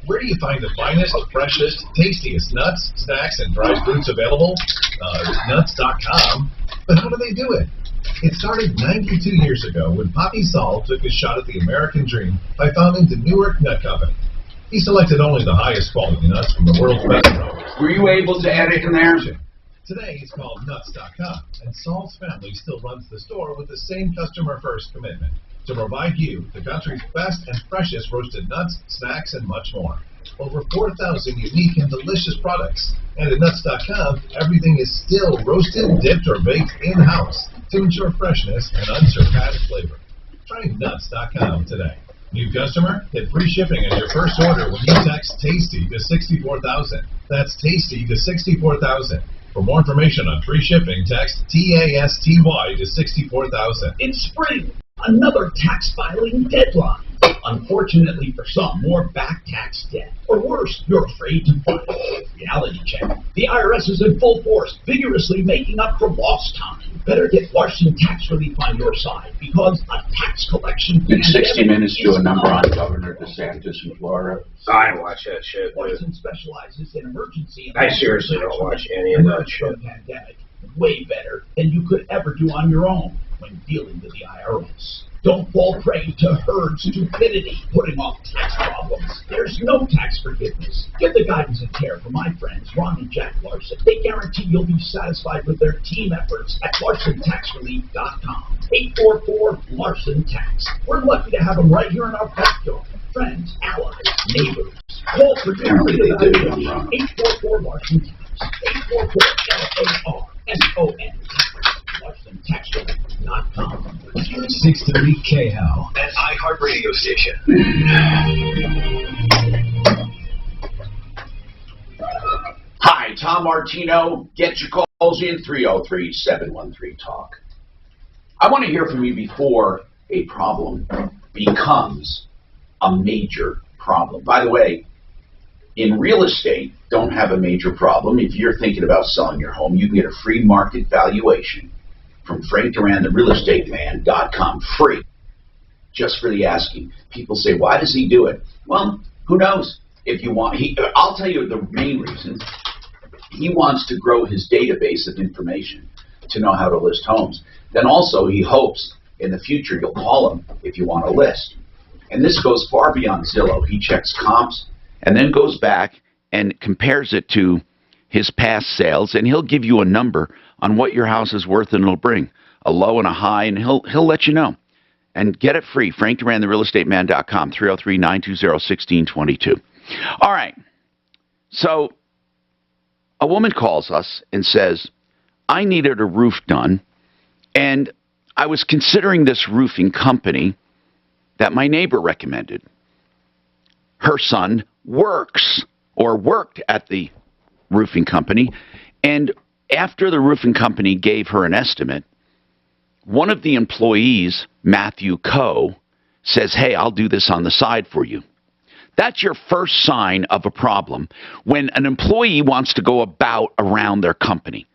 Where do you find the finest, freshest, tastiest nuts, snacks, and dried fruits available? Nuts.com. But how do they do it? It started 92 years ago when Poppy Saul took a shot at the American dream by founding the Newark Nut Company. He selected only the highest quality nuts from the world's best growers. Were you able to add it in there? Today it's called Nuts.com, and Saul's family still runs the store with the same customer-first commitment to provide you the country's best and freshest roasted nuts, snacks, and much more. Over 4,000 unique and delicious products. And at Nuts.com, everything is still roasted, dipped, or baked in-house to ensure freshness and unsurpassed flavor. Try Nuts.com today. New customer? Get free shipping on your first order when you text TASTY to 64,000. That's TASTY to 64,000. For more information on free shipping, text TASTY to 64,000. It's spring. Another tax filing deadline. Unfortunately for some, more back tax debt. Or worse, you're afraid to file. Reality check. The IRS is in full force, vigorously making up for lost time. Better get Larson Tax Relief on your side, because a tax collection... In 60 Minutes, do a number on Governor DeSantis in Florida. I didn't watch that shit, dude. Larson specializes in emergency... I seriously don't watch any of that shit. Pandemic. Way better than you could ever do on your own when dealing with the IRS. Don't fall prey to herd stupidity, putting off tax problems. There's no tax forgiveness. Get the guidance and care from my friends, Ron and Jack Larson. They guarantee you'll be satisfied with their team efforts at LarsonTaxRelief.com. 844-LARSON-TAX. We're lucky to have them right here in our backyard. Friends, allies, neighbors. Call for your free 844-LARSON-TAX. 844-LARSON. LarsonTaxRelief.com. 630 KHOW, an iHeartRadio station. Hi, Tom Martino. Get your calls in 303-713-TALK. I want to hear from you before a problem becomes a major problem. By the way, in real estate, don't have a major problem. If you're thinking about selling your home, you can get a free market valuation from Frank Duran, the realestateman.com, free, just for the asking. People say, why does he do it? Well, who knows? If you want, I'll tell you the main reason. He wants to grow his database of information to know how to list homes. Then also, he hopes in the future you'll call him if you want to list. And this goes far beyond Zillow. He checks comps and then goes back and compares it to his past sales, and he'll give you a number on what your house is worth, and it'll bring a low and a high, and he'll let you know. And get it free. Frank Duran, therealestateman.com, 303-920-1622. All right. So a woman calls us and says, I needed a roof done, and I was considering this roofing company that my neighbor recommended. Her son worked at the roofing company, and after the roofing company gave her an estimate, one of the employees, Matthew Coe, says, hey, I'll do this on the side for you. That's your first sign of a problem when an employee wants to go around their company.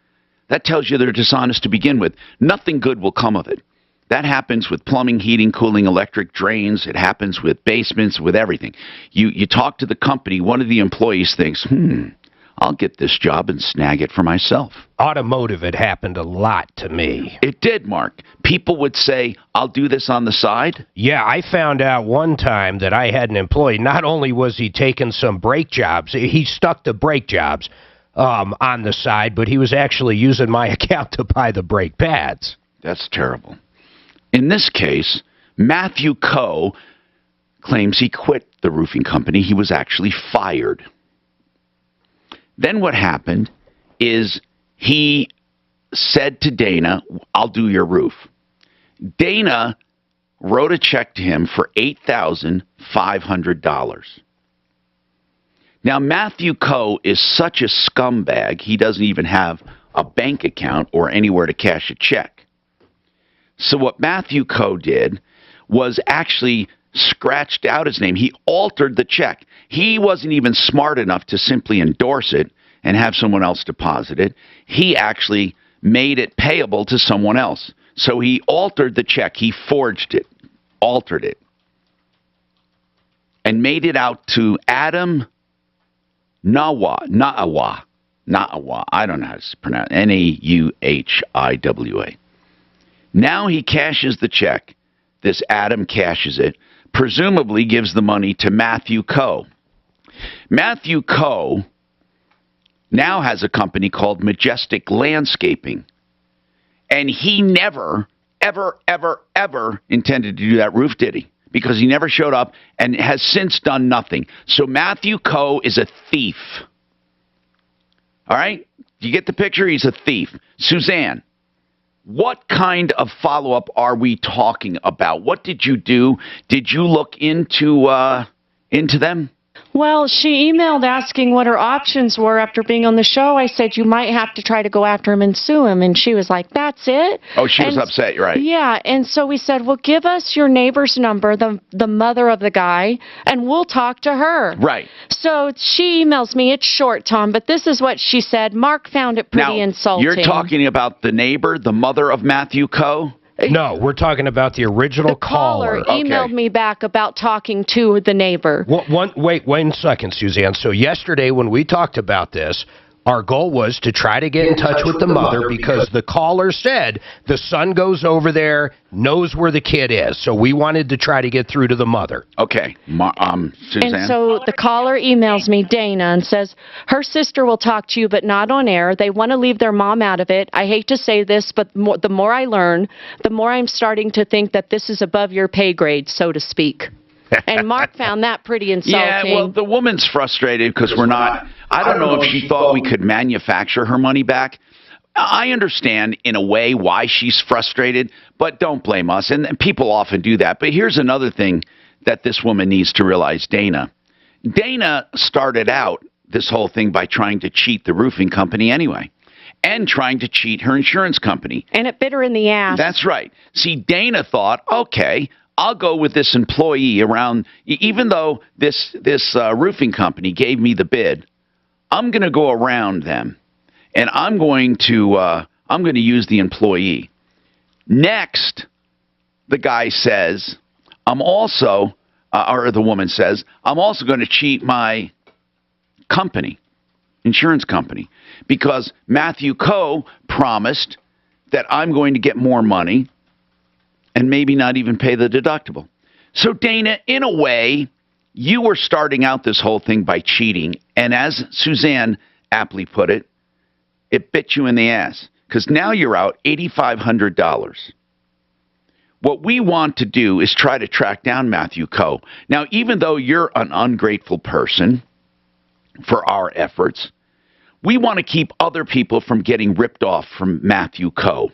That tells you they're dishonest to begin with. Nothing good will come of it. That happens with plumbing, heating, cooling, electric, drains. It happens with basements, with everything. You talk to the company, one of the employees thinks, I'll get this job and snag it for myself. Automotive, it happened a lot to me. It did, Mark. People would say, I'll do this on the side. Yeah, I found out one time that I had an employee. Not only was he taking some brake jobs, he stuck to brake jobs on the side, but he was actually using my account to buy the brake pads. That's terrible. In this case, Matthew Coe claims he quit the roofing company. He was actually fired. Then what happened is he said to Dana, I'll do your roof. Dana wrote a check to him for $8,500. Now, Matthew Coe is such a scumbag, he doesn't even have a bank account or anywhere to cash a check. So what Matthew Coe did was actually scratched out his name. He altered the check. He wasn't even smart enough to simply endorse it and have someone else deposit it. He actually made it payable to someone else. So he altered the check. He forged it, altered it. and made it out to Adam Nawa. I don't know how to pronounce it. Nauhiwa. Now he cashes the check. This Adam cashes it, presumably gives the money to Matthew Coe. Matthew Coe now has a company called Majestic Landscaping. And he never, ever, ever, ever intended to do that roof, did he? Because he never showed up and has since done nothing. So Matthew Coe is a thief. All right? You get the picture? He's a thief. Suzanne, what kind of follow-up are we talking about? What did you do? Did you look into them? Well, she emailed asking what her options were after being on the show. I said, you might have to try to go after him and sue him. And she was like, that's it? Oh, she was upset, you're right. Yeah, and so we said, well, give us your neighbor's number, the mother of the guy, and we'll talk to her. Right. So she emails me. It's short, Tom, but this is what she said. Mark found it pretty insulting. You're talking about the neighbor, the mother of Matthew Coe? No, we're talking about the original caller. The caller emailed me back about talking to the neighbor. Wait 1 second, Suzanne. So yesterday when we talked about this, our goal was to try to get in touch with the mother because the caller said the son goes over there, knows where the kid is. So we wanted to try to get through to the mother. Okay. Suzanne? And so the caller emails me, Dana, and says, her sister will talk to you, but not on air. They want to leave their mom out of it. I hate to say this, but the more I learn, the more I'm starting to think that this is above your pay grade, so to speak. And Mark found that pretty insulting. Yeah, well, the woman's frustrated because we're not... I don't know if she thought we could manufacture her money back. I understand, in a way, why she's frustrated, but don't blame us. And people often do that. But here's another thing that this woman needs to realize, Dana. Dana started out this whole thing by trying to cheat the roofing company anyway, and trying to cheat her insurance company. And it bit her in the ass. That's right. See, Dana thought, okay, I'll go with this employee around, even though this roofing company gave me the bid, I'm going to go around them, and I'm going to use the employee. Next, the guy says, or the woman says, I'm also going to cheat my company, insurance company, because Matthew Coe promised that I'm going to get more money and maybe not even pay the deductible. So, Dana, in a way, you were starting out this whole thing by cheating. And as Suzanne aptly put it, it bit you in the ass. Because now you're out $8,500. What we want to do is try to track down Matthew Coe. Now, even though you're an ungrateful person for our efforts, we want to keep other people from getting ripped off from Matthew Coe.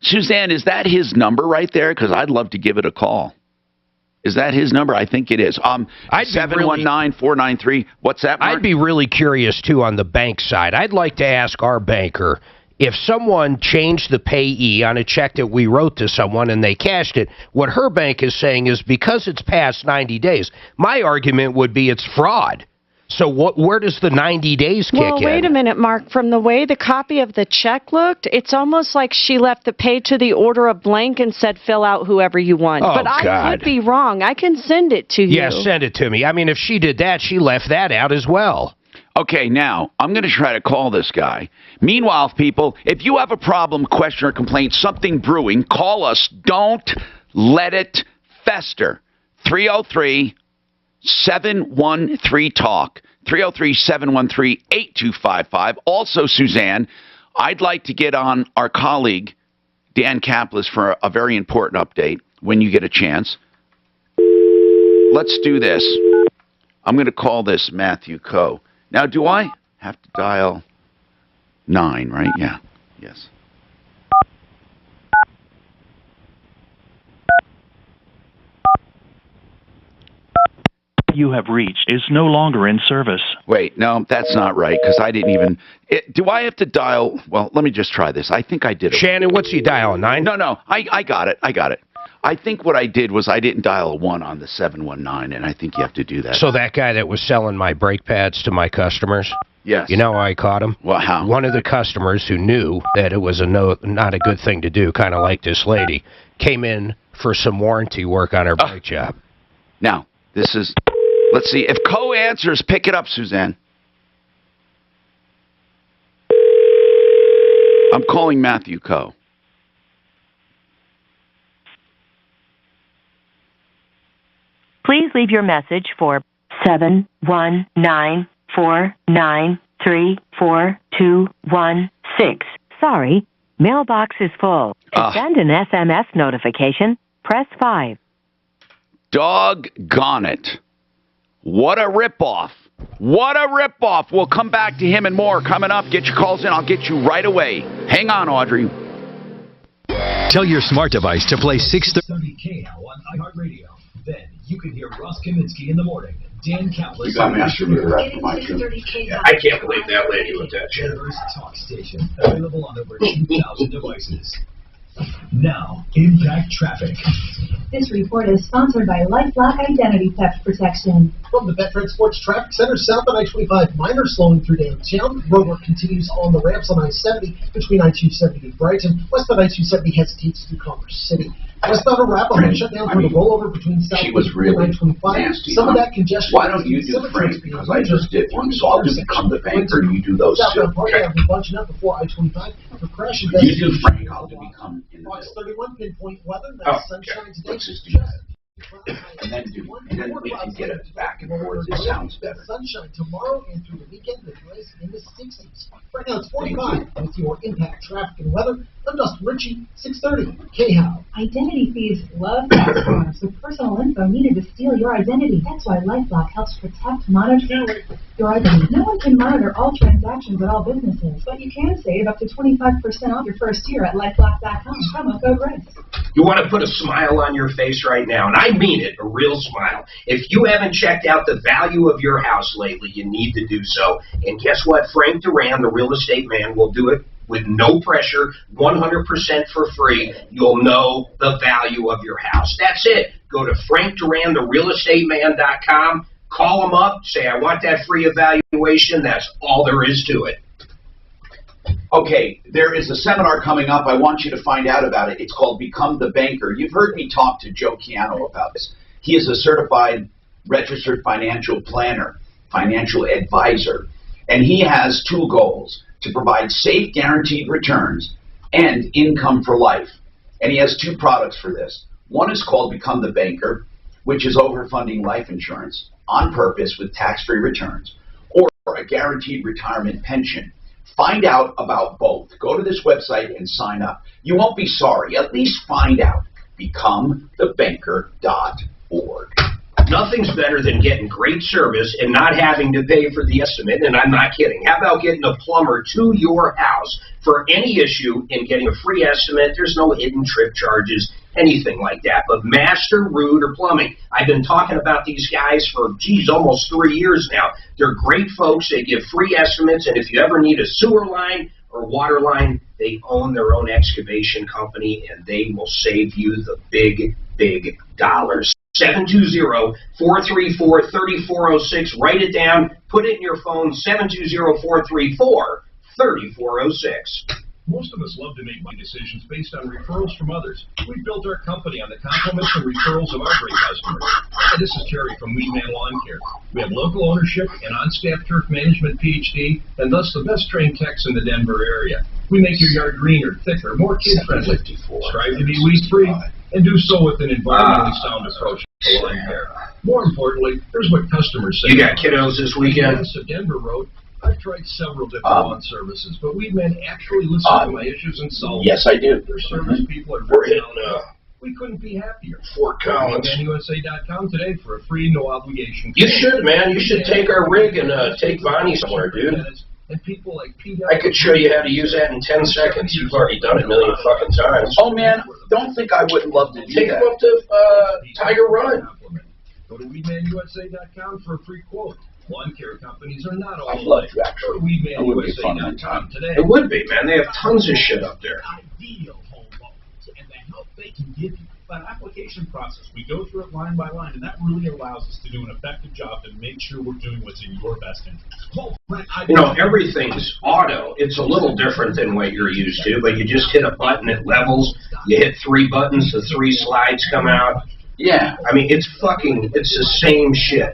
Suzanne, is that his number right there? Because I'd love to give it a call. Is that his number? I think it is. 719-493. What's that, Mark? I'd be really curious, too, on the bank side. I'd like to ask our banker, if someone changed the payee on a check that we wrote to someone and they cashed it, what her bank is saying is because it's past 90 days. My argument would be it's fraud. So where does the 90 days kick in? Well, wait a minute, Mark. From the way the copy of the check looked, it's almost like she left the page to the order of blank and said, fill out whoever you want. Oh, but I could be wrong. I can send it to you. Yeah, send it to me. I mean, if she did that, she left that out as well. Okay, now, I'm going to try to call this guy. Meanwhile, people, if you have a problem, question, or complaint, something brewing, call us. Don't let it fester. 303-713-TALK. 303-713-8255. Also, Suzanne, I'd like to get on our colleague, Dan Kaplis, for a very important update when you get a chance. Let's do this. I'm going to call this Matthew Coe. Now, do I have to dial 9, right? Yeah. Yes. You have reached is no longer in service. Wait, no, that's not right, because I didn't even... do I have to dial... Well, let me just try this. I think I did it. Shannon, what's he dialing, 9? No, I got it. I think what I did was I didn't dial a 1 on the 719, and I think you have to do that. So that guy that was selling my brake pads to my customers? Yes. You know how I caught him? Well, how? One of the customers who knew that it was not a good thing to do, kind of like this lady, came in for some warranty work on her brake job. Now, This is, let's see, if Co answers, pick it up, Suzanne. I'm calling Matthew Co. Please leave your message for 71949342216. Sorry, mailbox is full. To send an SMS notification, press 5. Doggone it. What a ripoff. What a ripoff. We'll come back to him and more coming up. Get your calls in. I'll get you right away. Hang on, Audrey. Tell your smart device to play 630 KHOW on iHeartRadio. Then you can hear Russ Kaminsky in the morning, Dan Countless. You got Master Meter after my tune. I can't believe that lady with that shit. Talk station, available on over 2,000 devices. Now, Impact Traffic. This report is sponsored by LifeLock Identity Theft Protection. From the Veteran Sports Traffic Center, south on I-25, minor slowing through downtown. Roadwork continues on the ramps on I-70 between I-270 and Brighton. Westbound I-270 hesitates through Commerce City. Westbound Arapahoe shut down for the rollover between South and I-25. Some of that congestion. Why don't you do Frank? Because I just did one, so I'll just become the banker. You do those two. Okay. Bunching up before I-25 for crash. You do Frank. I'll do become in the Fox middle. 31 pinpoint weather. That's sunshine today. Let's just do that. And then we can get it back and forth. It sounds better. Sunshine tomorrow and through the weekend, the highs in the 60s. Right now it's 45 with your Impact Traffic and Weather. I'm Dustin Ritchie, 630 KHOW. Identity thieves love tax forms with personal info needed to steal your identity. That's why LifeLock helps protect, monitor your identity. No one can monitor all transactions at all businesses, but you can save up to 25% off your first year at LifeLock.com. Promo code RISK. You want to put a smile on your face right now, and I mean it, a real smile. If you haven't checked out the value of your house lately, you need to do so. And guess what? Frank Duran, the real estate man, will do it with no pressure, 100% for free. You'll know the value of your house. That's it. Go to frankduran, therealestateman.com, call him up, say, I want that free evaluation. That's all there is to it. Okay, there is a seminar coming up. I want you to find out about it. It's called Become the Banker. You've heard me talk to Joe Chiano about this. He is a certified registered financial planner, financial advisor, and he has two goals: to provide safe, guaranteed returns and income for life. And he has two products for this. One is called Become the Banker, which is overfunding life insurance on purpose with tax-free returns, or a guaranteed retirement pension. Find out about both. Go to this website and sign up. You won't be sorry. At least find out. BecomeTheBanker.org. Nothing's better than getting great service and not having to pay for the estimate, and I'm not kidding. How about getting a plumber to your house for any issue and getting a free estimate? There's no hidden trip charges, anything like that. But Master Rooter Plumbing, I've been talking about these guys for, almost 3 years now. They're great folks. They give free estimates, and if you ever need a sewer line or water line, they own their own excavation company, and they will save you the big, big dollars. 720-434-3406. Write it down. Put it in your phone. 720-434-3406. Most of us love to make money decisions based on referrals from others. We've built our company on the compliments and referrals of our great customers. Hi, this is Terry from Weedman Lawn Care. We have local ownership and on-staff turf management PhD, and thus the best trained techs in the Denver area. We make your yard greener, thicker, more kid-friendly. Strive to be weed-free, and do so with an environmentally sound approach to lawn care. More importantly, here's what customers say. You got kiddos this weekend? Denver Road. I've tried several different lawn services, but Weedman actually listens to my issues and solves them. Yes, I do. Their service people are We're very hitting, we couldn't be happier. Fort Collins. WeedmanUSA.com today for a free, no obligation. You should, man. You should take our rig and take Bonnie somewhere, dude. And people like Pete. I could show you how to use that in 10 seconds. You've already done it a million fucking times. Oh, man, don't think I wouldn't love to do Take that. them up to Tiger Run. Go to WeedmanUSA.com for a free quote. Lawn care companies are not all I'd love to, actually. Go to It would be fun. WeedmanUSA.com today. It would be, man. They have tons of shit up there. Ideal home loans and the help they can give you. That application process, we go through it line by line, and that really allows us to do an effective job and make sure we're doing what's in your best interest. You know, everything's auto. It's a little different than what you're used to, but you just hit a button, it levels. You hit 3 buttons, the 3 slides come out. Yeah. I mean, it's the same shit.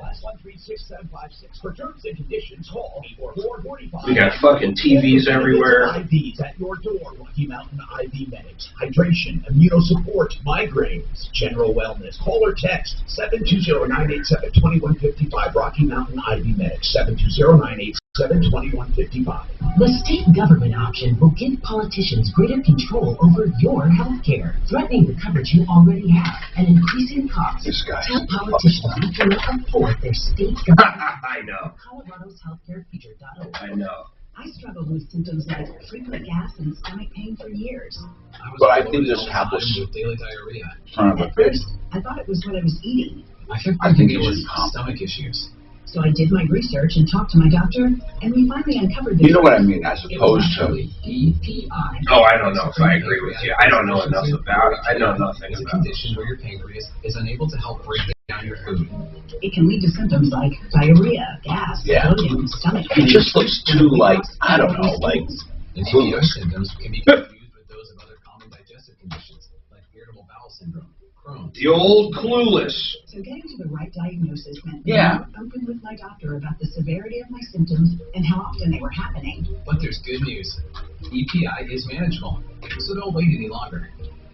For terms and conditions, call me for 445. We got fucking TVs everywhere. IVs at your door. Rocky Mountain IV Medics. Hydration, immunosupport, migraines, general wellness. Call or text 720-987-2155. Rocky Mountain IV Medics. 720-987-2155. The state government option will give politicians greater control over your health care, threatening the coverage you already have and increasing costs. Tell politicians you cannot afford their state government. I know. Colorado's healthcarefeature.org. I know. I struggled with symptoms like frequent gas and stomach pain for years. But I think this happens. Daily diarrhea. At first, I thought it was what I was eating. I think it was stomach issues. So I did my research and talked to my doctor, and we finally uncovered the You know what I mean, as opposed to... EPI. Oh, I don't know if I agree with you. I don't know enough about it. I know nothing It's a about it. condition where your pancreas is unable to help break down your food. It can lead to symptoms like diarrhea, gas, bloating, stomach pain. It just looks too, like, I don't know, like... EPI symptoms can be confused with those of other common digestive conditions, like irritable bowel syndrome, Crohn's. The old clueless. So getting to the right diagnosis meant Yeah. being open with my doctor about the severity of my symptoms and how often they were happening. But there's good news. EPI is manageable, so don't wait any longer.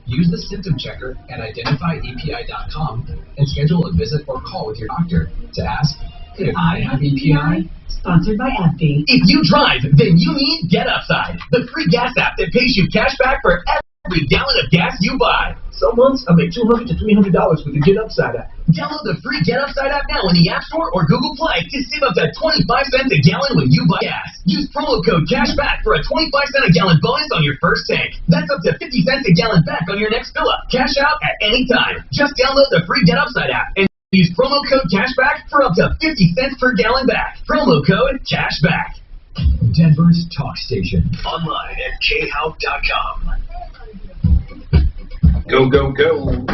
Use the symptom checker at identifyepi.com and schedule a visit or call with your doctor to ask if I have EPI. Sponsored by AbbVie. If you drive, then you need Get Upside, the free gas app that pays you cash back for every gallon of gas you buy. Some months I make $200 to $300 with the Get Upside app. Download the free Get Upside app now in the App Store or Google Play to save up to 25 cents a gallon when you buy gas. Use promo code CASHBACK for a 25-cent a gallon bonus on your first tank. That's up to 50 cents a gallon back on your next fill up. Cash out at any time. Just download the free Get Upside app and use promo code CASHBACK for up to 50 cents per gallon back. Promo code CASHBACK. Denver's talk station. Online at khout.com. Go, go, go.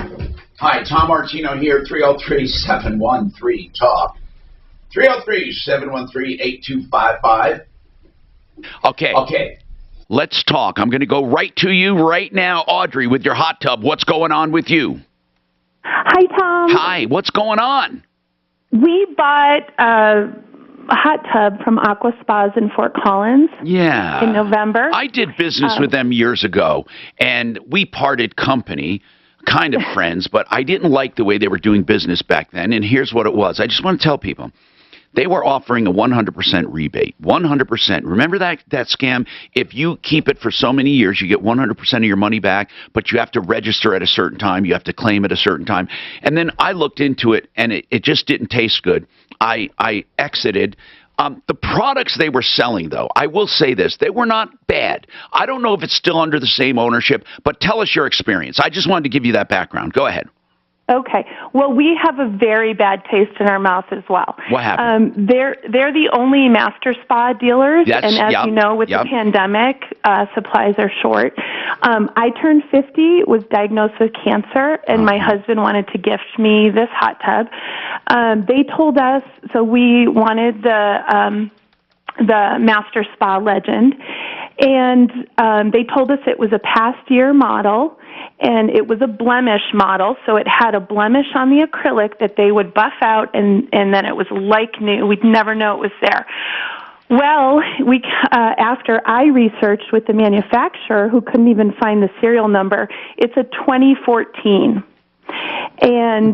Hi, Tom Martino here, 303-713-TALK. 303-713-8255. Okay. Let's talk. I'm going to go right to you right now. Audrey, with your hot tub, what's going on with you? Hi, Tom. Hi, what's going on? We bought a hot tub from Aqua Spas in Fort Collins. Yeah. In November. I did business with them years ago, and we parted company, kind of friends, but I didn't like the way they were doing business back then, and here's what it was. I just want to tell people. They were offering a 100% rebate. 100%. Remember that scam? If you keep it for so many years, you get 100% of your money back, but you have to register at a certain time. You have to claim at a certain time. And then I looked into it, and it just didn't taste good. I exited. The products they were selling, though, I will say this, they were not bad. I don't know if it's still under the same ownership, but tell us your experience. I just wanted to give you that background. Go ahead. Okay. Well, we have a very bad taste in our mouth as well. What happened? They're the only master spa dealers, and as you know, with the pandemic, supplies are short. I turned 50, was diagnosed with cancer, and my husband wanted to gift me this hot tub. They told us, so we wanted the Master Spa Legend, and they told us it was a past year model, and it was a blemish model, so it had a blemish on the acrylic that they would buff out, and then it was like new. We'd never know it was there. Well, after I researched with the manufacturer, who couldn't even find the serial number, it's a 2014.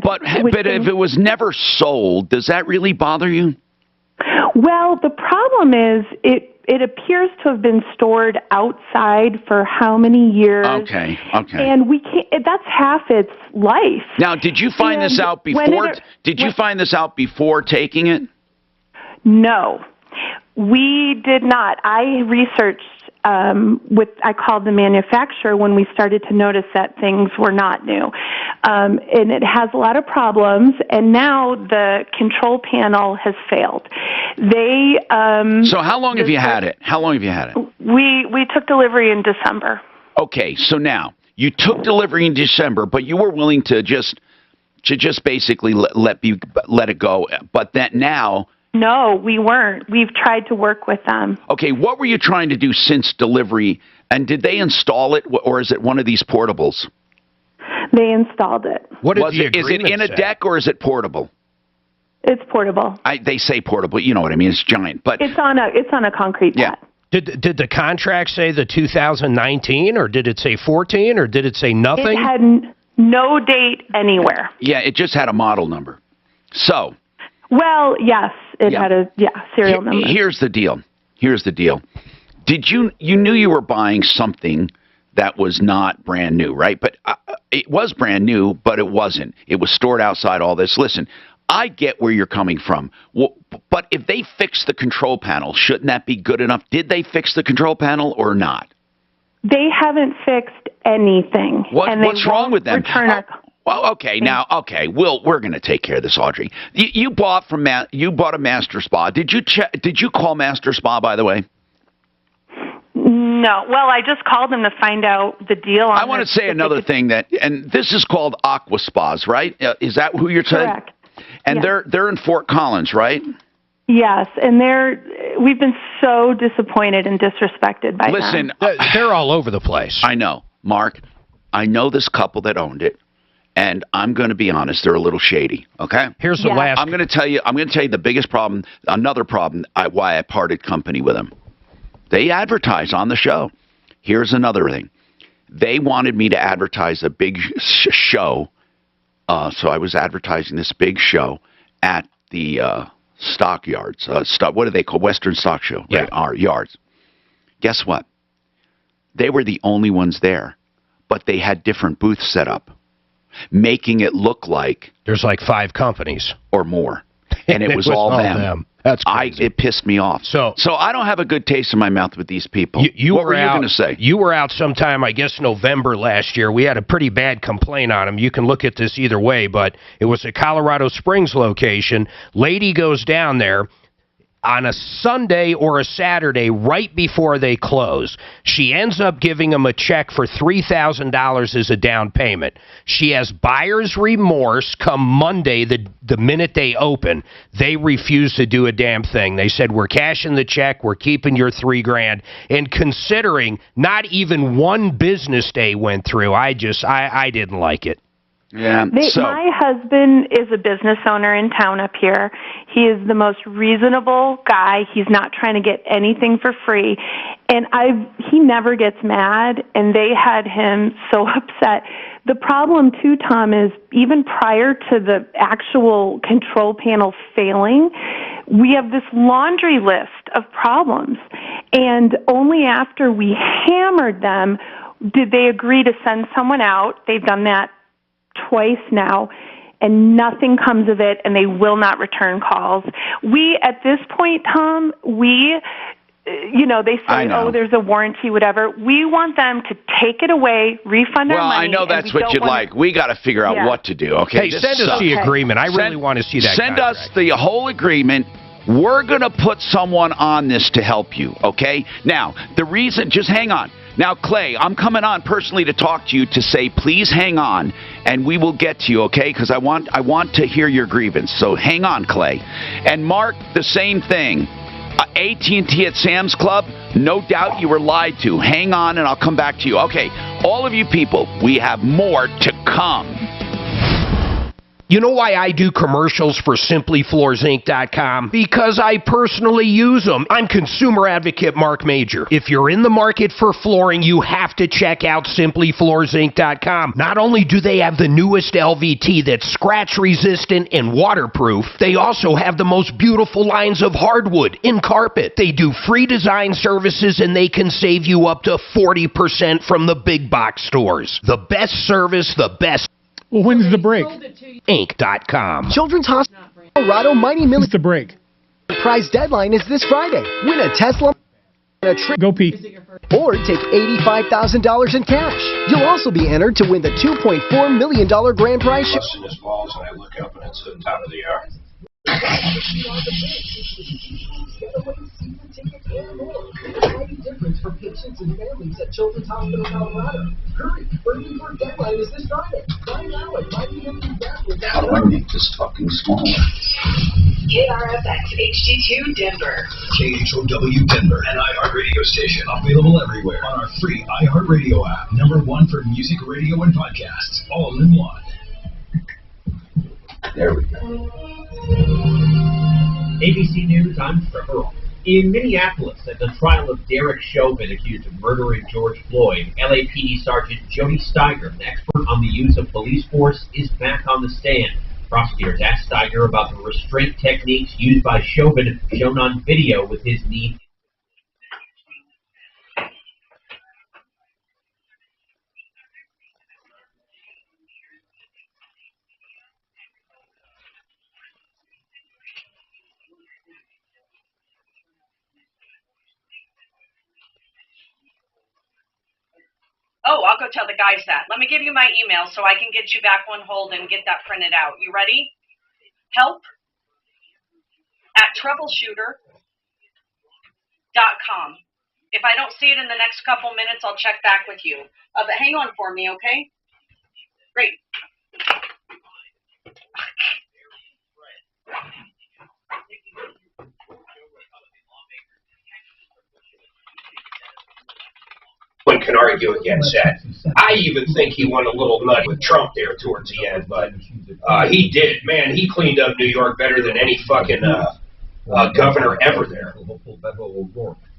But if it was never sold, does that really bother you? Well, the problem is it appears to have been stored outside for how many years? Okay. And we can't. That's half its life. Now, did you find this out before? Did you find this out before taking it? No, we did not. I researched. I called the manufacturer when we started to notice that things were not new. And it has a lot of problems, and now the control panel has failed. So how long have you had it? We took delivery in December. Okay, so now you took delivery in December, but you were willing to just basically let it go. But that now. No, we weren't. We've tried to work with them. Okay, what were you trying to do since delivery? And did they install it, or is it one of these portables? They installed it. What is it in a deck or is it portable? It's portable. They say portable. You know what I mean? It's giant, but it's on a concrete pad. Did the contract say the 2019, or did it say 14, or did it say nothing? It had no date anywhere. Yeah, it just had a model number. So. Well, yes, it had a serial number. Here's the deal. Did you knew you were buying something that was not brand new, right? But it was brand new, but it wasn't. It was stored outside all this. Listen, I get where you're coming from. Well, but if they fix the control panel, shouldn't that be good enough? Did they fix the control panel or not? They haven't fixed anything. What's wrong with them? Well, okay, we're going to take care of this, Audrey. You bought a Master Spa. Did you call Master Spa, by the way? No. Well, I just called them to find out the deal. I want to say another thing and this is called Aqua Spas, right? Is that who you're saying? Correct. And they're in Fort Collins, right? Yes, and we've been so disappointed and disrespected by them. Listen, they're all over the place. I know, Mark. I know this couple that owned it, and I'm going to be honest, they're a little shady. Okay. Here's the last. I'm going to tell you the biggest problem, another problem, why I parted company with them. They advertise on the show. Here's another thing. They wanted me to advertise a big show. So I was advertising this big show at the stockyards. What do they call Western Stock Show? Right? Our yards. Guess what? They were the only ones there, but they had different booths set up, making it look like there's like 5 companies or more, and it was all them. That's crazy. It pissed me off. So I don't have a good taste in my mouth with these people. What were you going to say? You were out sometime, I guess, November last year. We had a pretty bad complaint on them. You can look at this either way, but it was a Colorado Springs location. Lady goes down there on a Sunday or a Saturday right before they close. She ends up giving them a check for $3,000 as a down payment. She has buyer's remorse come Monday, the minute they open. They refuse to do a damn thing. They said, we're cashing the check, we're keeping your $3,000. And considering not even one business day went through, I didn't like it. Yeah. My husband is a business owner in town up here. He is the most reasonable guy. He's not trying to get anything for free. And he never gets mad, and they had him so upset. The problem, too, Tom, is even prior to the actual control panel failing, we have this laundry list of problems. And only after we hammered them did they agree to send someone out. They've done that twice now, and nothing comes of it, and they will not return calls. At this point, Tom, they say, there's a warranty, whatever. We want them to take it away, refund our money. Well, I know that's what you'd like. We got to figure out what to do, okay? Hey, send us the agreement. I really want to see that Send contract. us the whole agreement. We're going to put someone on this to help you, okay? Now, the reason, just hang on. Now, Clay, I'm coming on personally to talk to you to say, please hang on, and we will get to you, okay? Because I want to hear your grievance. So hang on, Clay. And Mark, the same thing. AT&T at Sam's Club, no doubt you were lied to. Hang on, and I'll come back to you. Okay, all of you people, we have more to come. You know why I do commercials for SimplyFloorsInc.com? Because I personally use them. I'm consumer advocate Mark Major. If you're in the market for flooring, you have to check out SimplyFloorsInc.com. Not only do they have the newest LVT that's scratch resistant and waterproof, they also have the most beautiful lines of hardwood in carpet. They do free design services, and they can save you up to 40% from the big box stores. The best service, the best. Well, when's the break? Inc.com. Children's Hospital Colorado Mighty Million. When's the break? Prize deadline is this Friday. Win a Tesla and a trip. Go Pete. Or take $85,000 in cash. You'll also be entered to win the $2.4 million grand prize. Busting his balls, and I look up and it's the top of the hour. Difference for patients and families at Children's Hospital Colorado. Hurry, early bird deadline is this Friday. Buy now at How do I make this fucking smaller? KRFX HD2 Denver. KHOW Denver, an iHeartRadio station. Available everywhere on our free iHeartRadio app. #1 for music, radio, and podcasts. All in one. There we go. ABC News, I'm Trevor Ross. In Minneapolis, at the trial of Derek Chauvin accused of murdering George Floyd, LAPD Sergeant Jody Steiger, an expert on the use of police force, is back on the stand. Prosecutors asked Steiger about the restraint techniques used by Chauvin, shown on video with his knee. Oh, I'll go tell the guys that. Let me give you my email so I can get you back on hold and get that printed out. You ready? help@troubleshooter.com. If I don't see it in the next couple minutes, I'll check back with you. But hang on for me, okay? Great. One can argue against that. I even think he went a little nutty with Trump there towards the end, but he did. Man, he cleaned up New York better than any fucking governor ever there.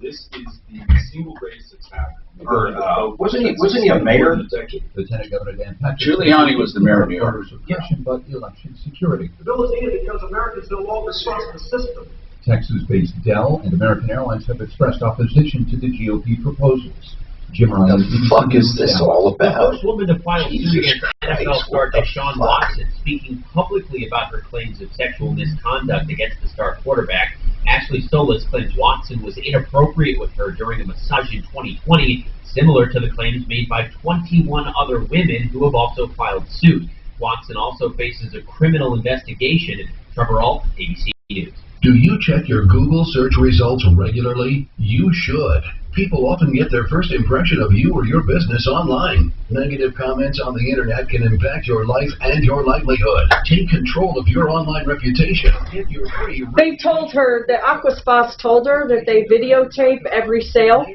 This is the single greatest attack. Wasn't he a mayor? Lieutenant Governor Dan Patrick. Giuliani was the mayor of New York. Suppression, but election security. The bill is needed because Americans no longer trust the system. Texas-based Dell and American Airlines have expressed opposition to the GOP proposals. What the fuck is this all about? The first woman to file suit against NFL star Deshaun Watson, speaking publicly about her claims of sexual misconduct against the star quarterback. Ashley Solis claims Watson was inappropriate with her during a massage in 2020, similar to the claims made by 21 other women who have also filed suit. Watson also faces a criminal investigation. Trevor Ault, ABC News. Do you check your Google search results regularly? You should. People often get their first impression of you or your business online. Negative comments on the internet can impact your life and your livelihood. Take control of your online reputation. If you're free, they told her, the Aquaspas told her that they videotape every sale.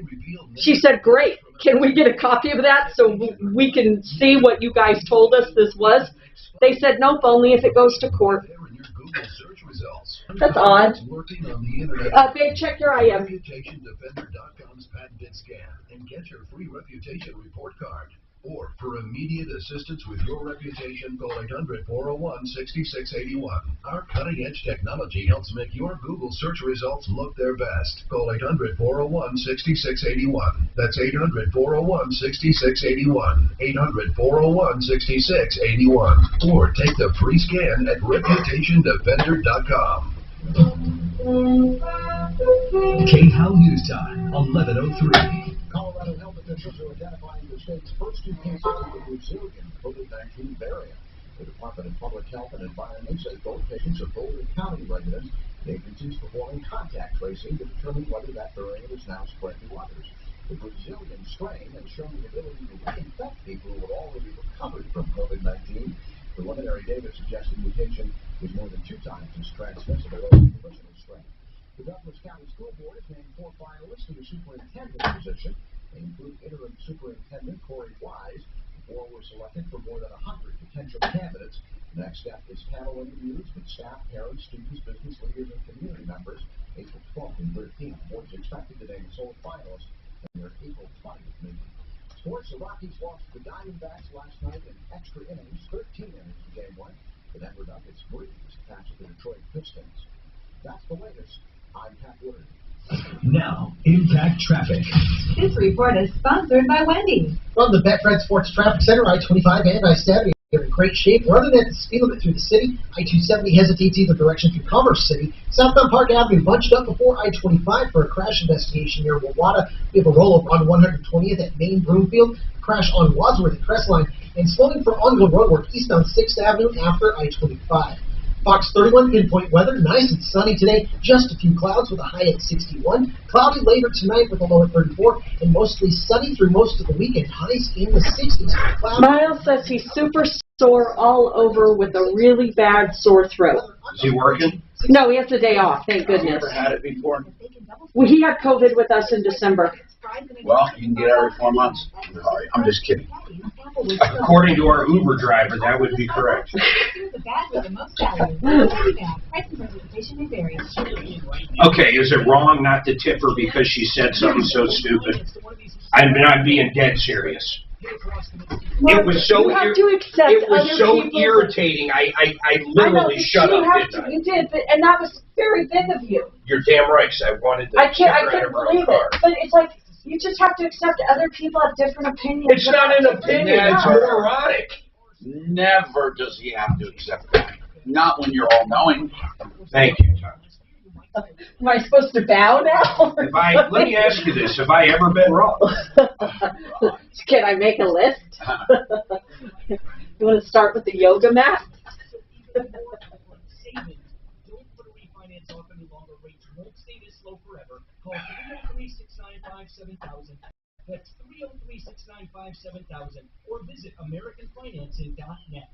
She said, great, can we get a copy of that so we can see what you guys told us this was? They said, nope, only if it goes to court. That's odd. Babe, check your IM. ReputationDefender.com's patented scan and get your free reputation report card. Or for immediate assistance with your reputation, call 800-401-6681. Our cutting-edge technology helps make your Google search results look their best. Call 800-401-6681. That's 800-401-6681. 800-401-6681. Or take the free scan at ReputationDefender.com. KHOW News Time, 11:03. Colorado health officials are identifying the state's first 2 cases of the Brazilian COVID-19 variant. The Department of Public Health and Environment says both patients are Boulder County residents. The agency is performing contact tracing to determine whether that variant is now spread to others. The Brazilian strain has shown the ability to reinfect people who have already recovered from COVID-19. Preliminary data suggests the mutation is more than 2 times as transmissible as the original strain. The Douglas County School Board has named 4 finalists to the superintendent position. They include interim superintendent Corey Wise. 4 were selected from more than 100 potential candidates. The next step is panel interviews with staff, parents, students, business leaders, and community members. April 12th and 13th. The board is expected to name sole finalists in their April 20th meeting. Sports, the Rockies lost to the Diamondbacks last night in extra innings, 13 innings in Game 1. The Denver Nuggets breezed past the Detroit Pistons. That's the latest. I'm Pat Woodard. Now, Impact Traffic. This report is sponsored by Wendy's. From the Betfred Sports Traffic Center, I-25 and I-70 are in great shape. Running at the speed limit through the city. I-270 hesitates either direction through Commerce City. Southbound Park Avenue bunched up before I-25 for a crash investigation near Wawata. We have a roll-up on 120th at Main Broomfield. Crash on Wadsworth at Crestline. And slowing for ongoing road work eastbound 6th Avenue after I-25. Fox 31 pinpoint weather, nice and sunny today, just a few clouds with a high at 61. Cloudy later tonight with a low at 34, and mostly sunny through most of the weekend, highs in the 60s. Miles says he's super sore all over with a really bad sore throat. Is he working? No, he has the day off, thank goodness. Never had it before. Well, he had COVID with us in December. Well, you can get it every 4 months. Sorry, I'm just kidding. According to our Uber driver, that would be correct. Okay, is it wrong not to tip her because she said something so stupid? I'm being dead serious. Well, it was so irritating. I literally shut up. You did, and that was very big of you. You're damn right. I wanted to. I couldn't believe it. But it's like you just have to accept other people have different opinions. It's not an opinion. It's moronic. Never does he have to accept that. Not when you're all knowing. Thank you, Tom. Am I supposed to bow now? Let me ask you this: have I ever been wrong? Can I make a list? You want to start with the yoga mat? That's 303-695-7000 or visit AmericanFinancing.net.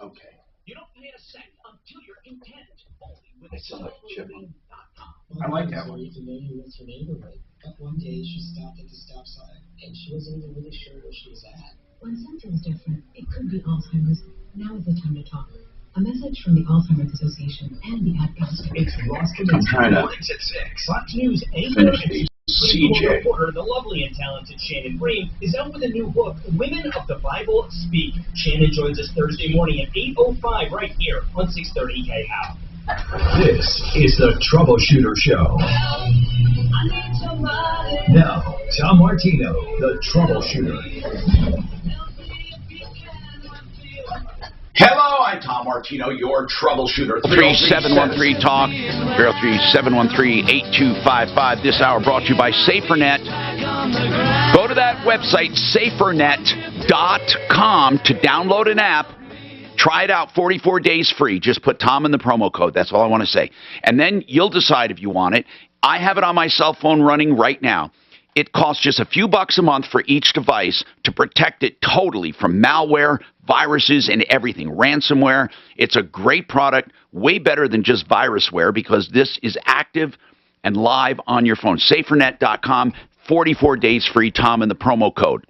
Okay. You don't pay a cent until you're content. Only with I like that one. But one day she stopped at the stop sign and she wasn't even really sure where she was at. When something's different, it could be Alzheimer's. Now is the time to talk. A message from the Alzheimer's Association and the Adcast. It's Ross I'm trying to Mornings at 6. Fox News finish these. CJ. Reporter, the lovely and talented Shannon Green, is out with a new book, Women of the Bible Speak. Shannon joins us Thursday morning at 8:05 right here on 630 KHOW. This is the Troubleshooter Show. Now, Tom Martino, the Troubleshooter. Hello, I'm Tom Martino, your troubleshooter. 3713-TALK, 303-713-8255. This hour brought to you by SaferNet. Go to that website, safernet.com, to download an app. Try it out, 44 days free. Just put Tom in the promo code. That's all I want to say. And then you'll decide if you want it. I have it on my cell phone running right now. It costs just a few bucks a month for each device to protect it totally from malware, viruses, and everything, ransomware. It's a great product, way better than just virusware, because this is active and live on your phone. SaferNet.com, 44 days free, Tom, in the promo code.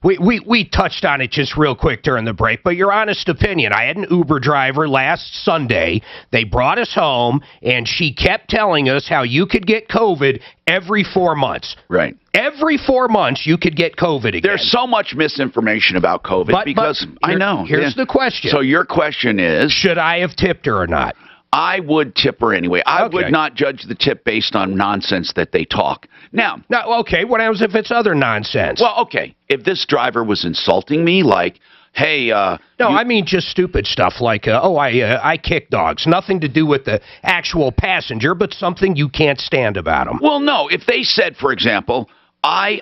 We touched on it just real quick during the break, but your honest opinion. I had an Uber driver last Sunday. They brought us home, and she kept telling us how you could get COVID every 4 months. Right. Every 4 months, you could get COVID again. There's so much misinformation about COVID because I know. Here's the question. So your question is, should I have tipped her or not? I would tip her anyway. I would not judge the tip based on nonsense that they talk. Now, okay, what happens if it's other nonsense? Well, okay, if this driver was insulting me, like, hey, no, I mean just stupid stuff like, I kick dogs. Nothing to do with the actual passenger, but something you can't stand about them. Well, no, if they said, for example, I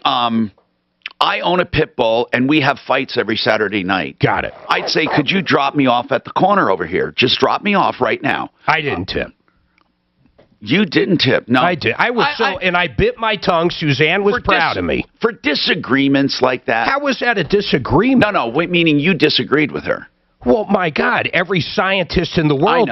own a pit bull, and we have fights every Saturday night. Got it. I'd say, could you drop me off at the corner over here? Just drop me off right now. I didn't tip. You didn't tip. No. I did. And I bit my tongue. Suzanne was proud of me. For disagreements like that. How was that a disagreement? No, meaning you disagreed with her. Well, my God, every scientist in the world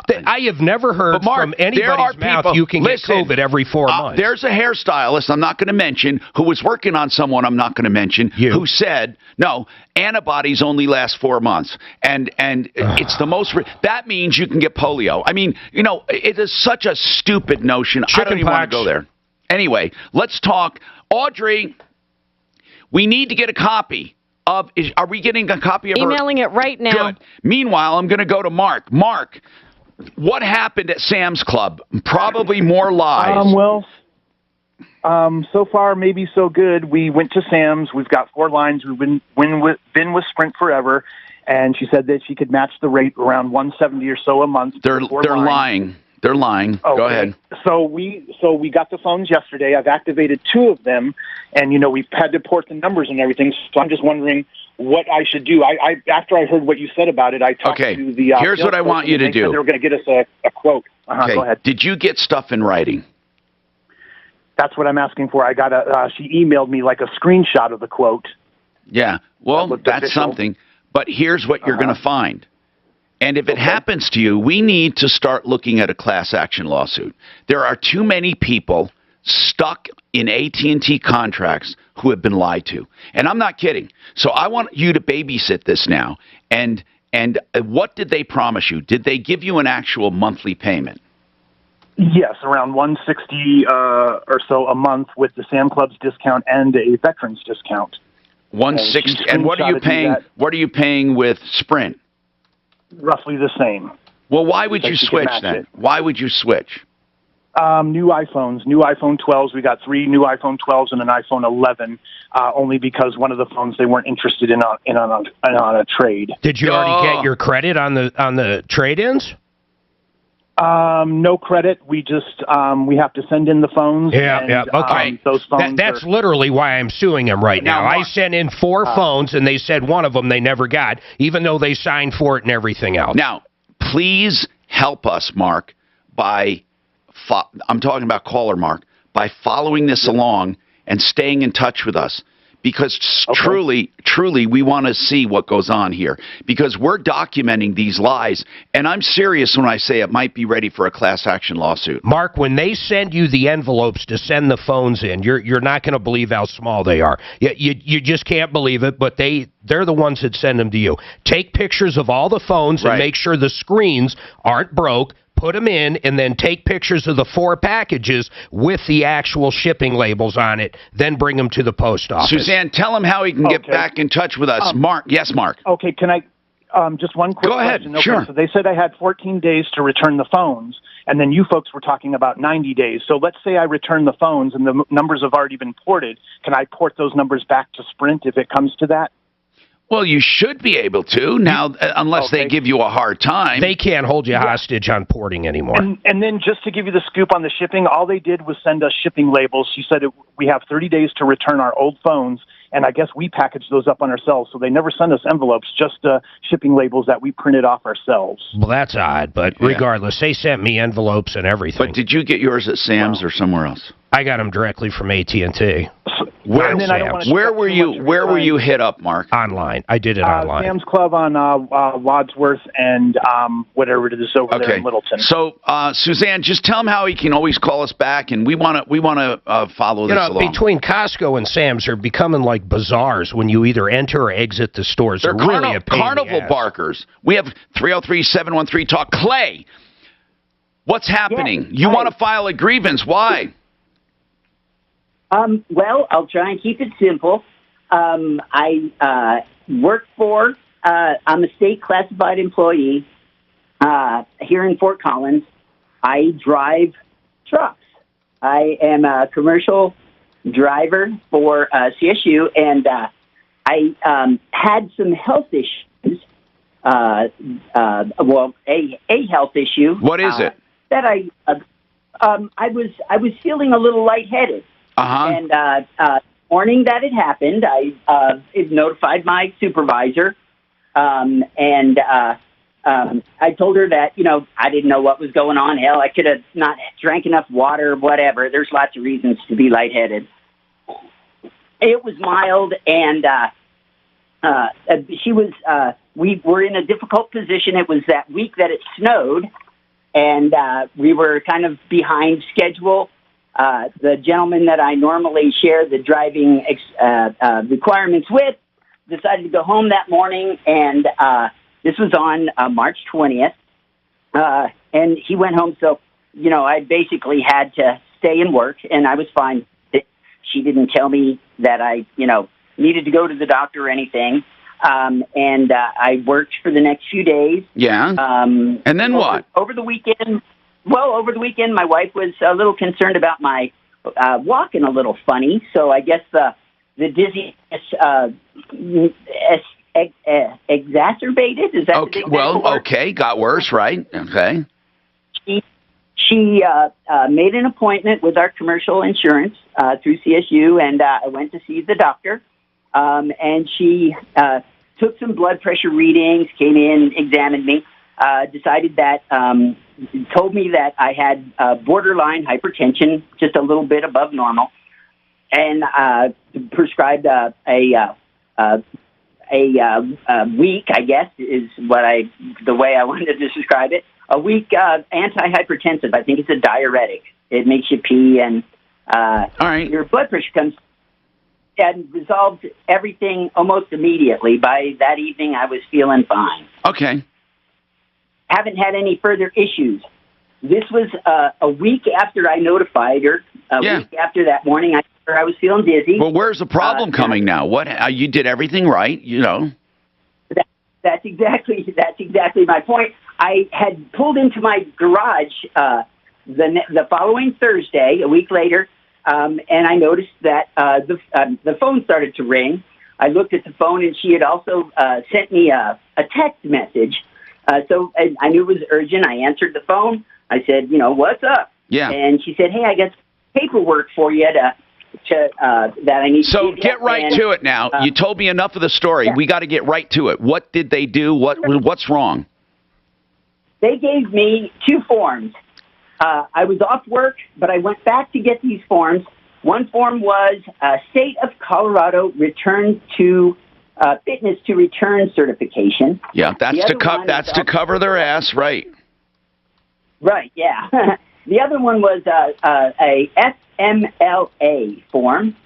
I have never heard from anybody's mouth you can get COVID every 4 months. There's a hairstylist I'm not going to mention who was working on someone I'm not going to mention who said, no, antibodies only last 4 months. And it's the most, that means you can get polio. I mean, it is such a stupid notion. I don't even want to go there. Anyway, let's talk. Audrey, we need to get a copy. Are we getting a copy of her? Emailing it right now. Good. Meanwhile, I'm going to go to Mark. Mark, what happened at Sam's Club? Probably more lies. So far, maybe so good. We went to Sam's. We've got 4 lines. We've been with Sprint forever, and she said that she could match the rate around $170 or so a month. They're lying. They're lying. Okay. Go ahead. So we got the phones yesterday. I've activated 2 of them, and we've had to port the numbers and everything. So I'm just wondering what I should do. I after I heard what you said about it, I talked to the. Here's what I want you to do. They were going to get us a quote. Okay. Go ahead. Did you get stuff in writing? That's what I'm asking for. I got she emailed me like a screenshot of the quote. Yeah. Well, that's something. But here's what you're going to find. And if it happens to you, we need to start looking at a class action lawsuit. There are too many people stuck in AT&T contracts who have been lied to. And I'm not kidding. So I want you to babysit this now. And what did they promise you? Did they give you an actual monthly payment? Yes, around $160 or so a month with the Sam Club's discount and a veterans discount. $160. And what are you paying? What are you paying with Sprint? Roughly the same. Well, why would you switch then? Why would you switch? New iPhones, new iPhone 12s. We got 3 new iPhone 12s and an iPhone 11. Only because one of the phones they weren't interested in on a trade. Did you already get your credit on the trade-ins? No credit. We just we have to send in the phones. Yeah. Okay. Those phones. That's literally why I'm suing them right now. I sent in 4 phones, and they said one of them they never got, even though they signed for it and everything else. Now, please help us, Mark, by I'm talking about caller Mark, by following this along and staying in touch with us. Because truly, we want to see what goes on here. Because we're documenting these lies, and I'm serious when I say it might be ready for a class action lawsuit. Mark, when they send you the envelopes to send the phones in, you're not going to believe how small they are. You just can't believe it, but they're the ones that send them to you. Take pictures of all the phones and make sure the screens aren't broke. Put them in, and then take pictures of the 4 packages with the actual shipping labels on it, then bring them to the post office. Suzanne, tell him how he can get back in touch with us. Mark. Yes, Mark. Okay, can I just one quick question? Go ahead. Sure. So they said I had 14 days to return the phones, and then you folks were talking about 90 days. So let's say I return the phones and the numbers have already been ported. Can I port those numbers back to Sprint if it comes to that? Well, you should be able to now, unless they give you a hard time. They can't hold you hostage on porting anymore. And then just to give you the scoop on the shipping, all they did was send us shipping labels. She said we have 30 days to return our old phones, and I guess we packaged those up on ourselves. So they never sent us envelopes, just shipping labels that we printed off ourselves. Well, that's odd, but regardless, they sent me envelopes and everything. But did you get yours at Sam's or somewhere else? I got them directly from AT&T. Where were you hit up, Mark? Online. I did it online. Sam's Club on Wadsworth and whatever it is over there in Littleton. So, Suzanne, just tell him how he can always call us back, and we want to follow this along. Between Costco and Sam's are becoming like bazaars when you either enter or exit the stores. They're really a pain carnival in the ass. barkers. We have 303-713-TALK. Clay, what's happening? You want to file a grievance. Why? Well, I'll try and keep it simple. I work for, I'm a state classified employee here in Fort Collins. I drive trucks. I am a commercial driver for CSU, and I had some health issues. Well, a health issue. What is it? That I was feeling a little lightheaded. And morning that it happened, I notified my supervisor, and I told her that, I didn't know what was going on. Hell, I could have not drank enough water or whatever. There's lots of reasons to be lightheaded. It was mild, and we were in a difficult position. It was that week that it snowed, and we were kind of behind schedule. The gentleman that I normally share the driving requirements with decided to go home that morning, and this was on March 20th, and he went home. So, I basically had to stay and work, and I was fine. She didn't tell me that I, needed to go to the doctor or anything, and I worked for the next few days. Yeah. And then what? Over the weekend. Well, over the weekend, my wife was a little concerned about my walking a little funny, so I guess the dizziness exacerbated. Is that okay? Well, okay, got worse, right? Okay. She made an appointment with our commercial insurance through CSU, and I went to see the doctor, and she took some blood pressure readings, came in, examined me, decided that. Told me that I had borderline hypertension, just a little bit above normal, and prescribed a a week, I guess, is the way I wanted to describe it. A week antihypertensive. I think it's a diuretic. It makes you pee, and all right. Your blood pressure comes and resolved everything almost immediately. By that evening, I was feeling fine. Okay. Haven't had any further issues. This was a week after I notified her. Week after that morning, I was feeling dizzy. Well, where's the problem coming now? What you did everything right, you know. That's exactly my point. I had pulled into my garage the following Thursday, a week later, and I noticed that the phone started to ring. I looked at the phone, and she had also sent me a text message. So I knew it was urgent. I answered the phone. I said, what's up? Yeah. And she said, hey, I got paperwork for you that I need. So get right to it now. You told me enough of the story. Yeah. We got to get right to it. What did they do? What's wrong? They gave me 2 forms. I was off work, but I went back to get these forms. One form was State of Colorado Return to Fitness to Return certification. Yeah, that's to cover their ass, right? Right. Yeah. The other one was a FMLA form,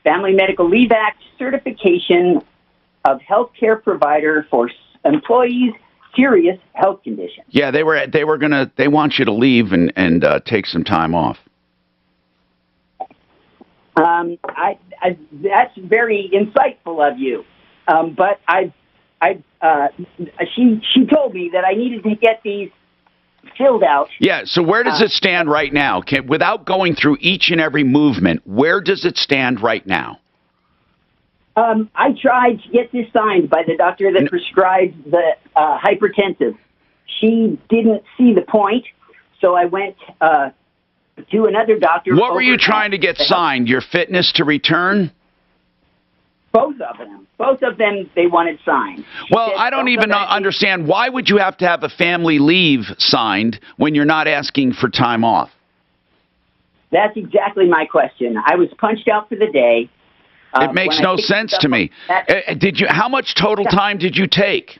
Family Medical Leave Act certification of healthcare provider for employees' serious health conditions. Yeah, they want you to leave and take some time off. That's very insightful of you. But she told me that I needed to get these filled out. Yeah, so where does it stand right now? Without going through each and every movement, where does it stand right now? I tried to get this signed by the doctor that prescribed the hypertensive. She didn't see the point, so I went to another doctor. What were you trying to get signed? Your fitness to return? Both of them, they wanted signed. Well, I don't even understand. Why would you have to have a family leave signed when you're not asking for time off? That's exactly my question. I was punched out for the day. It makes no sense to me. How much total time did you take?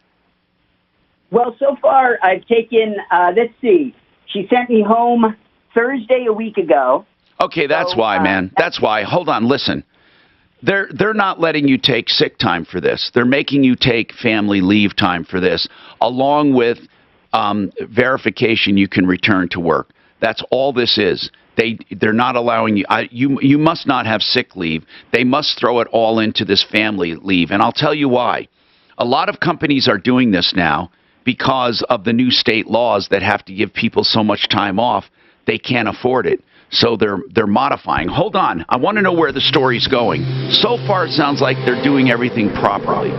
Well, so far I've taken, let's see, she sent me home Thursday a week ago. Okay, that's why, man. That's why. Hold on, listen. They're not letting you take sick time for this. They're making you take family leave time for this, along with verification you can return to work. That's all this is. They're not allowing you. You must not have sick leave. They must throw it all into this family leave, and I'll tell you why. A lot of companies are doing this now because of the new state laws that have to give people so much time off they can't afford it. So they're modifying. Hold on. I want to know where the story's going. So far, it sounds like they're doing everything properly.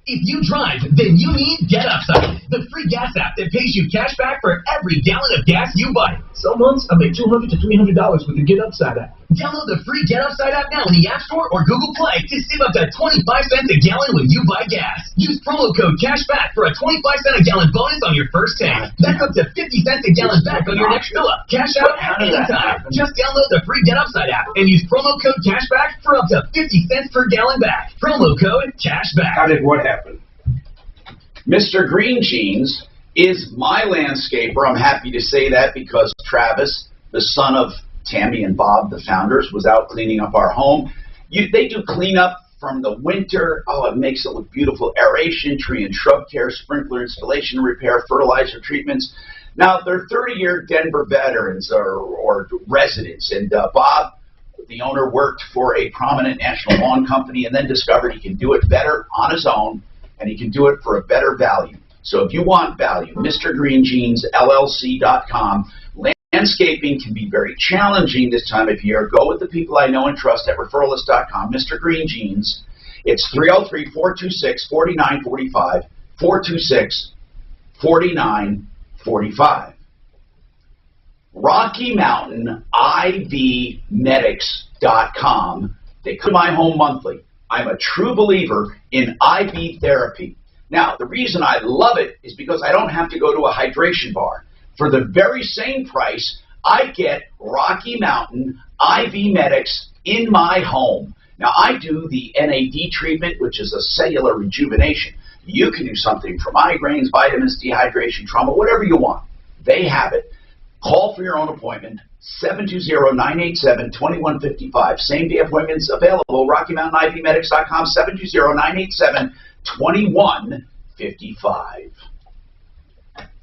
If you drive, then you need Get Upside, the free gas app that pays you cash back for every gallon of gas you buy. Some months I make $200 to $300 with the Get Upside app. Download the free Get Upside app now in the App Store or Google Play to save up to 25 cents a gallon when you buy gas. Use promo code CASHBACK for a 25-cent a gallon bonus on your first tank. That's up to 50 cents a gallon back on your next fill-up. Cash out anytime. Just download the free Get Upside app and use promo code CASHBACK for up to 50 cents per gallon back. Promo code CASHBACK. How did what happen? Mr. Green Jeans is my landscaper. I'm happy to say that because Travis, the son of Tammy and Bob, the founders, was out cleaning up our home. They do cleanup from the winter. Oh, it makes it look beautiful. Aeration, tree and shrub care, sprinkler installation, repair, fertilizer treatments. Now, they're 30-year Denver veterans or residents. And Bob, the owner, worked for a prominent national lawn company and then discovered he can do it better on his own, and he can do it for a better value. So if you want value, MrGreenJeansLLC.com. Landscaping can be very challenging this time of year. Go with the people I know and trust at referralist.com. Mr. Green Jeans. It's 303-426-4945, 426-4945. Rocky Mountain IVmedics.com. They come to my home monthly. I'm a true believer in IV therapy. Now, the reason I love it is because I don't have to go to a hydration bar. For the very same price, I get Rocky Mountain IV Medics in my home. Now, I do the NAD treatment, which is a cellular rejuvenation. You can do something for migraines, vitamins, dehydration, trauma, whatever you want. They have it. Call for your own appointment, 720-987-2155. Same-day appointments available, RockyMountainIVMedics.com, 720-987-2155.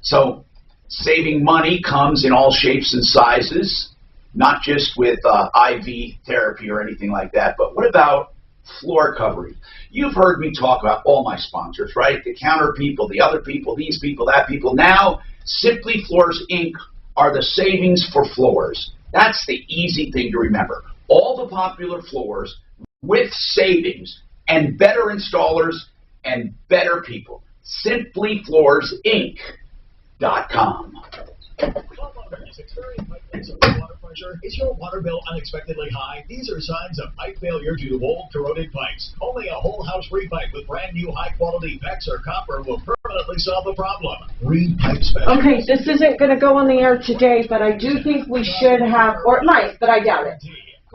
So, saving money comes in all shapes and sizes, not just with IV therapy or anything like that, but what about floor covering? You've heard me talk about all my sponsors, right? The counter people, the other people, these people, that people. Now, Simply Floors Inc. are the savings for floors. That's the easy thing to remember. All the popular floors with savings and better installers and better people. SimplyFloorsInc.com. Is your water bill unexpectedly high? These are signs of pipe failure due to old corroded pipes. Only a whole house repipe with brand new high quality PEX or copper will permanently solve the problem. Repipe special. Okay, this isn't going to go on the air today, but I do think we should have, or it might, but I doubt it.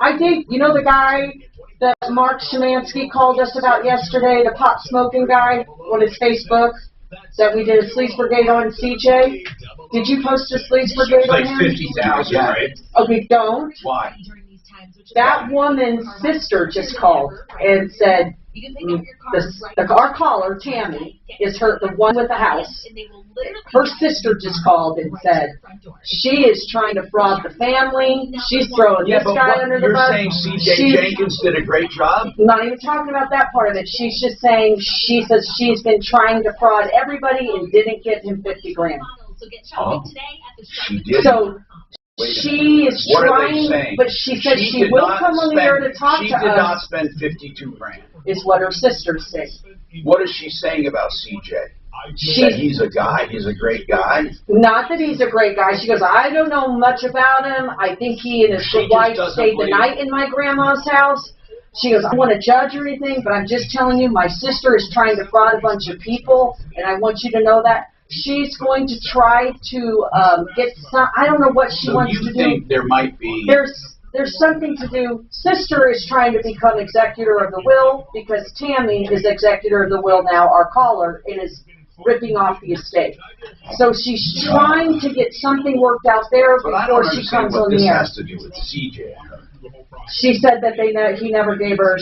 I think, you know the guy that Mark Szymanski called us about yesterday, the pot smoking guy on his Facebook? That we did a Sleaze Brigade on CJ? Did you post a Sleaze Brigade on him? Like 50,000, right? Okay, don't. Why? That woman's sister just called and said, our caller, Tammy, is the one with the house. Her sister just called and said, she is trying to fraud the family. She's throwing this guy under the bus. You're saying CJ Jenkins did a great job? Not even talking about that part of it. She's just saying, she says she's been trying to fraud everybody and didn't give him 50 grand. Oh, she did. So, she is trying, but she said she will come on the air to talk to us. She did not spend 52 grand. Is what her sister said. What is she saying about CJ? That he's a guy, he's a great guy? Not that he's a great guy. She goes, I don't know much about him. I think he and his wife stayed the night in my grandma's house. She goes, I don't want to judge or anything, but I'm just telling you, my sister is trying to fraud a bunch of people, and I want you to know that. She's going to try to get some, I don't know what she wants to do. So you think there might be... There's something to do. Sister is trying to become executor of the will because Tammy is executor of the will now, our caller, and is ripping off the estate. So she's trying to get something worked out there before she comes on the air. But I don't understand what this has to do with CJ. She said that she never gave him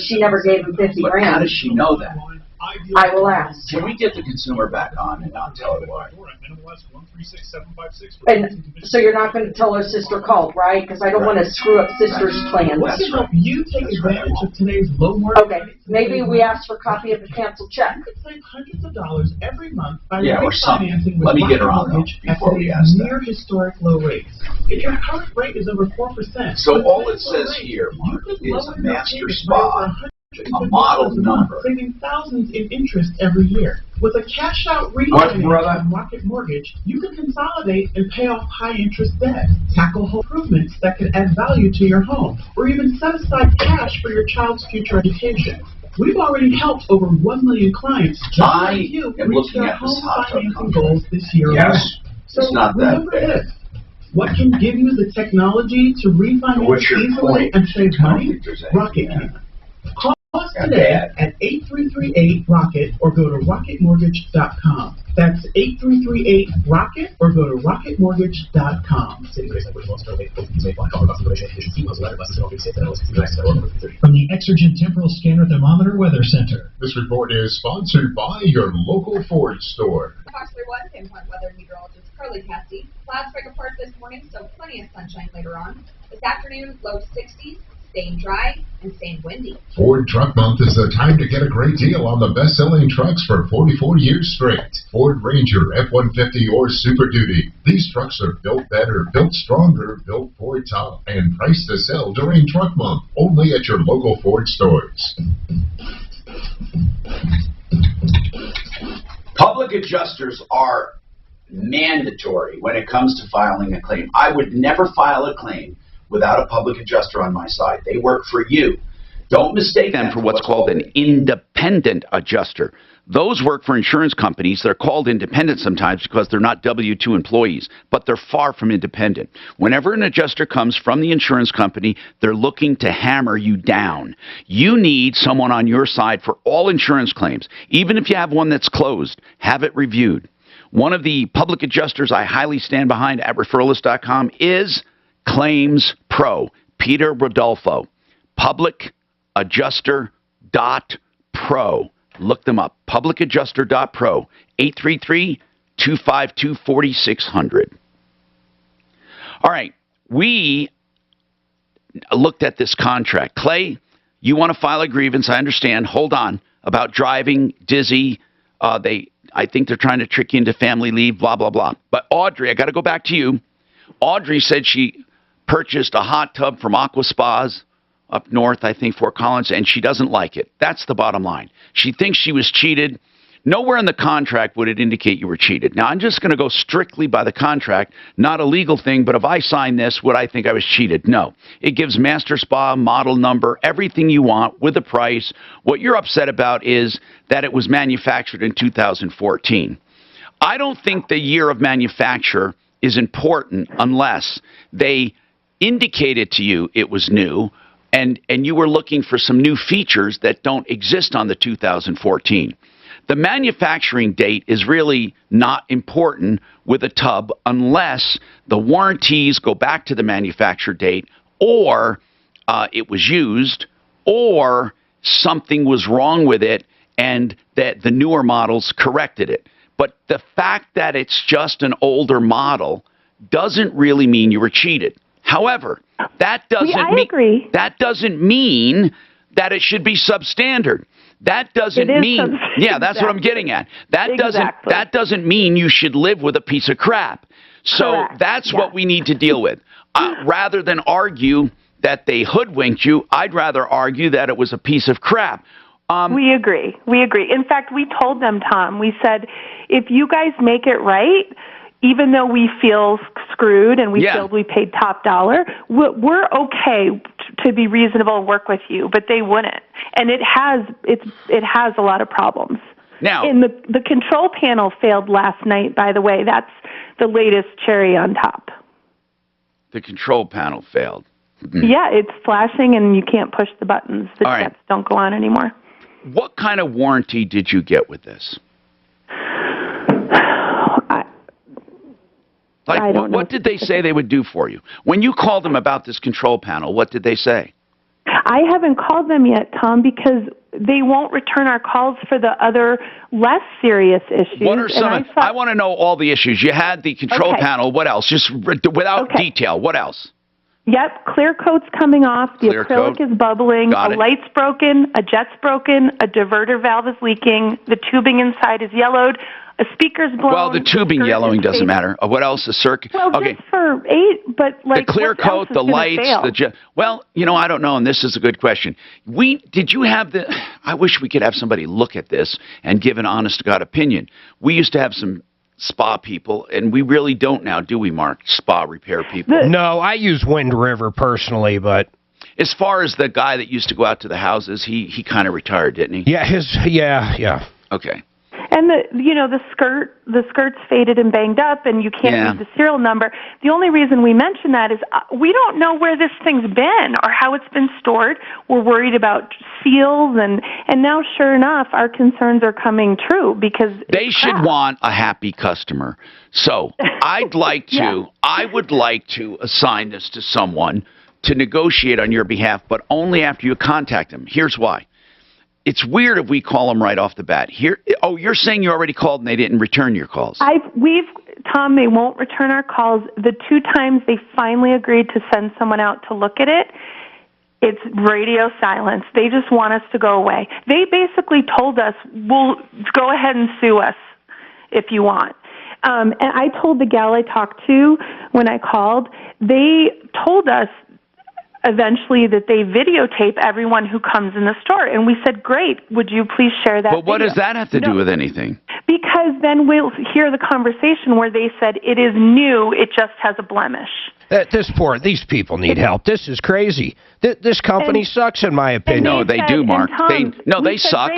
50 grand. How does she know that? I will ask. Can we get the consumer back on and not tell her why? And so you're not going to tell her sister called, right? Because I don't want to screw up sister's plans. Let's help you take advantage of today's low market. Okay, maybe we ask for a copy of the canceled check. You could save hundreds of dollars every month by or something. refinancing with Let me get her on mortgage at before we today's ask that. near historic low rates. If your current rate is over 4%, So all it says here, Mark, is a master spa, a model number. Saving thousands in interest every year. With a cash-out refinance on Rocket Mortgage, you can consolidate and pay off high-interest debt, tackle home improvements that can add value to your home, or even set aside cash for your child's future education. We've already helped over 1 million clients just like you reach their home financing goals this year. Yes, So it's not that remember bad. this. What can give you the technology to refinance easily and save money? Rocket can. Call us today at 8338-ROCKET or go to rocketmortgage.com. That's 8338-ROCKET or go to rocketmortgage.com. From the Exergen Temporal Scanner Thermometer Weather Center. This report is sponsored by your local Ford store. Fox 31, Pinpoint Weather Meteorologist Carly Cassidy. Clouds break apart this morning, so plenty of sunshine later on. This afternoon, low 60s. Staying dry and staying windy. Ford Truck Month is the time to get a great deal on the best-selling trucks for 44 years straight. Ford Ranger, F-150, or Super Duty. These trucks are built better, built stronger, built Ford tough, and priced to sell during Truck Month. Only at your local Ford stores. Public adjusters are mandatory when it comes to filing a claim. I would never file a claim without a public adjuster on my side. They work for you. Don't mistake them for what's called an independent adjuster. Those work for insurance companies. They're called independent sometimes because they're not W-2 employees, but they're far from independent. Whenever an adjuster comes from the insurance company, they're looking to hammer you down. You need someone on your side for all insurance claims. Even if you have one that's closed, have it reviewed. One of the public adjusters I highly stand behind at referralist.com is Claims Pro, Peter Rodolfo. Publicadjuster.pro. Look them up. Publicadjuster.pro. 833-252-4600. All right. We looked at this contract. Clay, you want to file a grievance. I understand. Hold on. About driving, dizzy. I think they're trying to trick you into family leave, blah, blah, blah. But Audrey, I got to go back to you. Audrey said she purchased a hot tub from Aqua Spas up north, I think, Fort Collins, and she doesn't like it. That's the bottom line. She thinks she was cheated. Nowhere in the contract would it indicate you were cheated. Now, I'm just going to go strictly by the contract, not a legal thing, but if I sign this, would I think I was cheated? No. It gives master spa, model number, everything you want with a price. What you're upset about is that it was manufactured in 2014. I don't think the year of manufacture is important unless they indicated to you it was new, and you were looking for some new features that don't exist on the 2014. The manufacturing date is really not important with a tub unless the warranties go back to the manufacture date, or it was used, or something was wrong with it and that the newer models corrected it. But the fact that it's just an older model doesn't really mean you were cheated. However, that doesn't mean that it should be substandard. That doesn't mean, yeah, that's what I'm getting at. That doesn't mean you should live with a piece of crap. So that's what we need to deal with. Rather than argue that they hoodwinked you, I'd rather argue that it was a piece of crap. We agree. We agree. In fact, we told them, Tom, we said, if you guys make it right, even though we feel screwed and we feel we paid top dollar, we're okay to be reasonable and work with you, but they wouldn't. And it has a lot of problems. Now, and the control panel failed last night, by the way. That's the latest cherry on top. The control panel failed. Yeah, it's flashing and you can't push the buttons. The steps don't go on anymore. What kind of warranty did you get with this? Like, what did they say they would do for you? When you called them about this control panel, what did they say? I haven't called them yet, Tom, because they won't return our calls for the other less serious issues. What are some? I want to know all the issues. You had the control panel. What else? Just without detail. What else? Yep, clear coat's coming off. The acrylic is bubbling. A light's broken. A jet's broken. A diverter valve is leaking. The tubing inside is yellowed. A speaker's blown. Well, the tubing yellowing doesn't matter. What else? The circuit. Well, just for 8, but like the clear coat, the lights, the jet. Well, I don't know, and this is a good question. Did you have the? I wish we could have somebody look at this and give an honest to God opinion. We used to have some spa people, and we really don't now, do we, Mark? Spa repair people. No, I use Wind River personally, but as far as the guy that used to go out to the houses, he kind of retired, didn't he? Yeah, yeah. Okay. And the skirt's faded and banged up, and you can't read the serial number. The only reason we mention that is we don't know where this thing's been or how it's been stored. We're worried about seals, and now, sure enough, our concerns are coming true because they should want a happy customer. So I would like to assign this to someone to negotiate on your behalf, but only after you contact them. Here's why. It's weird if we call them right off the bat. You're saying you already called and they didn't return your calls. Tom, they won't return our calls. The 2 times they finally agreed to send someone out to look at it, it's radio silence. They just want us to go away. They basically told us, "Well, go ahead and sue us if you want." And I told the gal I talked to when I called, they told us eventually that they videotape everyone who comes in the store. And we said, great, would you please share that But what does that have to do with anything? Because then we'll hear the conversation where they said, it is new, it just has a blemish. These people need help. This is crazy. This company sucks, in my opinion. No, they do, Mark. Tom, they suck.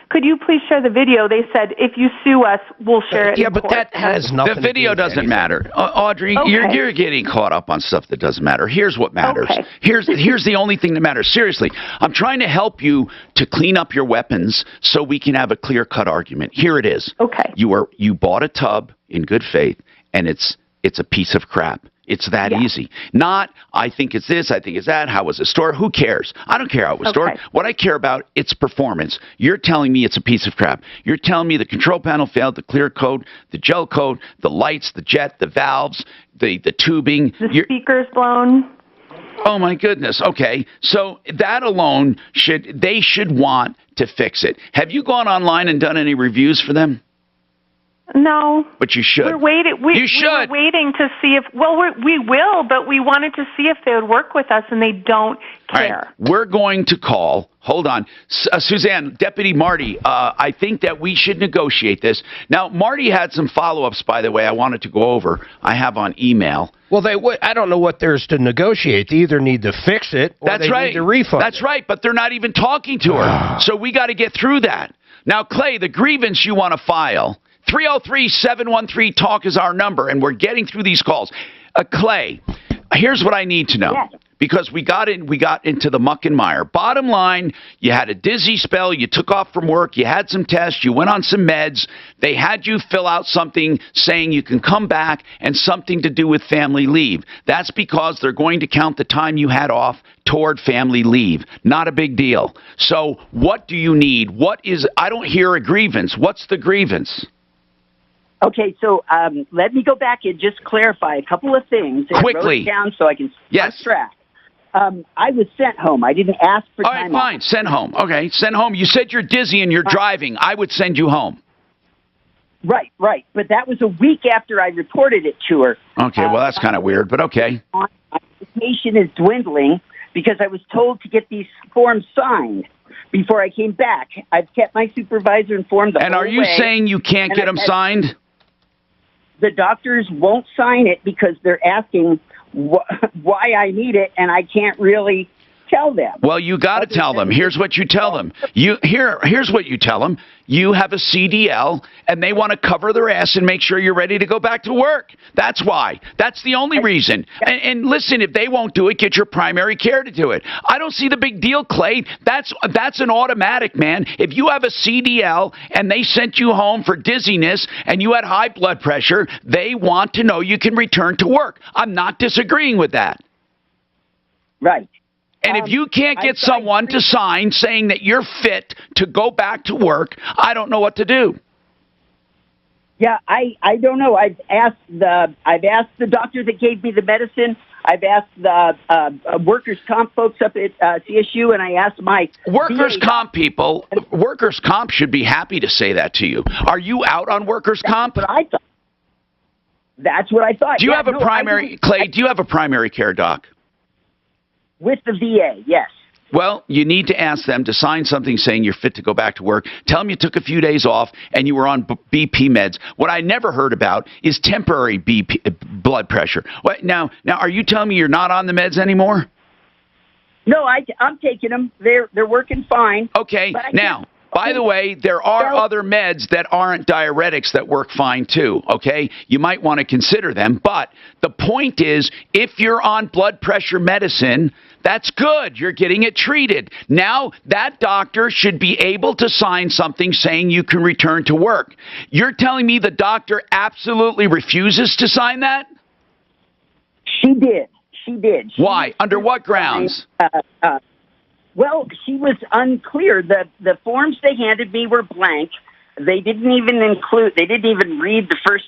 Could could you please share the video? They said, if you sue us, we'll share it. Yeah, but that has nothing The video to do with doesn't anything. matter. Audrey, Okay. you're getting caught up on stuff that doesn't matter. Here's what matters. Okay. Here's the only thing that matters. Seriously, I'm trying to help you to clean up your weapons so we can have a clear-cut argument. Here it is. Okay. You bought a tub in good faith, and it's a piece of crap. It's that easy. Not, I think it's this, I think it's that, how was it stored? Who cares? I don't care how it was stored. What I care about, its performance. You're telling me it's a piece of crap. You're telling me the control panel failed, the clear coat, the gel coat, the lights, the jet, the valves, the tubing. The speaker's blown. Oh, my goodness. Okay. So that alone, they should want to fix it. Have you gone online and done any reviews for them? No. But you should. We're waiting. We were waiting to see if. Well, we will, but we wanted to see if they would work with us, and they don't care. All right. We're going to call. Hold on, Suzanne, Deputy Marty. I think that we should negotiate this. Now, Marty had some follow-ups, by the way. I wanted to go over. I have on email. Well, I don't know what there's to negotiate. They either need to fix it or they need to refund. That's right, but they're not even talking to her. So we got to get through that. Now, Clay, the grievance you want to file. 303-713-TALK is our number, and we're getting through these calls. Clay, here's what I need to know. Yes. Because we got into the muck and mire. Bottom line, you had a dizzy spell, you took off from work, you had some tests, you went on some meds, they had you fill out something saying you can come back and something to do with family leave. That's because they're going to count the time you had off toward family leave. Not a big deal. So what do you need? I don't hear a grievance. What's the grievance? Okay, so let me go back and just clarify a couple of things. Quickly. I wrote it down so I can stay on track. I was sent home. I didn't ask for time off. All right, fine. Send home. Okay, send home. You said you're dizzy and you're driving. I would send you home. Right. But that was a week after I reported it to her. Okay, well, that's kind of weird, but okay. My education is dwindling because I was told to get these forms signed before I came back. I've kept my supervisor informed the whole way. And are you saying you can't get them signed? The doctors won't sign it because they're asking why I need it, and I can't really tell them. Well, you got to tell them. Here's what you tell them. Here's what you tell them. You have a CDL, and they want to cover their ass and make sure you're ready to go back to work. That's why. That's the only reason. And listen, if they won't do it, get your primary care to do it. I don't see the big deal, Clay. That's an automatic, man. If you have a CDL and they sent you home for dizziness and you had high blood pressure, they want to know you can return to work. I'm not disagreeing with that. Right. And if you can't get someone to sign saying that you're fit to go back to work, I don't know what to do. Yeah, I don't know. I've asked the doctor that gave me the medicine. I've asked the workers' comp folks up at CSU, and I asked my workers' comp people. Workers' comp should be happy to say that to you. Are you out on workers' comp? That's what I thought. That's what I thought. Do you have a primary, Clay? Do you have a primary care doc? With the VA, yes. Well, you need to ask them to sign something saying you're fit to go back to work. Tell them you took a few days off and you were on BP meds. What I never heard about is temporary blood pressure. What, now, are you telling me you're not on the meds anymore? No, I'm taking them. They're working fine. Okay, now, by the way, there are other meds that aren't diuretics that work fine too, okay? You might want to consider them, but the point is, if you're on blood pressure medicine, that's good. You're getting it treated. Now, that doctor should be able to sign something saying you can return to work. You're telling me the doctor absolutely refuses to sign that? She did. Why? Under what grounds? Well, she was unclear. The forms they handed me were blank. They didn't even read the first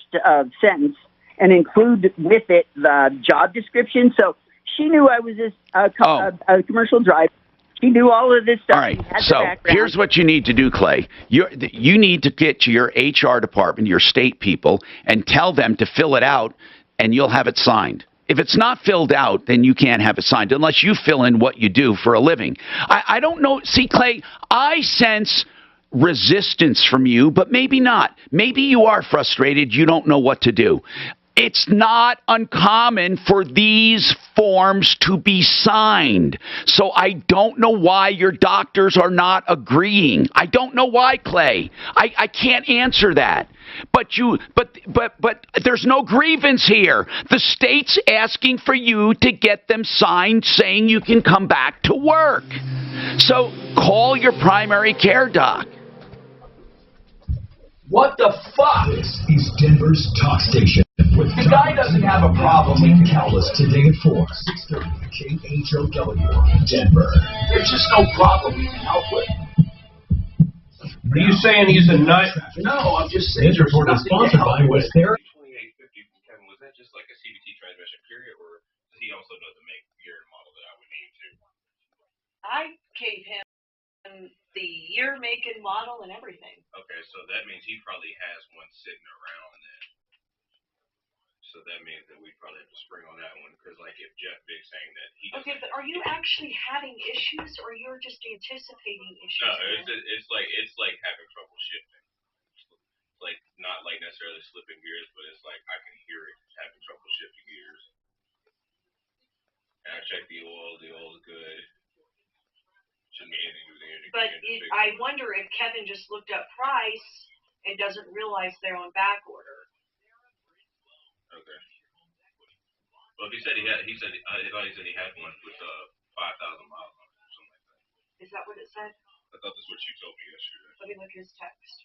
sentence and include with it the job description. So she knew I was a commercial driver. She knew all of this stuff. All right, so here's what you need to do, Clay. You need to get to your HR department, your state people, and tell them to fill it out, and you'll have it signed. If it's not filled out, then you can't have it signed unless you fill in what you do for a living. I don't know. See, Clay, I sense resistance from you, but maybe not. Maybe you are frustrated. You don't know what to do. It's not uncommon for these forms to be signed. So I don't know why your doctors are not agreeing. I don't know why, Clay. I can't answer that. But there's no grievance here. The state's asking for you to get them signed saying you can come back to work. So call your primary care doc. What the fuck? This is Denver's talk station. With The guy doesn't have a problem. Dean Callis today at 4, 6:30 KHOW, Denver. There's just no problem we can help with. Are you saying he's a nut? No, I'm just saying. This report is sponsored by West Therapy. 2850 from Kevin, was that just like a CVT transmission period, or does he also know the make, year, and model that I would need to? I gave him the year, make, and model and everything. Okay, so that means he probably has one sitting around then. So that means that we probably have to spring on that one, because like if Jeff Big's saying that he doesn't. Okay, but are you actually having issues, or you're just anticipating issues? No, it's like having trouble shifting. Like not like necessarily slipping gears, but it's like I can hear it having trouble shifting gears. And I checked the oil is good. Shouldn't be anything with the engine. But I wonder if Kevin just looked up price and doesn't realize they're on back order. Okay. Well, if he said he had one with 5,000 miles on it or something like that. Is that what it said? I thought that's what you told me yesterday. Let me look at his text.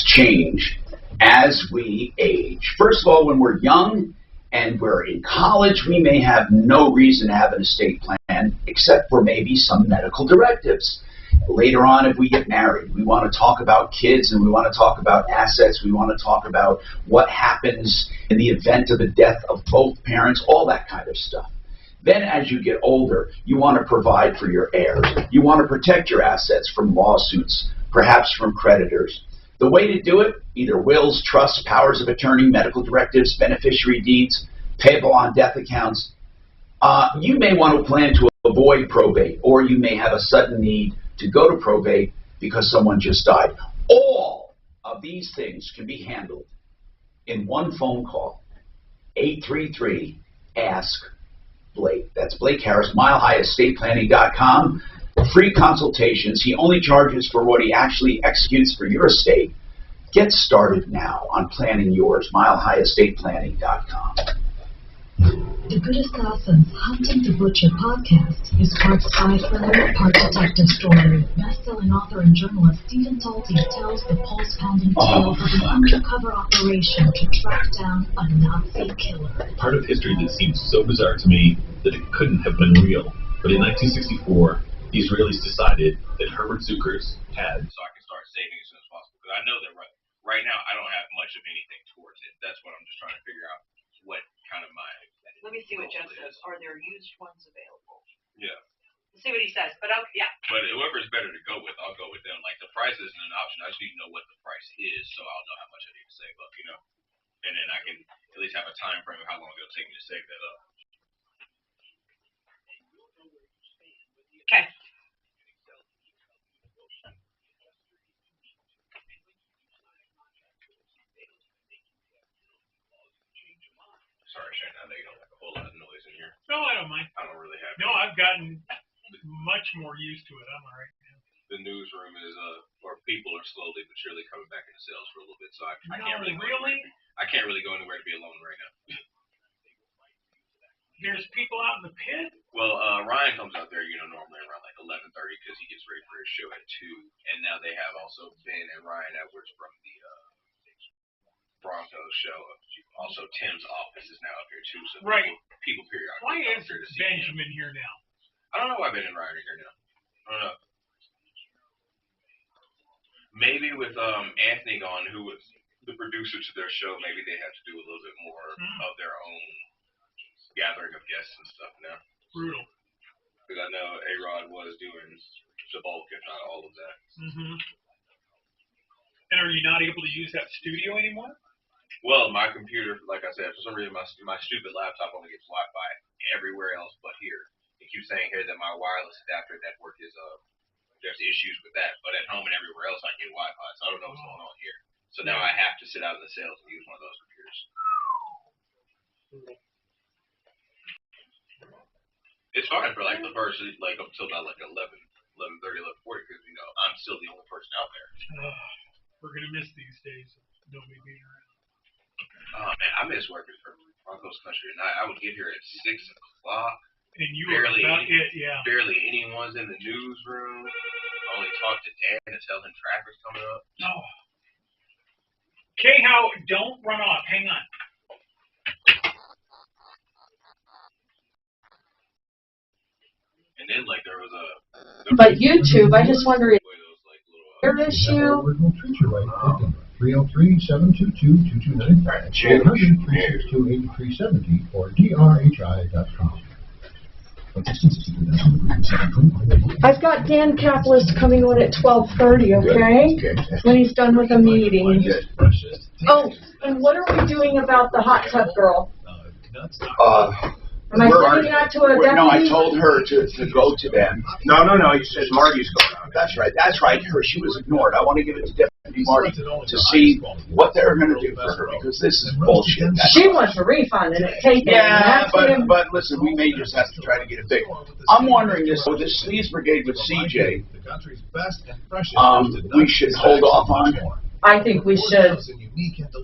Change as we age. First of all, when we're young and we're in college, we may have no reason to have an estate plan except for maybe some medical directives. Later on, if we get married, we want to talk about kids and we want to talk about assets. We want to talk about what happens in the event of the death of both parents, all that kind of stuff. Then as you get older, you want to provide for your heirs. You want to protect your assets from lawsuits, perhaps from creditors. The way to do it, either wills, trusts, powers of attorney, medical directives, beneficiary deeds, payable on death accounts. You may want to plan to avoid probate, or you may have a sudden need to go to probate because someone just died. All of these things can be handled in one phone call. 833-ASK-BLAKE. That's Blake Harris, MileHighEstatePlanning.com. Free consultations. He only charges for what he actually executes for your estate. Get started now on planning yours. MileHighEstatePlanning.com. The Goodest Gossip Hunting to Butcher podcast is part sci-fi, part detective story. Best-selling author and journalist Stephen Talty tells the pulse-pounding tale of an undercover operation to track down a Nazi killer. Part of history that seems so bizarre to me that it couldn't have been real. But in 1964, the Israelis decided that Herbert Zuckers had... So I can start saving as soon as possible. Because I know that right now I don't have much of anything towards it. That's what I'm just trying to figure out. What kind of my... Let me see what Jeff says. Are there used ones available? Yeah. Let's see what he says. But yeah. But whoever's better to go with, I'll go with them. Like the price isn't an option. I just need to know what the price is, so I'll know how much I need to save up, you know. And then I can at least have a time frame of how long it'll take me to save that up. Okay. Sorry, Shane. I know you don't like a whole lot of noise in here. No, I don't mind. I don't really have. No, I've gotten much more used to it. I'm all right now. The newsroom is, or people are slowly but surely coming back into sales for a little bit, so I can't really I can't really go anywhere to be alone right now. There's people out in the pit? Well, Ryan comes out there, normally around like 11:30 because he gets ready for his show at 2, and now they have also Ben and Ryan Edwards from the Broncos show. Also, Tim's office is now up here too, so right. People periodically. Why come is here to see Benjamin him. here now? I don't know why Ben and Ryan are here now. I don't know. Maybe with Anthony gone, who was the producer to their show, maybe they have to do a little bit more of their own gathering of guests and stuff now. Brutal. Because I know A-Rod was doing the bulk, if not all of that. Mm-hmm. And are you not able to use that studio anymore? Well, my computer, like I said, for some reason my stupid laptop only gets Wi-Fi everywhere else but here. It keeps saying here that my wireless adapter network is there's issues with that, but at home and everywhere else I get Wi-Fi, so I don't know what's going on here. So now I have to sit out in the sales and use one of those computers. fine for like the first, like up until about like 11:30, 11:40, because I'm still the only person out there. We're gonna miss these days. Nobody being around. Oh man, I miss working for Broncos Country at night. I would get here at 6 o'clock. And you barely were about it, yeah. Barely anyone's in the newsroom. Only talk to Dan and tell him traffic's coming up. No. K-How, don't run off. Hang on. And then like there was a. But YouTube, I just wonder if your issue. 303-722-2299, 400-362-8370, or drhi.com. I've got Dan Capitalist coming on at 12:30, okay? When he's done with a meeting. Oh, and what are we doing about the hot tub girl? Am I sending that to a deputy? No, I told her to go to them. No. He says Marty's going on. That's right. She was ignored. I want to give it to Deputy Marty to see what they're going to do for her, because this is bullshit. She wants a refund and it's taken. Yeah, but listen, we may just have to try to get it fixed. I'm wondering this Sleaze Brigade with CJ. We should hold off on. I think we should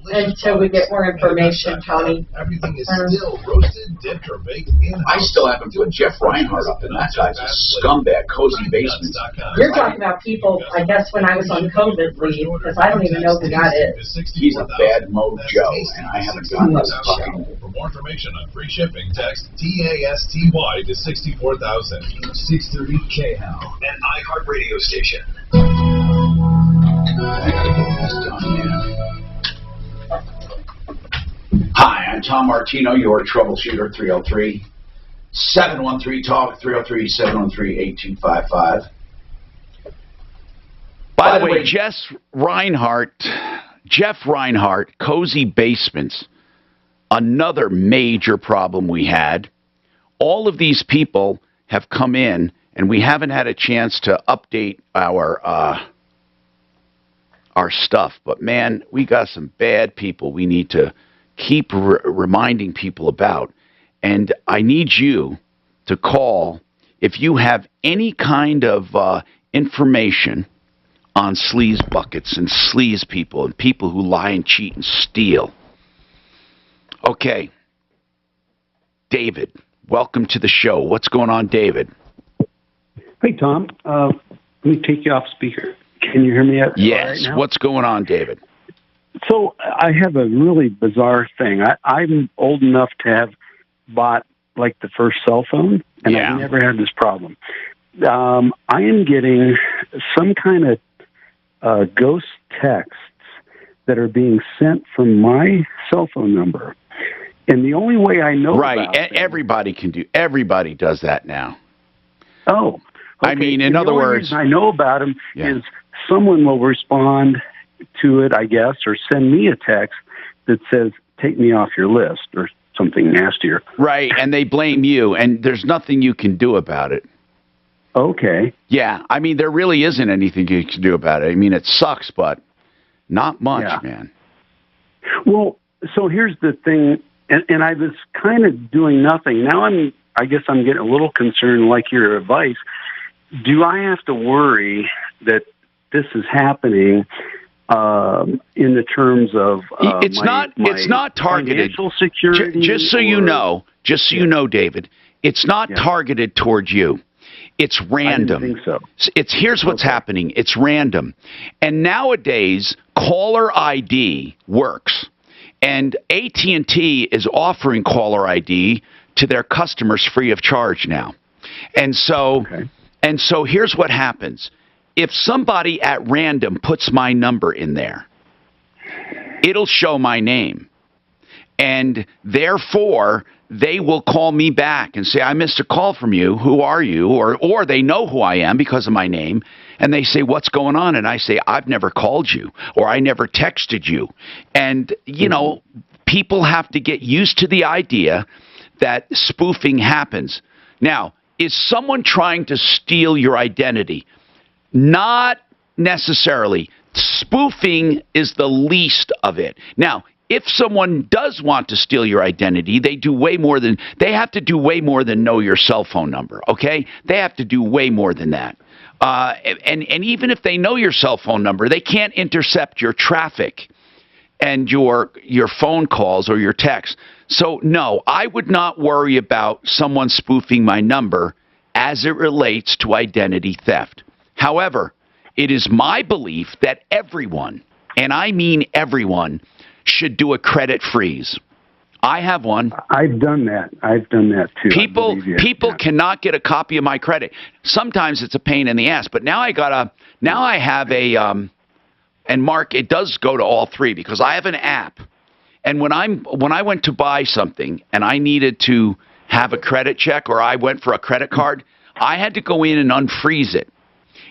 until we get more information, Tony. Everything is still roasted, dipped, or baked in. I still haven't put Jeff Reinhardt up, and that guy's a scumbag, cozy basement. You're talking about people, I guess, when I was on COVID leave, because I don't even know who that is. He's a bad mojo, and I haven't gotten this fucking. For more information on free shipping, text TASTY to 64,000. 630 KHOW, an iHeart radio station. I gotta get this done, man. Hi, I'm Tom Martino, your troubleshooter, 303-713-TALK, 303-713-8255. By the way, Jeff Reinhardt, cozy basements, another major problem we had. All of these people have come in, and we haven't had a chance to update our stuff. But man, we got some bad people we need to keep reminding people about. And I need you to call if you have any kind of information on sleaze buckets and sleaze people and people who lie and cheat and steal. Okay. David, welcome to the show. What's going on, David? Hey, Tom. Let me take you off speaker. Can you hear me? Yes. Right now? What's going on, David? So I have a really bizarre thing. I'm old enough to have bought like the first cell phone, and I've never had this problem. I am getting some kind of ghost texts that are being sent from my cell phone number, and the only way I know about them, everybody does that now. Oh, okay. I mean, in other words, I know about them is someone will respond to it, I guess, or send me a text that says, "Take me off your list," or something nastier. Right, and they blame you, and there's nothing you can do about it. Okay. Yeah, I mean, there really isn't anything you can do about it. I mean, it sucks, but not much, man. Well, so here's the thing, and I was kind of doing nothing. Now I guess I'm getting a little concerned, like your advice. Do I have to worry that this is happening in the terms of it's not targeted. Financial security. Just so you know, David, it's not targeted towards you. It's random. I didn't think so. Here's what's happening. It's random, and nowadays caller ID works, and AT&T is offering caller ID to their customers free of charge now, and so. Okay. And so here's what happens. If somebody at random puts my number in there, it'll show my name. And therefore, they will call me back and say, "I missed a call from you. Who are you?" Or they know who I am because of my name. And they say, "What's going on?" And I say, "I've never called you," or "I never texted you." And, you know, people have to get used to the idea that spoofing happens. Now, is someone trying to steal your identity? Not necessarily. Spoofing is the least of it. Now, if someone does want to steal your identity, they have to do way more than know your cell phone number, okay? They have to do way more than that. And even if they know your cell phone number, they can't intercept your traffic and your phone calls or your texts. So, no, I would not worry about someone spoofing my number as it relates to identity theft. However, it is my belief that everyone, and I mean everyone, should do a credit freeze. I have one. I've done that. Too. People cannot get a copy of my credit. Sometimes it's a pain in the ass, but now I have a and Mark, it does go to all three because I have an app. And when I went to buy something and I needed to have a credit check or I went for a credit card, I had to go in and unfreeze it.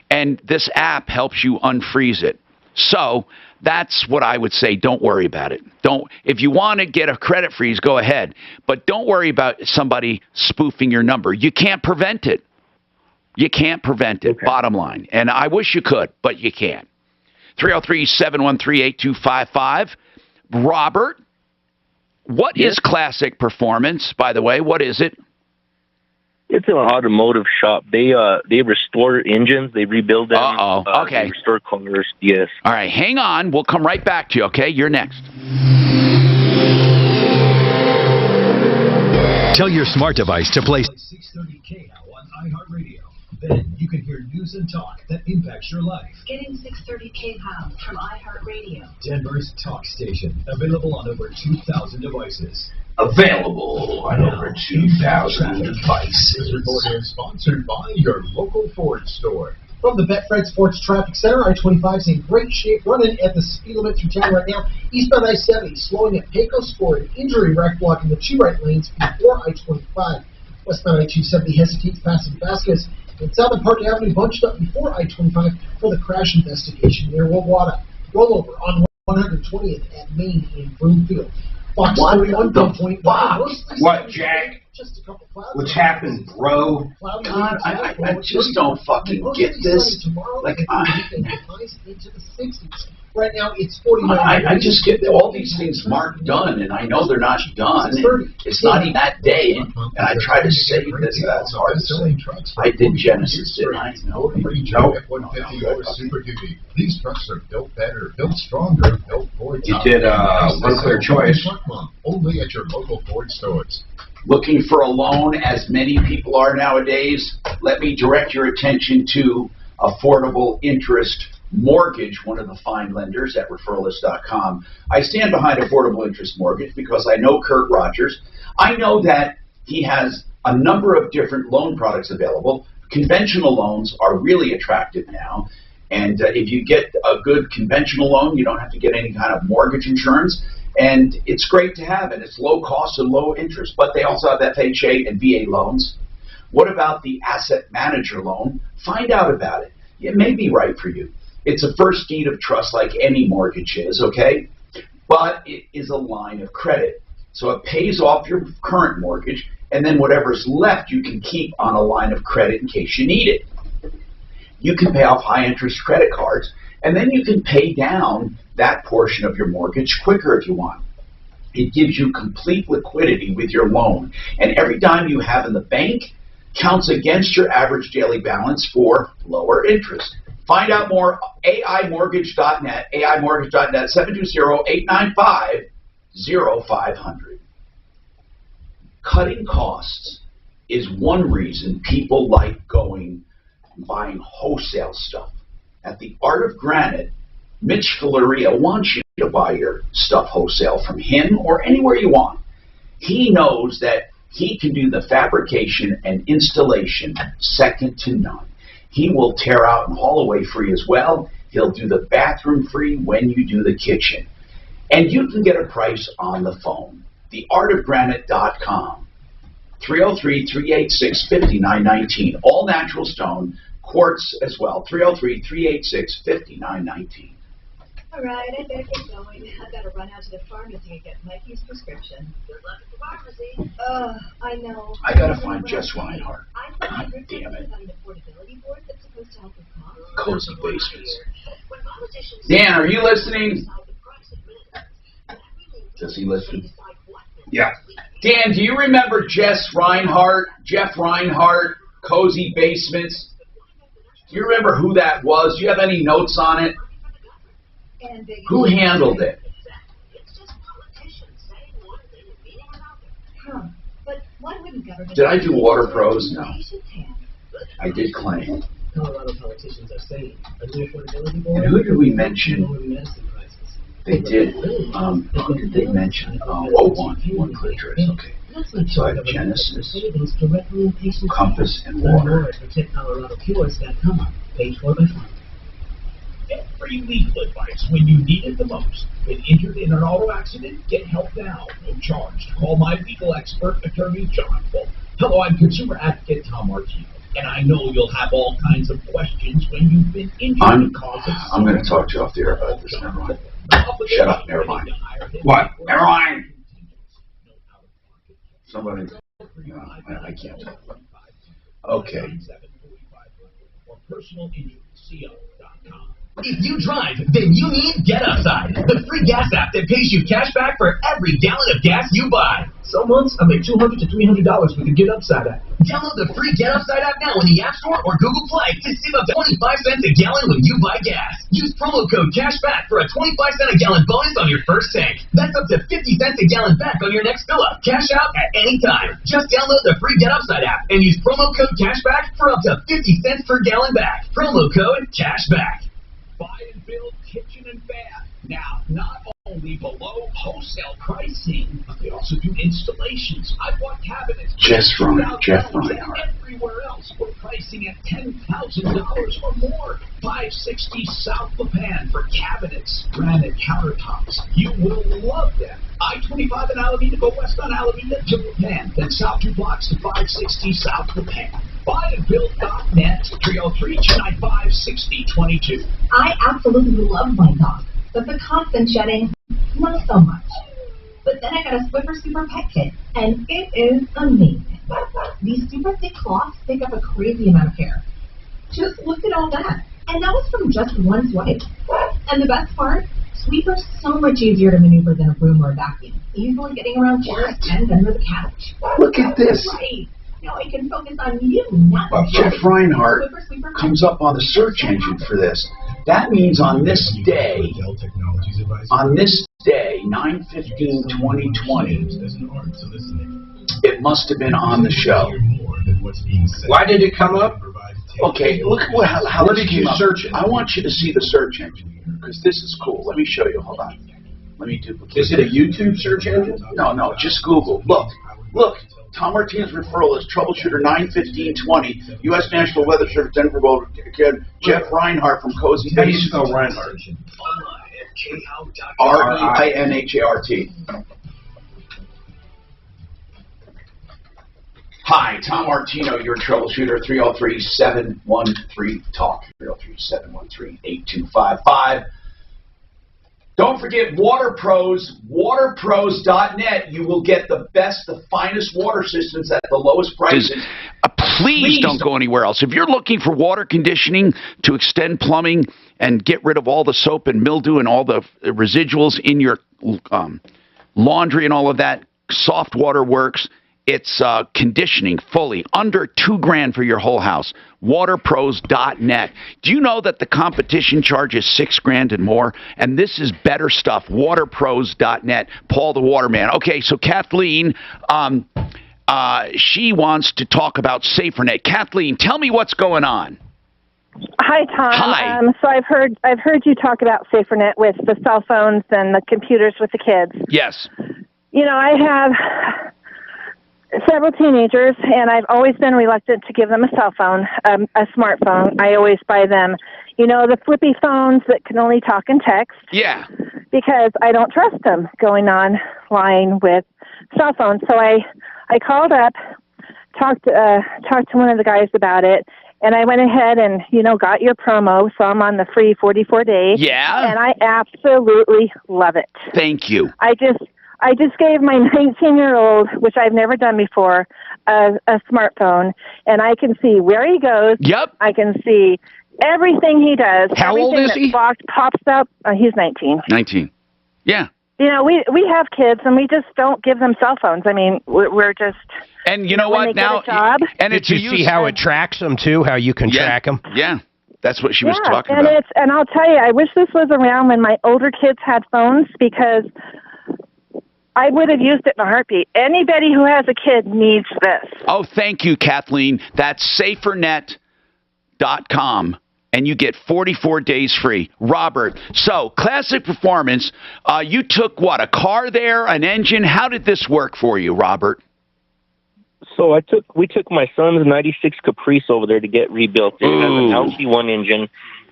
And this app helps you unfreeze it. So that's what I would say. Don't worry about it. If you want to get a credit freeze, go ahead. But don't worry about somebody spoofing your number. You can't prevent it. You can't prevent it, bottom line. And I wish you could, but you can't. 303-713-8255. Robert, what is Classic Performance, by the way? What is it? It's an automotive shop. They restore engines. They rebuild them. Okay. They restore cars. Yes. All right. Hang on. We'll come right back to you. Okay. You're next. Tell your smart device to play 630 KHOW on iHeartRadio. Then you can hear news and talk that impacts your life. Getting 630 KHOW from iHeartRadio. Denver's talk station. Available on over 2,000 devices. Available on over 2,000 devices. This report is sponsored by your local Ford store. From the Betfred Sports Traffic Center, I-25 is in great shape, running at the speed limit through town right now. Eastbound I-70 slowing at Pecos for an injury wreck blocking the two right lanes before I-25. Westbound I-270 hesitates passing Vasquez. And southbound Park Avenue bunched up before I-25 for the crash investigation near Wawada. Rollover on 120th at Main in Broomfield. Fox 31.1. What, Jack? Just a couple clouds. What's happened, bro? God, I just don't fucking get this. Like, into the 60s. Right now, it's 49. I just get all these things marked done, and I know they're not done. It's not even that day, and I try to say this. That's hard to say. I did Genesis, didn't I? No. F-150 or Super Duty. These trucks are built better, built stronger, built for You did one clear choice. Only at your local Ford stores. Looking for a loan, as many people are nowadays? Let me direct your attention to Affordable Interest Mortgage, one of the fine lenders at referralist.com. I stand behind Affordable Interest Mortgage because I know Kurt Rogers. I know that he has a number of different loan products available. Conventional loans are really attractive now. And if you get a good conventional loan, you don't have to get any kind of mortgage insurance. And it's great to have it. It's low cost and low interest. But they also have FHA and VA loans. What about the asset manager loan? Find out about it. It may be right for you. It's a first deed of trust like any mortgage is, okay? But it is a line of credit. So it pays off your current mortgage, and then whatever's left you can keep on a line of credit in case you need it. You can pay off high-interest credit cards, and then you can pay down that portion of your mortgage quicker if you want. It gives you complete liquidity with your loan, and every dime you have in the bank counts against your average daily balance for lower interest. Find out more, AImortgage.net, AImortgage.net, 720-895-0500. Cutting costs is one reason people like buying wholesale stuff. At the Art of Granite, Mitch Filaria wants you to buy your stuff wholesale from him or anywhere you want. He knows that he can do the fabrication and installation second to none. He will tear out and haul away free as well. He'll do the bathroom free when you do the kitchen. And you can get a price on the phone. TheArtOfGranite.com. 303-386-5919. All natural stone, quartz as well. 303-386-5919. All right, I better get going. I've got to run out to the pharmacy and get Mikey's prescription. Good luck at the pharmacy. I know. I gotta find Jess Reinhardt. God damn it. Cozy basements. Dan, are you listening? Does he listen? Yeah. Dan, do you remember Jeff Reinhardt, Cozy Basements? Do you remember who that was? Do you have any notes on it? Who handled it? Did I do Water Pros? No. I did claim. Colorado politicians are saying a new affordability board. And who did we mention? They did. Who did they mention? One clitoris. Okay. So I have Genesis, Compass, and Water. Page 4x4. Every legal advice when you need it the most. Been injured in an auto accident? Get help now. No charge. Call my legal expert, attorney John Bull. Hello, I'm consumer advocate Tom Martino. And I know you'll have all kinds of questions when you've been injured. I'm going to talk to you off the air about this. Never mind. Shut up. Never mind. What? Never mind. Somebody. I can't. Okay. If you drive, then you need Get Upside, the free gas app that pays you cash back for every gallon of gas you buy. Some months I make $200 to $300 with the Get Upside app. Download the free Get Upside app now in the App Store or Google Play to save up to 25 cents a gallon when you buy gas. Use promo code CASHBACK for a 25-cent a gallon bonus on your first tank. That's up to 50 cents a gallon back on your next fill up. Cash out at any time. Just download the free Get Upside app and use promo code CASHBACK for up to 50 cents per gallon back. Promo code CASHBACK. Buy and build kitchen and bath. Now, not only below wholesale pricing, but they also do installations. I bought cabinets. Jeff Reinhardt. Everywhere else, we're pricing at $10,000 or more. 560 South Lapan for cabinets, granite countertops. You will love them. I-25 in Alameda, go west on Alameda to Lapan, then south 2 blocks to 560 South Lapan. Buyandbuild.net, 303-295-6022. I absolutely love my dog, but the constant shedding, not so much. But then I got a Swiffer Super Pet Kit, and it is amazing. These super thick cloths take up a crazy amount of hair. Just look at all that. And that was from just one swipe. And the best part, Sweeper's so much easier to maneuver than a broom or a vacuum, easily getting around chairs and under the couch. Look at this. Right. Now I can focus on you, not Well, Jeff Reinhardt comes up on the search engine for this. That means on this day, 9/15/2020, it must have been on the show. Why did it come up? Okay, look at how did you search it? I want you to see the search engine here, because this is cool. Let me show you. Hold on. Let me duplicate. Is it a YouTube search engine? No, just Google. Look. Tom Martino's referral is Troubleshooter 91520, U.S. National Weather Service, Denver, Jeff Reinhardt from Cozy Basements. How do you spell Reinhardt? R-E-I-N-H-A-R-T. Hi, Tom Martino, your troubleshooter, 303-713-TALK, 303-713-8255. Don't forget Water Pros, waterpros.net. You will get the best, the finest water systems at the lowest prices. Please don't go anywhere else. If you're looking for water conditioning to extend plumbing and get rid of all the soap and mildew and all the residuals in your laundry and all of that, Soft Water Works. It's conditioning fully, under $2,000 for your whole house. Waterpros.net. Do you know that the competition charges $6,000 and more? And this is better stuff. Waterpros.net. Paul the Waterman. Okay, so Kathleen, she wants to talk about SaferNet. Kathleen, tell me what's going on. Hi, Tom. Hi. So I've heard you talk about SaferNet with the cell phones and the computers with the kids. Yes. You know, I have several teenagers, and I've always been reluctant to give them a cell phone, a smartphone. I always buy them, you know, the flippy phones that can only talk and text. Yeah. Because I don't trust them going online with cell phones. So I called up, talked to one of the guys about it, and I went ahead and, you know, got your promo, so I'm on the free 44 days. Yeah. And I absolutely love it. Thank you. I just gave my 19-year-old, which I've never done before, a smartphone, and I can see where he goes. Yep. I can see everything he does. How old is he? Pops up. He's 19. 19. Yeah. You know, we have kids, and we just don't give them cell phones. I mean, we're just... And you know what? Now, and did you see how it tracks them, too, how you can track them? Yeah, that's what she was talking and about. And I'll tell you, I wish this was around when my older kids had phones, because I would have used it in a heartbeat. Anybody who has a kid needs this. Oh, thank you, Kathleen. That's safernet.com, and you get 44 days free. Robert, so Classic Performance, you took, what, a car there, an engine? How did this work for you, Robert? So we took my son's 96 Caprice over there to get rebuilt. It has an LC1 engine,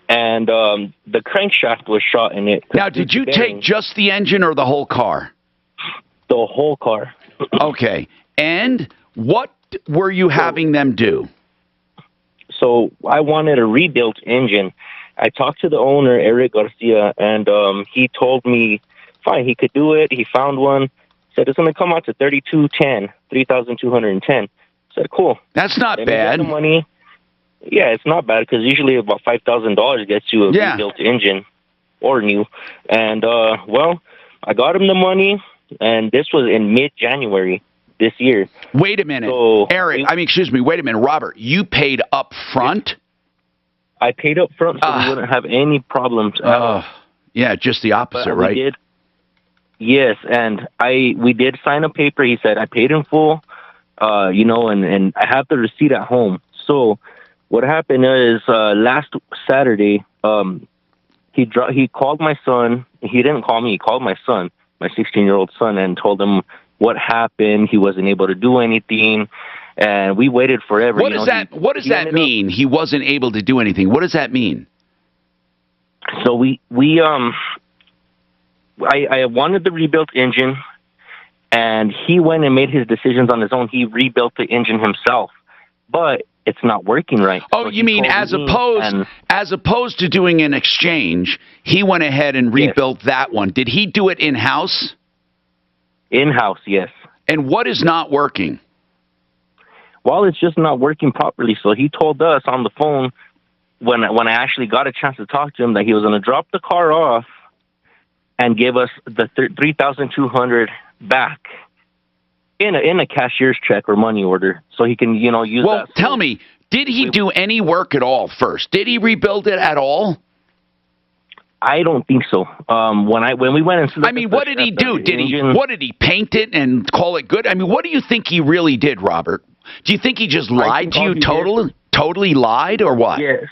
and the crankshaft was shot in it. Now, did you take just the engine or the whole car? The whole car. Okay. And what were you having them do? So I wanted a rebuilt engine. I talked to the owner, Eric Garcia, and he told me, fine, he could do it. He found one. Said it's going to come out to $3,210. I said, cool. That's not Then bad. The money. Yeah, it's not bad, because usually about $5,000 gets you a rebuilt engine or new. And, well, I got him the money, and this was in mid-January this year. Wait a minute. So, excuse me, wait a minute. Robert, you paid up front? I paid up front so we wouldn't have any problems at all. Yeah, just the opposite, right? We did. Yes, and we did sign a paper. He said I paid in full, you know, and I have the receipt at home. So what happened is last Saturday, he called my son. He didn't call me. He called my son, my 16-year-old son, and told him what happened. He wasn't able to do anything, and we waited forever. What does that mean? He wasn't able to do anything. What does that mean? So I wanted the rebuilt engine, and he went and made his decisions on his own. He rebuilt the engine himself, but it's not working right. Oh, so you mean as opposed to doing an exchange, he went ahead and rebuilt that one. Did he do it in-house? In-house, yes. And what is not working? Well, it's just not working properly. So he told us on the phone when I actually got a chance to talk to him that he was going to drop the car off and give us the $3,200 back in a cashier's check or money order, so he can, you know, use that. Well, tell me, did he do any work at all first? Did he rebuild it at all? I don't think so. When we went and I mean, what did he do? What did he paint it and call it good? I mean, what do you think he really did, Robert? Do you think he just lied to you, totally lied, or what? Yes.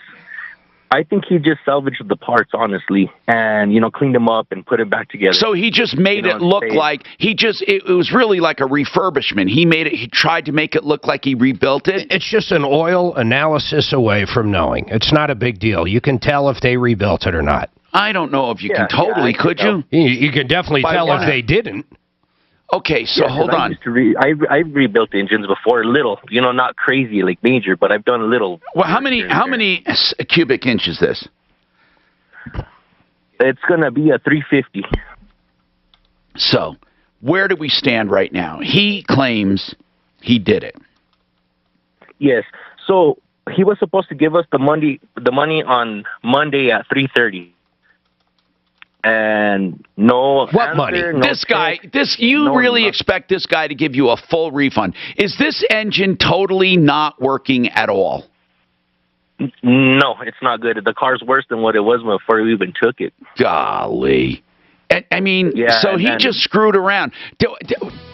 I think he just salvaged the parts, honestly, and, you know, cleaned them up and put it back together. So he just made it look like it was really like a refurbishment. He tried to make it look like he rebuilt it. It's just an oil analysis away from knowing. It's not a big deal. You can tell if they rebuilt it or not. I don't know if you can totally, could you? You can definitely tell if they didn't. Okay, so hold on. I rebuilt engines before, little, you know, not crazy like major, but I've done a little. Well, how many cubic inches this? It's gonna be a 350. So, where do we stand right now? He claims he did it. Yes. So he was supposed to give us the money on Monday at 3:30. And no what answer, money? No this guy, you really expect this guy to give you a full refund? Is this engine totally not working at all? No, it's not good. The car's worse than what it was before we even took it. Golly. I mean, so he just screwed around.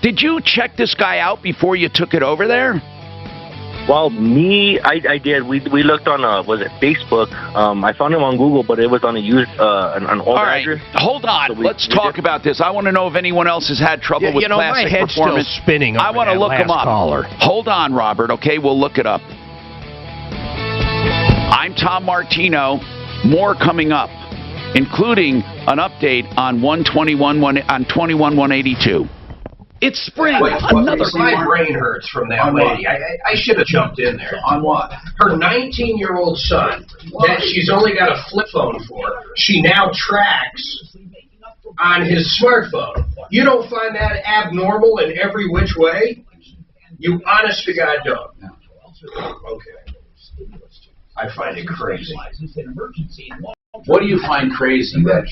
Did you check this guy out before you took it over there? Well, I did. We looked on was it Facebook? I found him on Google, but it was on an old address. Hold on. So let's talk about this. I want to know if anyone else has had trouble with Classic my head's Performance. Still spinning. I want to look him up. Caller. Hold on, Robert. Okay, we'll look it up. I'm Tom Martino. More coming up, including an update on 21-182. It's spring. Wait, my brain hurts from that lady. I should have jumped in there. On what? Her 19-year-old son, that she's only got a flip phone for, she now tracks on his smartphone. You don't find that abnormal in every which way? You honest to God don't. Okay. I find it crazy. What do you find crazy that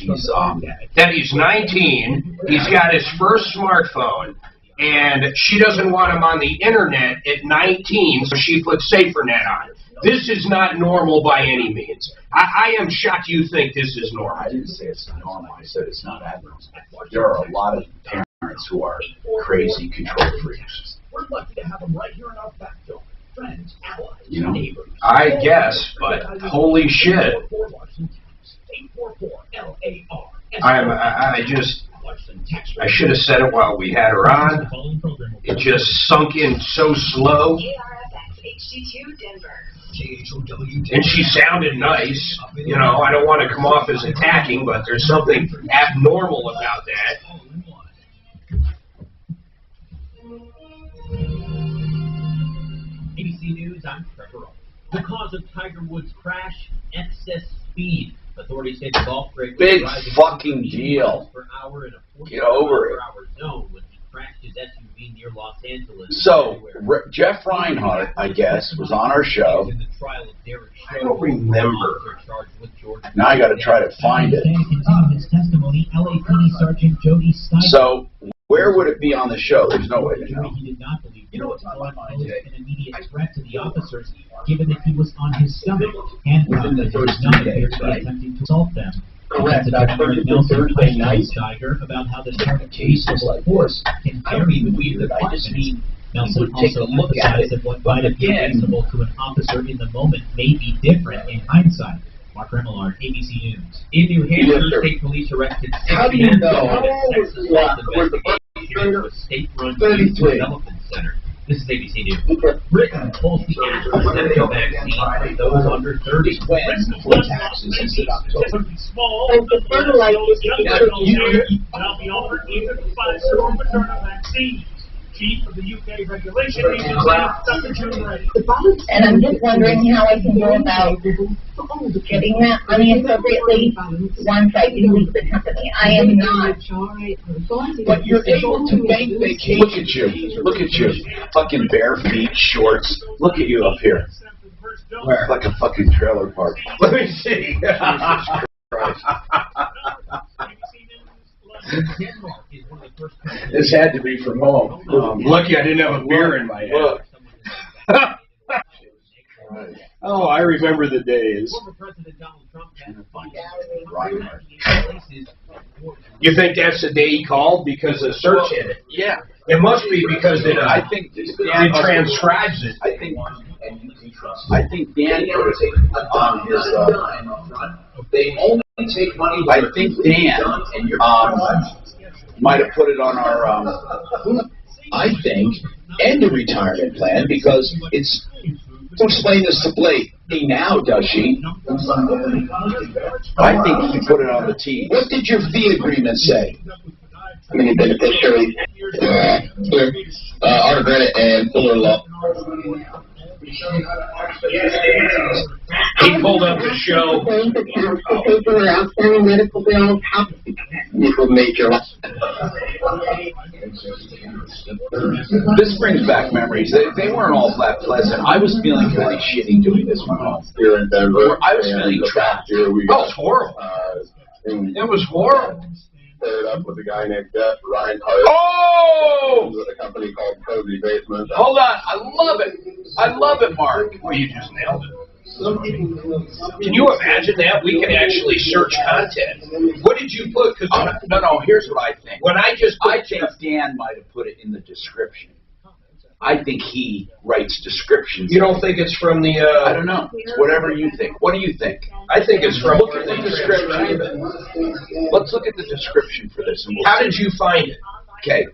he's 19, he's got his first smartphone, and she doesn't want him on the internet at 19, so she put SaferNet on. This is not normal by any means. I am shocked you think this is normal. I didn't say it's normal. I said it's not abnormal. There are a lot of parents who are crazy control freaks. We're lucky to have them right here in our backyard. Friends, allies, You know? neighbors. I guess, but holy shit. I should have said it while we had her on. It just sunk in so slow. And she sounded nice. You know, I don't want to come off as attacking, but there's something abnormal about that. ABC News, I'm Trevor Owen. The cause of Tiger Woods' crash, excess speed. Authorities say the golf great Big driving fucking deal. per hour in a 40 Get over it. mile-per-hour zone when he crashed his SUV near Los Angeles. So, Jeff Reinhardt, I guess, was on our show. I don't remember. Now I got to try to find it. So, where would it be on the show? There's no way to know. You know what's on my mind today? An immediate threat to the officers, given that he was on his stomach, handcuffed, and was not appear to be attempting to assault them. Correct. I spoke to Thursday night Tiger about how the target case was force can carry the weight of the department. Nelson also emphasized that what might have been reasonable to an officer in the moment may be different in hindsight. Mark Remillard, ABC News. In New Hampshire, state police arrested 6 How do you men know? in a Texas health investigation into a state-run youth development center. This is ABC News. Britain pulls the AstraZeneca vaccine for those under 30. taxes instead of October. And to fertilize I'll be offered either the Pfizer or Moderna vaccine. Chief of the UK Regulation Agency, Dr. Jim Ray. And I'm just wondering how I can go about getting that money appropriately once I do leave the company. I am not. But you're able to make vacation. Look at you. Look at you. Fucking bare feet, shorts. Look at you up here. Where? Like a fucking trailer park. Let me see. This had to be from home. Lucky I didn't have a beer in my head. Oh, I remember the days. You think that's the day he called because the search hit it? Yeah. It must be because it, I think it transcribes it. I think Dan put it on his. They only take money. I think Dan might have put it on our. I think, and the retirement plan, because it's to explain this to Blake. Now, does she? I think he put it on the tee. What did your fee agreement say? I mean, beneficiary, autocredit and fuller law. He pulled up the show. Outstanding medical bills. This brings back memories. They weren't all that pleasant. I was feeling kind of shitty doing this from home. Here in Denver. I was feeling trapped. Oh, it's horrible. It was horrible. Paired up with a guy named Jeff Reinhardt. Oh! With a company called Cozy Basement. Hold on. I love it. I love it, Mark. Well, you just nailed it. Can you imagine that? We can actually search content. What did you put? Cause no. Here's what I think. When I think Dan might have put it in the description. I think he writes descriptions. You don't think it's from the? I don't know. It's whatever you think. What do you think? I think it's from. Look at the description. Let's look at the description for this. And How did you find it? Okay.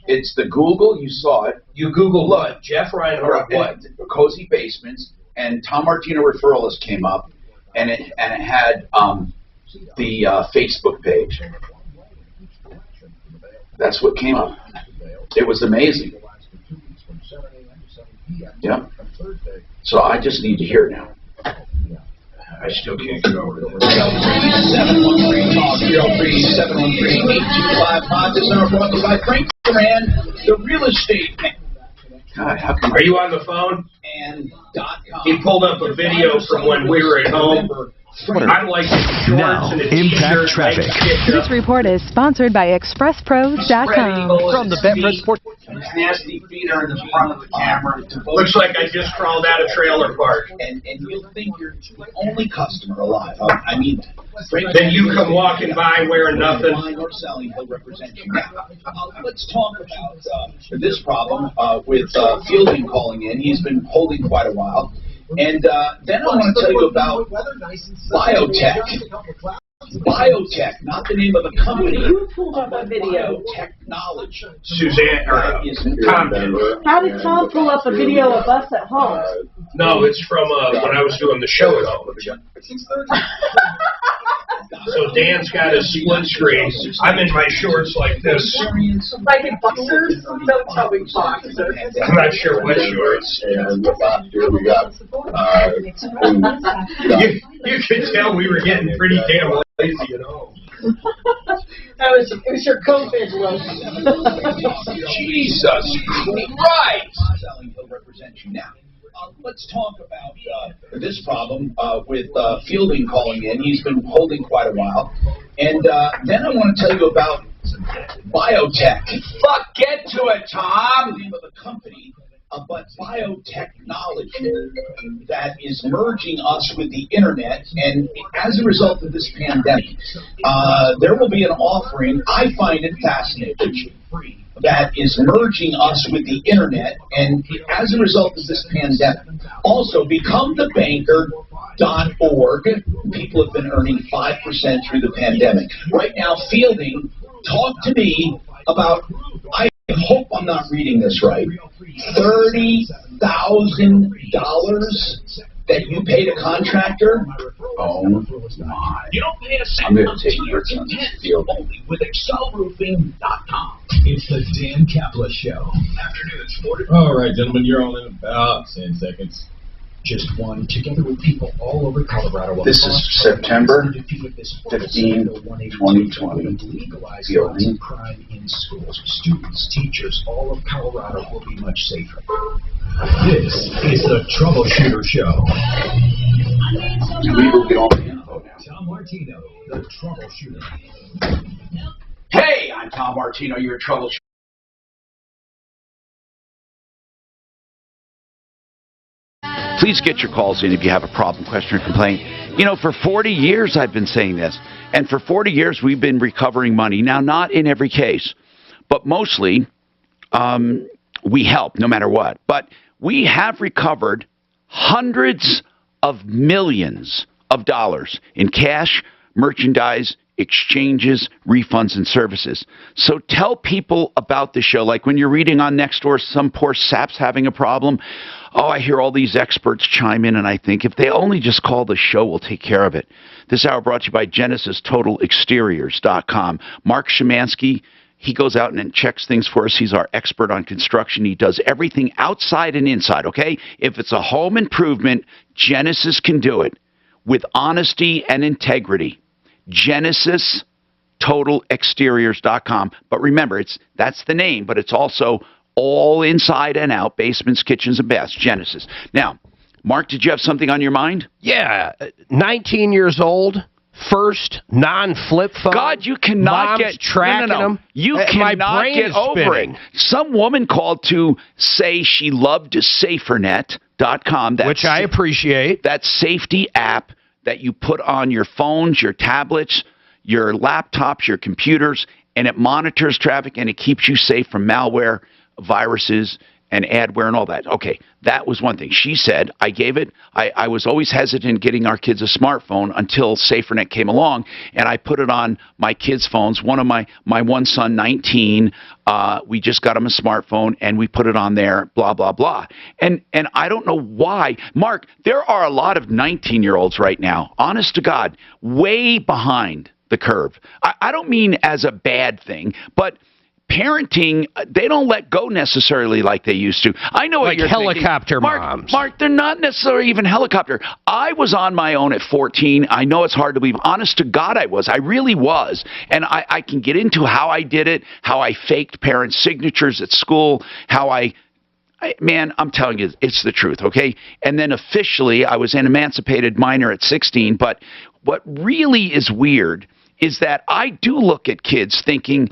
It's the Google. You saw it. You Googled what? Jeff Reinhardt. What? Cozy Basements. And Tom Martino Referralist came up, and it had the Facebook page. That's what came up. It was amazing. Yeah. So I just need to hear it now. I still can't get over it. 713 Talk 303-713-8255. This hour brought to you by Frank Duran, the real estate. God, how Are you on the phone? And .com. He pulled up a video from when we were at home. I like shorts Now, and a impact t-shirt. traffic. This report is sponsored by ExpressPros.com. From the Betfred Sport. Nasty feet are in the front of the camera. Looks like I just crawled out of trailer park. And you'll think you're the only customer alive. I mean, Then you come walking by wearing nothing. Buying or selling, he'll represent you. Now, let's talk about this problem with Fielding calling in. He's been holding quite a while. And then I want to tell you about biotech. Biotech, not the name of the company. You pulled up a video. Technology. Suzanne, or Tom did. How did Tom pull up a video of us at home? No, it's from when I was doing the show at home. So Dan's got a split screen. I'm in my shorts like this. Like in boxers? Don't tell me boxers. I'm not sure what shorts. You could tell we were getting pretty damn lazy at home. It was your COVID look. Jesus Christ! He'll represent you now. Let's talk about this problem with Fielding calling in. He's been holding quite a while. And then I want to tell you about biotech. Fuck, get to it, Tom! The name of the company, but biotechnology that is merging us with the internet. And as a result of this pandemic, there will be an offering. I find it fascinating. That is merging us with the internet, and as a result of this pandemic, also becomethebanker.org. People have been earning 5% through the pandemic. Right now, Fielding, talk to me about, I hope I'm not reading this right, $30,000 that you paid a contractor? Oh my. You don't pay a I'm cent going to take until your you're son's content field. only with excelroofing.com. It's the Dan Kaplan Show. Afternoons 4 to... All right, gentlemen, you're all in about 10 seconds. Just one, together with people all over Colorado. This is September 15, 2020. Legalize violence and crime in schools. Students, teachers, all of Colorado will be much safer. This is the Troubleshooter Show. We will get all the info now. Tom Martino, the Troubleshooter. Hey, I'm Tom Martino, your troubleshooter. Please get your calls in if you have a problem, question, or complaint. You know, for 40 years I've been saying this, and for 40 years we've been recovering money. Now, not in every case, but mostly we help no matter what. But we have recovered hundreds of millions of dollars in cash, merchandise, exchanges, refunds, and services. So tell people about the show. Like when you're reading on Nextdoor, some poor sap's having a problem. Oh, I hear all these experts chime in, and I think if they only just call the show, we'll take care of it. This hour brought to you by GenesisTotalExteriors.com. Mark Szymanski, he goes out and checks things for us. He's our expert on construction. He does everything outside and inside, okay? If it's a home improvement, Genesis can do it with honesty and integrity. GenesisTotalExteriors.com. But remember, that's the name, but it's also all inside and out, basements, kitchens, and baths. Genesis. Now, Mark, did you have something on your mind? Yeah, 19 years old, first non-flip phone. God, you cannot Mom's get tracking them. You My cannot brain get is over spinning. it. Some woman called to say she loved SaferNet.com. Which I appreciate. That safety app that you put on your phones, your tablets, your laptops, your computers, and it monitors traffic and it keeps you safe from malware, viruses, and adware and all that. Okay, that was one thing. She said, I gave it, I was always hesitant getting our kids a smartphone until SaferNet came along, and I put it on my kids' phones. One of my one son, 19, we just got him a smartphone, and we put it on there, blah, blah, blah. And I don't know why. Mark, there are a lot of 19-year-olds right now, honest to God, way behind the curve. I don't mean as a bad thing, but parenting, they don't let go necessarily like they used to. I know what like you're helicopter thinking. moms. Mark, they're not necessarily even helicopter. I was on my own at 14. I know it's hard to believe. Honest to God, I was. I really was. And I can get into how I did it, how I faked parents' signatures at school, how I Man, I'm telling you, it's the truth, okay? And then officially, I was an emancipated minor at 16, but what really is weird is that I do look at kids thinking,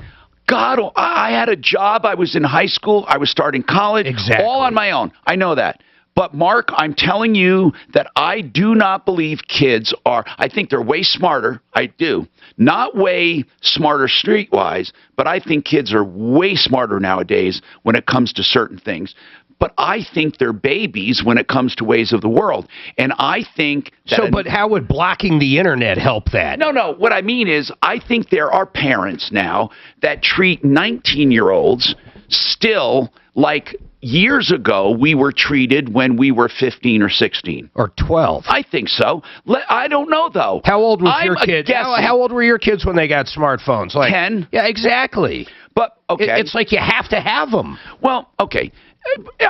God, I had a job, I was in high school, I was starting college, all on my own. I know that. But, Mark, I'm telling you that I do not believe kids are, I think they're way smarter, I do. Not way smarter streetwise, but I think kids are way smarter nowadays when it comes to certain things. But I think they're babies when it comes to ways of the world. And I think that... but how would blocking the internet help that? No. What I mean is I think there are parents now that treat 19-year-olds still like years ago we were treated when we were 15 or 16. Or 12. I think so. I don't know, though. How old was your kid? How old were your kids when they got smartphones? Like 10. Yeah, exactly. But, okay. It's like you have to have them. Well, okay.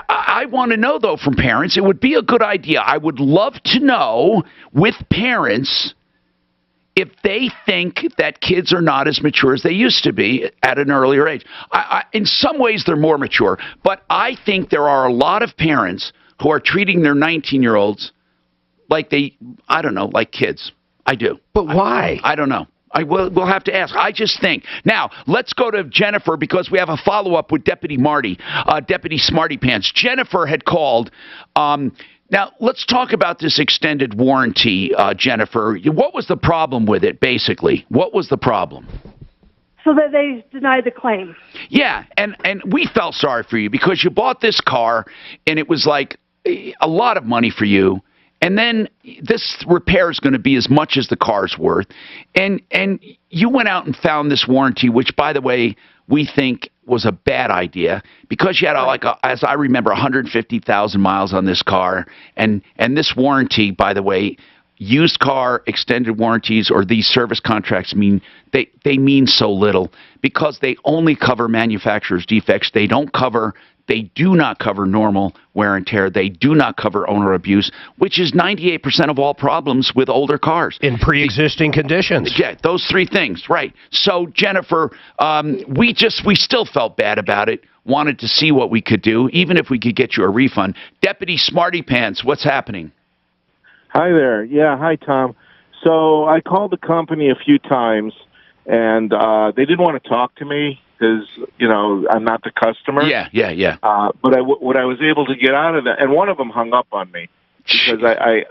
I want to know, though, from parents. It would be a good idea. I would love to know with parents if they think that kids are not as mature as they used to be at an earlier age. In some ways, they're more mature. But I think there are a lot of parents who are treating their 19-year-olds like like kids. I do. But why? I don't know. We'll have to ask. I just think. Now, let's go to Jennifer because we have a follow-up with Deputy Marty, Deputy Smarty Pants. Jennifer had called. Now, let's talk about this extended warranty, Jennifer. What was the problem with it, basically? What was the problem? So that they denied the claim. Yeah, and we felt sorry for you because you bought this car, and it was like a lot of money for you. And then this repair is going to be as much as the car's worth. And you went out and found this warranty, which, by the way, we think was a bad idea because you had, as I remember, 150,000 miles on this car. And this warranty, by the way, used car extended warranties or these service contracts mean they mean so little because they only cover manufacturer's defects. They do not cover normal wear and tear. They do not cover owner abuse, which is 98% of all problems with older cars. In pre-existing conditions. Yeah, those three things, right. So, Jennifer, we still felt bad about it, wanted to see what we could do, even if we could get you a refund. Deputy Smarty Pants, what's happening? Hi there. Yeah, hi, Tom. So I called the company a few times, and they didn't want to talk to me. Because, I'm not the customer. Yeah. But what I was able to get out of that, and one of them hung up on me because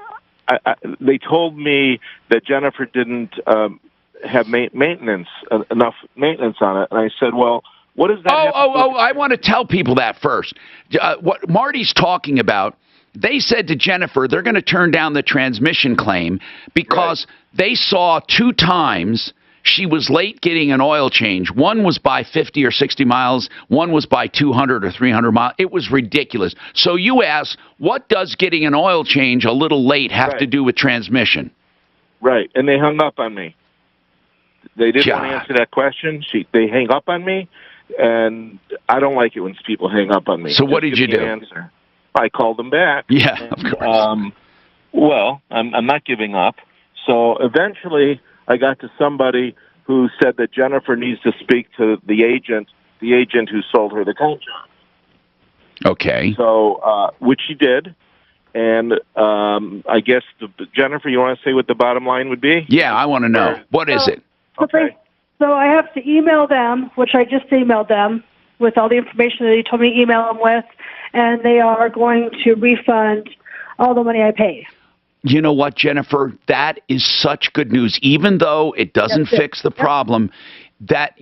they told me that Jennifer didn't have maintenance, enough maintenance on it. And I said, well, what does that I want to tell people that first. What Marty's talking about, they said to Jennifer they're going to turn down the transmission claim because they saw 2 times she was late getting an oil change. One was by 50 or 60 miles. One was by 200 or 300 miles. It was ridiculous. So you ask, what does getting an oil change a little late have to do with transmission? Right, and they hung up on me. They didn't want to answer that question. They hang up on me, and I don't like it when people hang up on me. So what did you do? Answer. I called them back. Yeah, of course. Well, I'm not giving up. So eventually I got to somebody who said that Jennifer needs to speak to the agent who sold her the contract. Okay. So, which she did, and I guess Jennifer, you want to say what the bottom line would be? Yeah, I want to know. What is it? Okay. So I have to email them, which I just emailed them with all the information that he told me to email them with, and they are going to refund all the money I paid. You know what, Jennifer? That is such good news. Even though it doesn't fix the problem, that,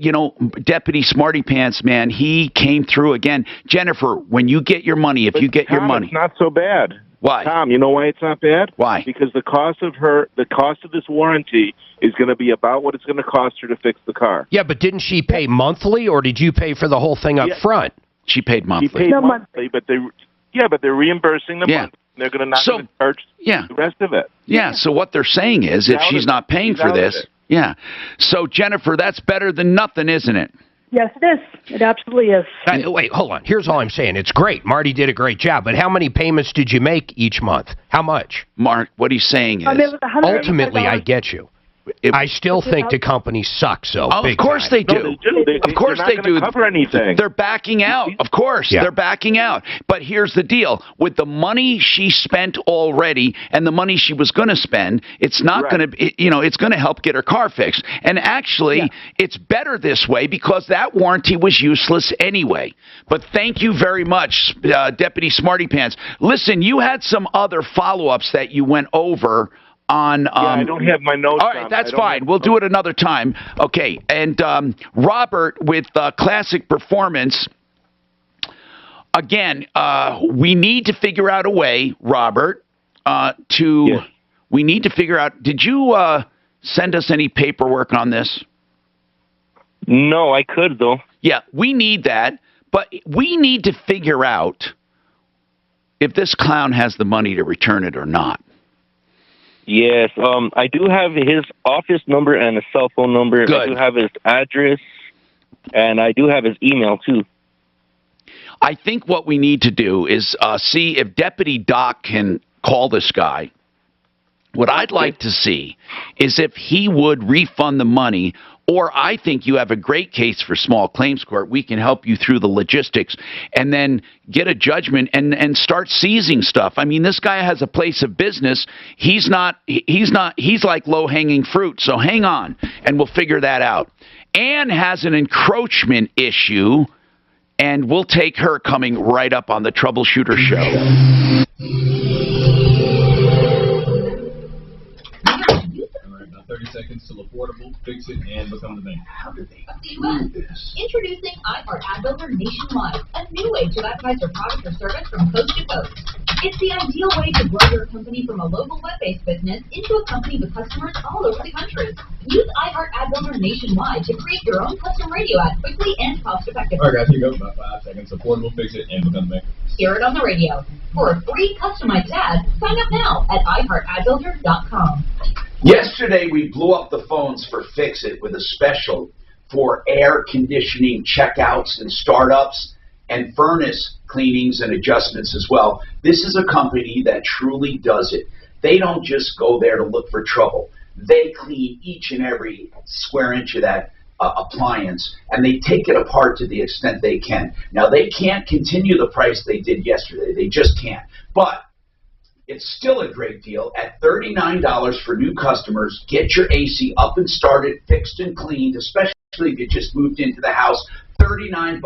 Deputy Smarty Pants, man, he came through again. Jennifer, when you get your money, if you get your money. It's not so bad. Why? Tom, you know why it's not bad? Why? Because the cost of this warranty is going to be about what it's going to cost her to fix the car. Yeah, but didn't she pay monthly, or did you pay for the whole thing up front? She paid monthly. She paid monthly, but they're reimbursing the month. They're going to charge the rest of it. Yeah, so what they're saying is if she's not paying for this, So, Jennifer, that's better than nothing, isn't it? Yes, it is. It absolutely is. Wait, hold on. Here's all I'm saying. It's great. Marty did a great job, but how many payments did you make each month? How much? Mark, what he's saying is... Ultimately, I get you. I still think the company sucks, though. Oh, of course they do. Of course they do. Cover anything. They're backing out. Of course, they're backing out. But here's the deal: with the money she spent already and the money she was going to spend, it's not going to, it's going to help get her car fixed. And actually, it's better this way because that warranty was useless anyway. But thank you very much, Deputy Smarty Pants. Listen, you had some other follow-ups that you went over on. I don't have my notes. All right, that's fine. We'll do it another time. Okay, and Robert with Classic Performance. Again, we need to figure out a way, Robert, we need to figure out. Did you send us any paperwork on this? No, I could though. Yeah, we need that, but we need to figure out if this clown has the money to return it or not. Yes, I do have his office number and a cell phone number. Good. I do have his address, and I do have his email, too. I think what we need to do is see if Deputy Doc can call this guy. What I'd like to see is if he would refund the money, or I think you have a great case for small claims court. We can help you through the logistics and then get a judgment and start seizing stuff. I mean, this guy has a place of business. He's like low-hanging fruit. So hang on, and we'll figure that out. Ann has an encroachment issue, and we'll take her coming right up on the Troubleshooter Show. 30 seconds till affordable, fix it, and become the bank. How do they do this? Introducing iHeart Ad Builder nationwide, a new way to advertise your product or service from coast to coast. It's the ideal way to grow your company from a local web-based business into a company with customers all over the country. Use iHeart Ad Builder nationwide to create your own custom radio ad quickly and cost-effectively. All right, guys, here you go. About 5 seconds. Affordable, fix it, and become the bank. Hear it on the radio. For a free customized ad, sign up now at iHeartAdBuilder.com. Yesterday, we blew up the phones for Fix-It with a special for air conditioning checkouts and startups and furnace cleanings and adjustments as well. This is a company that truly does it. They don't just go there to look for trouble. They clean each and every square inch of that appliance, and they take it apart to the extent they can. Now, they can't continue the price they did yesterday. They just can't. But it's still a great deal at $39 for new customers. Get your AC up and started, fixed and cleaned, especially if you just moved into the house. $39,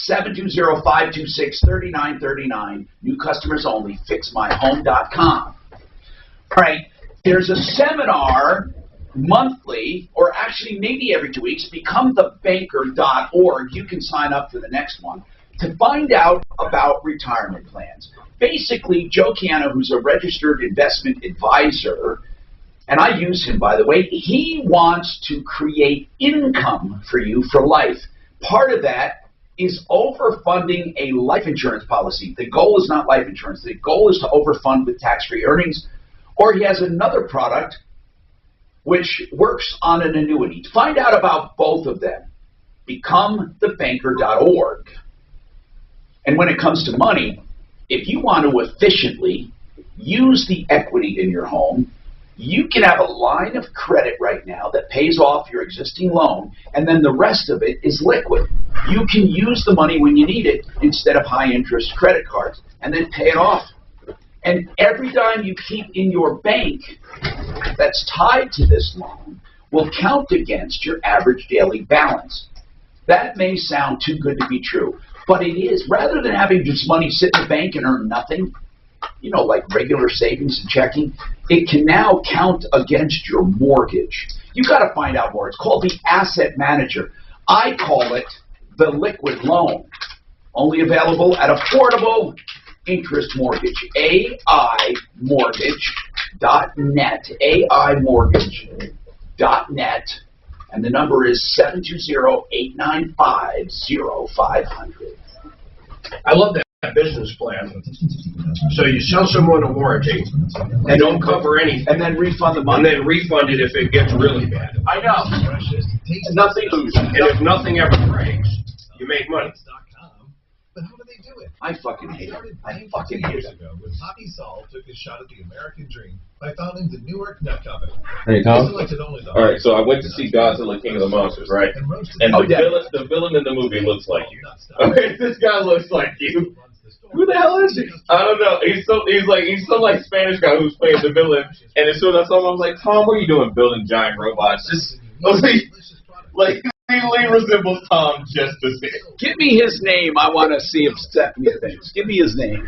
720-526-3939. New customers only, fixmyhome.com. All right, there's a seminar monthly, or actually maybe every 2 weeks, becomethebanker.org. You can sign up for the next one to find out about retirement plans. Basically, Joe Chiano, who's a registered investment advisor, and I use him, by the way, he wants to create income for you for life. Part of that is overfunding a life insurance policy. The goal is not life insurance. The goal is to overfund with tax-free earnings. Or he has another product which works on an annuity. To find out about both of them, becomethebanker.org. And when it comes to money, if you want to efficiently use the equity in your home, you can have a line of credit right now that pays off your existing loan, and then the rest of it is liquid. You can use the money when you need it instead of high-interest credit cards, and then pay it off. And every dime you keep in your bank that's tied to this loan will count against your average daily balance. That may sound too good to be true, but it is. Rather than having just money sit in the bank and earn nothing, you know, like regular savings and checking, it can now count against your mortgage. You've got to find out more. It's called the Asset Manager. I call it the liquid loan. Only available at affordable interest mortgage. AImortgage.net. AImortgage.net. And the number is 720-895-0500. I love that business plan. So you sell someone a warranty and don't cover anything. And then refund the money. And then refund it if it gets really bad. I know. Nothing loses. And if nothing ever breaks, you make money. I I fucking hate it. I fucking hate it. Ago, when Poppy Saul took his shot at the American dream by founding the Newark Nut Company. Hey, Tom? All Alright, so I went to see Godzilla King of the Monsters, right? And the villain in the movie looks like you. Okay, this guy looks like you. Who the hell is he? I don't know. He's some like Spanish guy who's playing the villain. And as soon as I saw him, I was like, Tom, what are you doing building giant robots? He resembles Tom just a bit. Give me his name. I want to see if Stephanie thinks. Give me his name.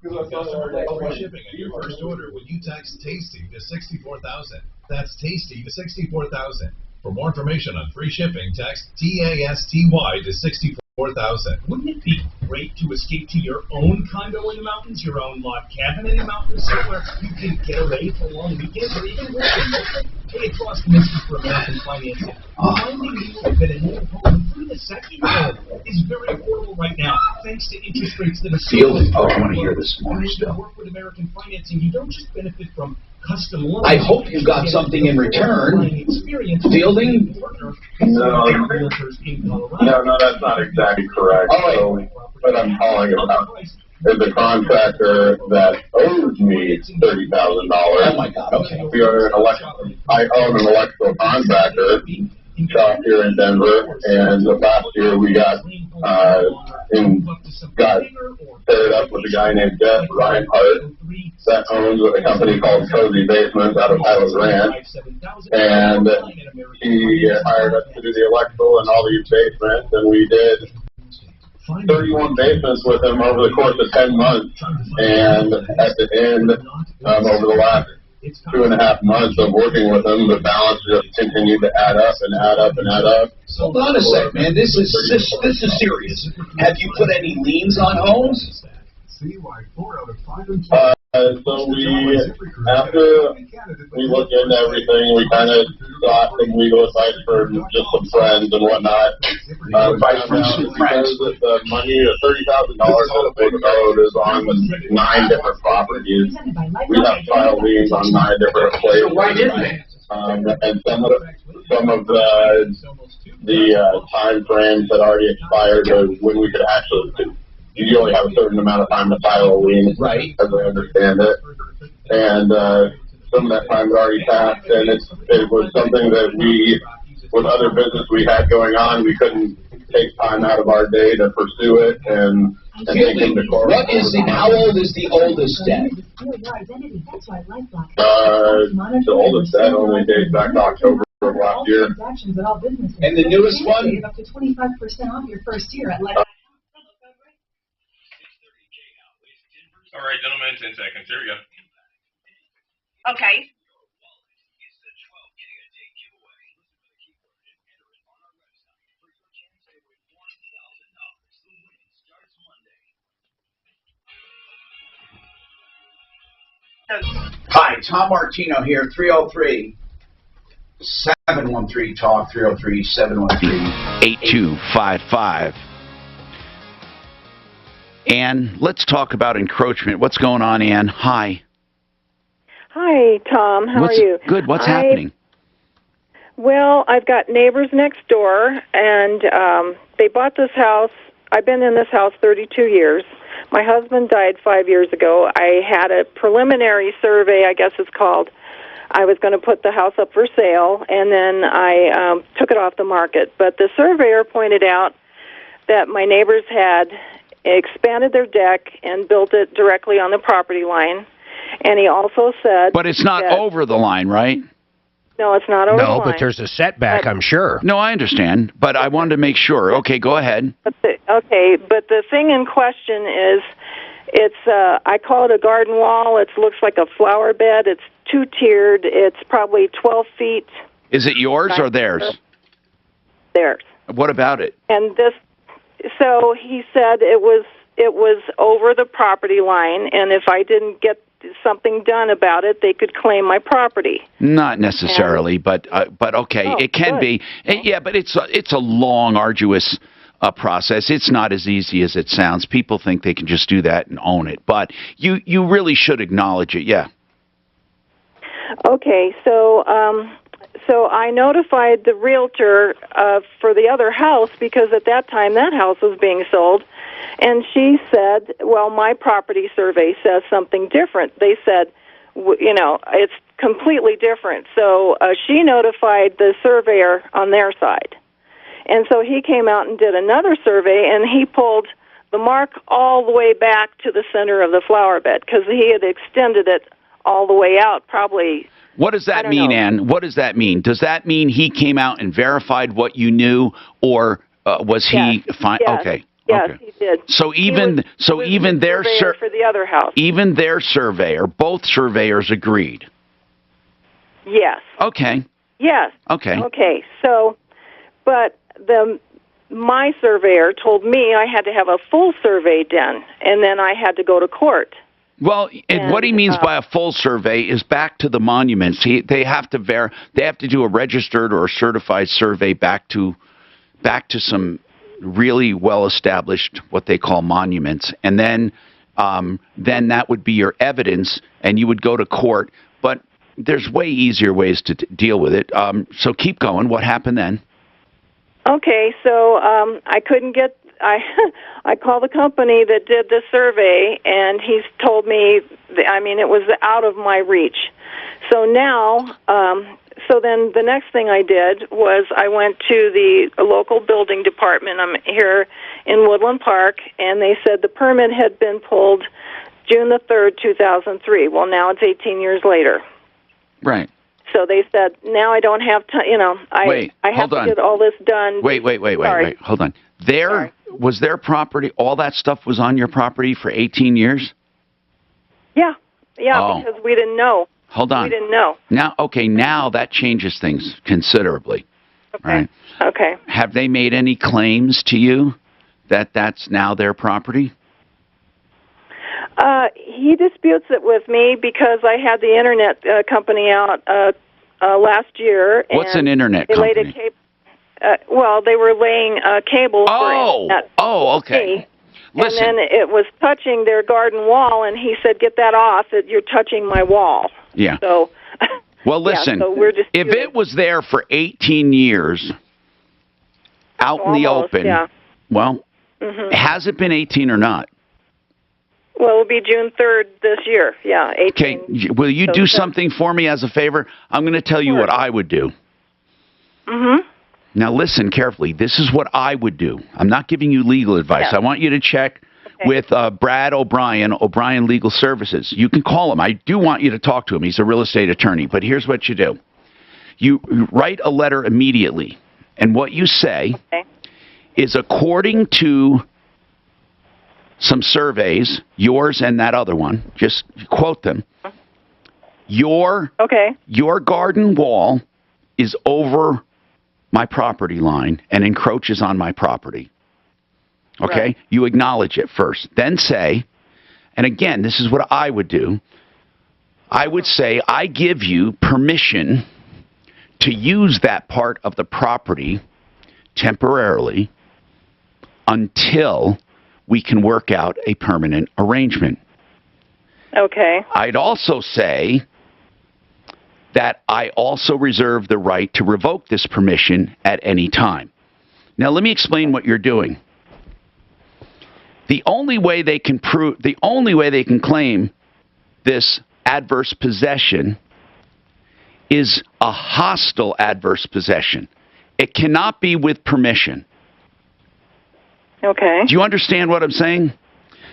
Free shipping on your first order when you text TASTY to 64,000. That's TASTY to 64,000. For more information on free shipping, text TASTY to 64,000. Wouldn't it be great to escape to your own condo in the mountains, your own log cabin in the mountains, somewhere you can get away for long weekends, or even work remotely? Hey, it's Ross Kaminsky for American Financing. Reminding you that a new home through the second home is very affordable right now, thanks to interest rates that are Fielding. Oh, I want to hear this more When you still. work with American Financing, you don't just benefit from custom loans. I hope you got something in return. Fielding? No, that's not exactly correct. So, what I'm calling about is a contractor that owes me $30,000. Oh my God! Okay. We are I own an electrical contractor shop here in Denver, and last year we got paired up with a guy named Jeff Reinhardt that owns a company called Cozy Basements out of Highland Ranch, and he hired us to do the electrical and all these basements, and we did 31 basements with him over the course of 10 months, and at the end, over the last 2.5 months of working with him, the balance just continued to add up and add up and add up. Hold on a sec, man. This is serious. Have you put any liens on homes? So after we looked into everything, we kind of sought some legal advice for just some friends and whatnot. Advice from some friends. The money, the $30,000 that they owed is on 9 different properties. We have filed liens on 9 different places. So why didn't they? And some of the time frames had already expired of when we could actually. You only have a certain amount of time to file a lien, right? As I understand it, and some of that time had already passed, and it was something that we, with other business we had going on, we couldn't take time out of our day to pursue it and take him to court. How old is the oldest debt? The oldest debt only dates back to October of last year. And the newest one? Up to 25% off your first year at All right, gentlemen, 10 seconds. Here we go. Okay. Hi, Tom Martino here, 303-713-TALK, 303-713-8255. Ann, let's talk about encroachment. What's going on, Ann? Hi. Hi, Tom. How are you? Good. What's happening? Well, I've got neighbors next door, and they bought this house. I've been in this house 32 years. My husband died 5 years ago. I had a preliminary survey, I guess it's called. I was going to put the house up for sale, and then I took it off the market. But the surveyor pointed out that my neighbors had expanded their deck and built it directly on the property line. And he also said... But it's not over the line, right? No, it's not over the line. No, but there's a setback, I'm sure. No, I understand, but I wanted to make sure. Okay, go ahead. But the thing in question is, I call it a garden wall. It looks like a flower bed. It's two-tiered. It's probably 12 feet. Is it yours or theirs? Theirs. What about it? And so he said it was over the property line, and if I didn't get something done about it, they could claim my property. Not necessarily, but okay, it can be. Yeah, but it's a long, arduous process. It's not as easy as it sounds. People think they can just do that and own it, but you really should acknowledge it. Yeah. Okay, so so I notified the realtor for the other house because at that time that house was being sold. And she said, well, my property survey says something different. They said, it's completely different. So she notified the surveyor on their side. And so he came out and did another survey, and he pulled the mark all the way back to the center of the flower bed because he had extended it all the way out probably. What does that mean, Ann? What does that mean? Does that mean he came out and verified what you knew, or was he fine? Yes. Okay. Yes, okay. he did. So even their surveyor for the other house. Even their surveyor, both surveyors agreed. Yes. Okay. Yes. Okay. Okay. So, but my surveyor told me I had to have a full survey done, and then I had to go to court. Well, and what he means by a full survey is back to the monuments. They have to do a registered or a certified survey back to some really well-established, what they call monuments, and then that would be your evidence, and you would go to court. But there's way easier ways to deal with it. So keep going. What happened then? Okay, so I couldn't get. I called the company that did the survey, and he's told me. It was out of my reach. So now. So then the next thing I did was I went to the local building department. I'm here in Woodland Park, and they said the permit had been pulled June the 3rd, 2003. Well, now it's 18 years later. Right. So they said, now I don't have time, I have to get all this done. Wait. Hold on. Was their property, all that stuff was on your property for 18 years? Yeah, because we didn't know. Hold on. We didn't know. Now that changes things considerably. Okay. Right. Okay. Have they made any claims to you that that's now their property? He disputes it with me because I had the internet company out last year. What's an internet company? They were laying cable for internet. Oh, okay. Listen. And then it was touching their garden wall, and he said, get that off, you're touching my wall. Yeah. So, well, listen, so we're just if it was there for 18 years out in the open, well, has it been 18 or not? Well, it'll be June 3rd this year. Yeah, 18. Okay, will you do something for me as a favor? I'm going to tell you what I would do. Mm-hmm. Now, listen carefully. This is what I would do. I'm not giving you legal advice. I want you to check with Brad O'Brien Legal Services. You can call him. I do want you to talk to him. He's a real estate attorney. But here's what you do. You write a letter immediately. And what you say is, according to some surveys, yours and that other one, just quote them, your garden wall is over my property line and encroaches on my property. Okay? Right. You acknowledge it first. Then say, and again, this is what I would do. I would say, I give you permission to use that part of the property temporarily until we can work out a permanent arrangement. Okay. I'd also say that I also reserve the right to revoke this permission at any time. Now, let me explain what you're doing. The only way they can claim this adverse possession is a hostile adverse possession. It cannot be with permission. Okay. Do you understand what I'm saying?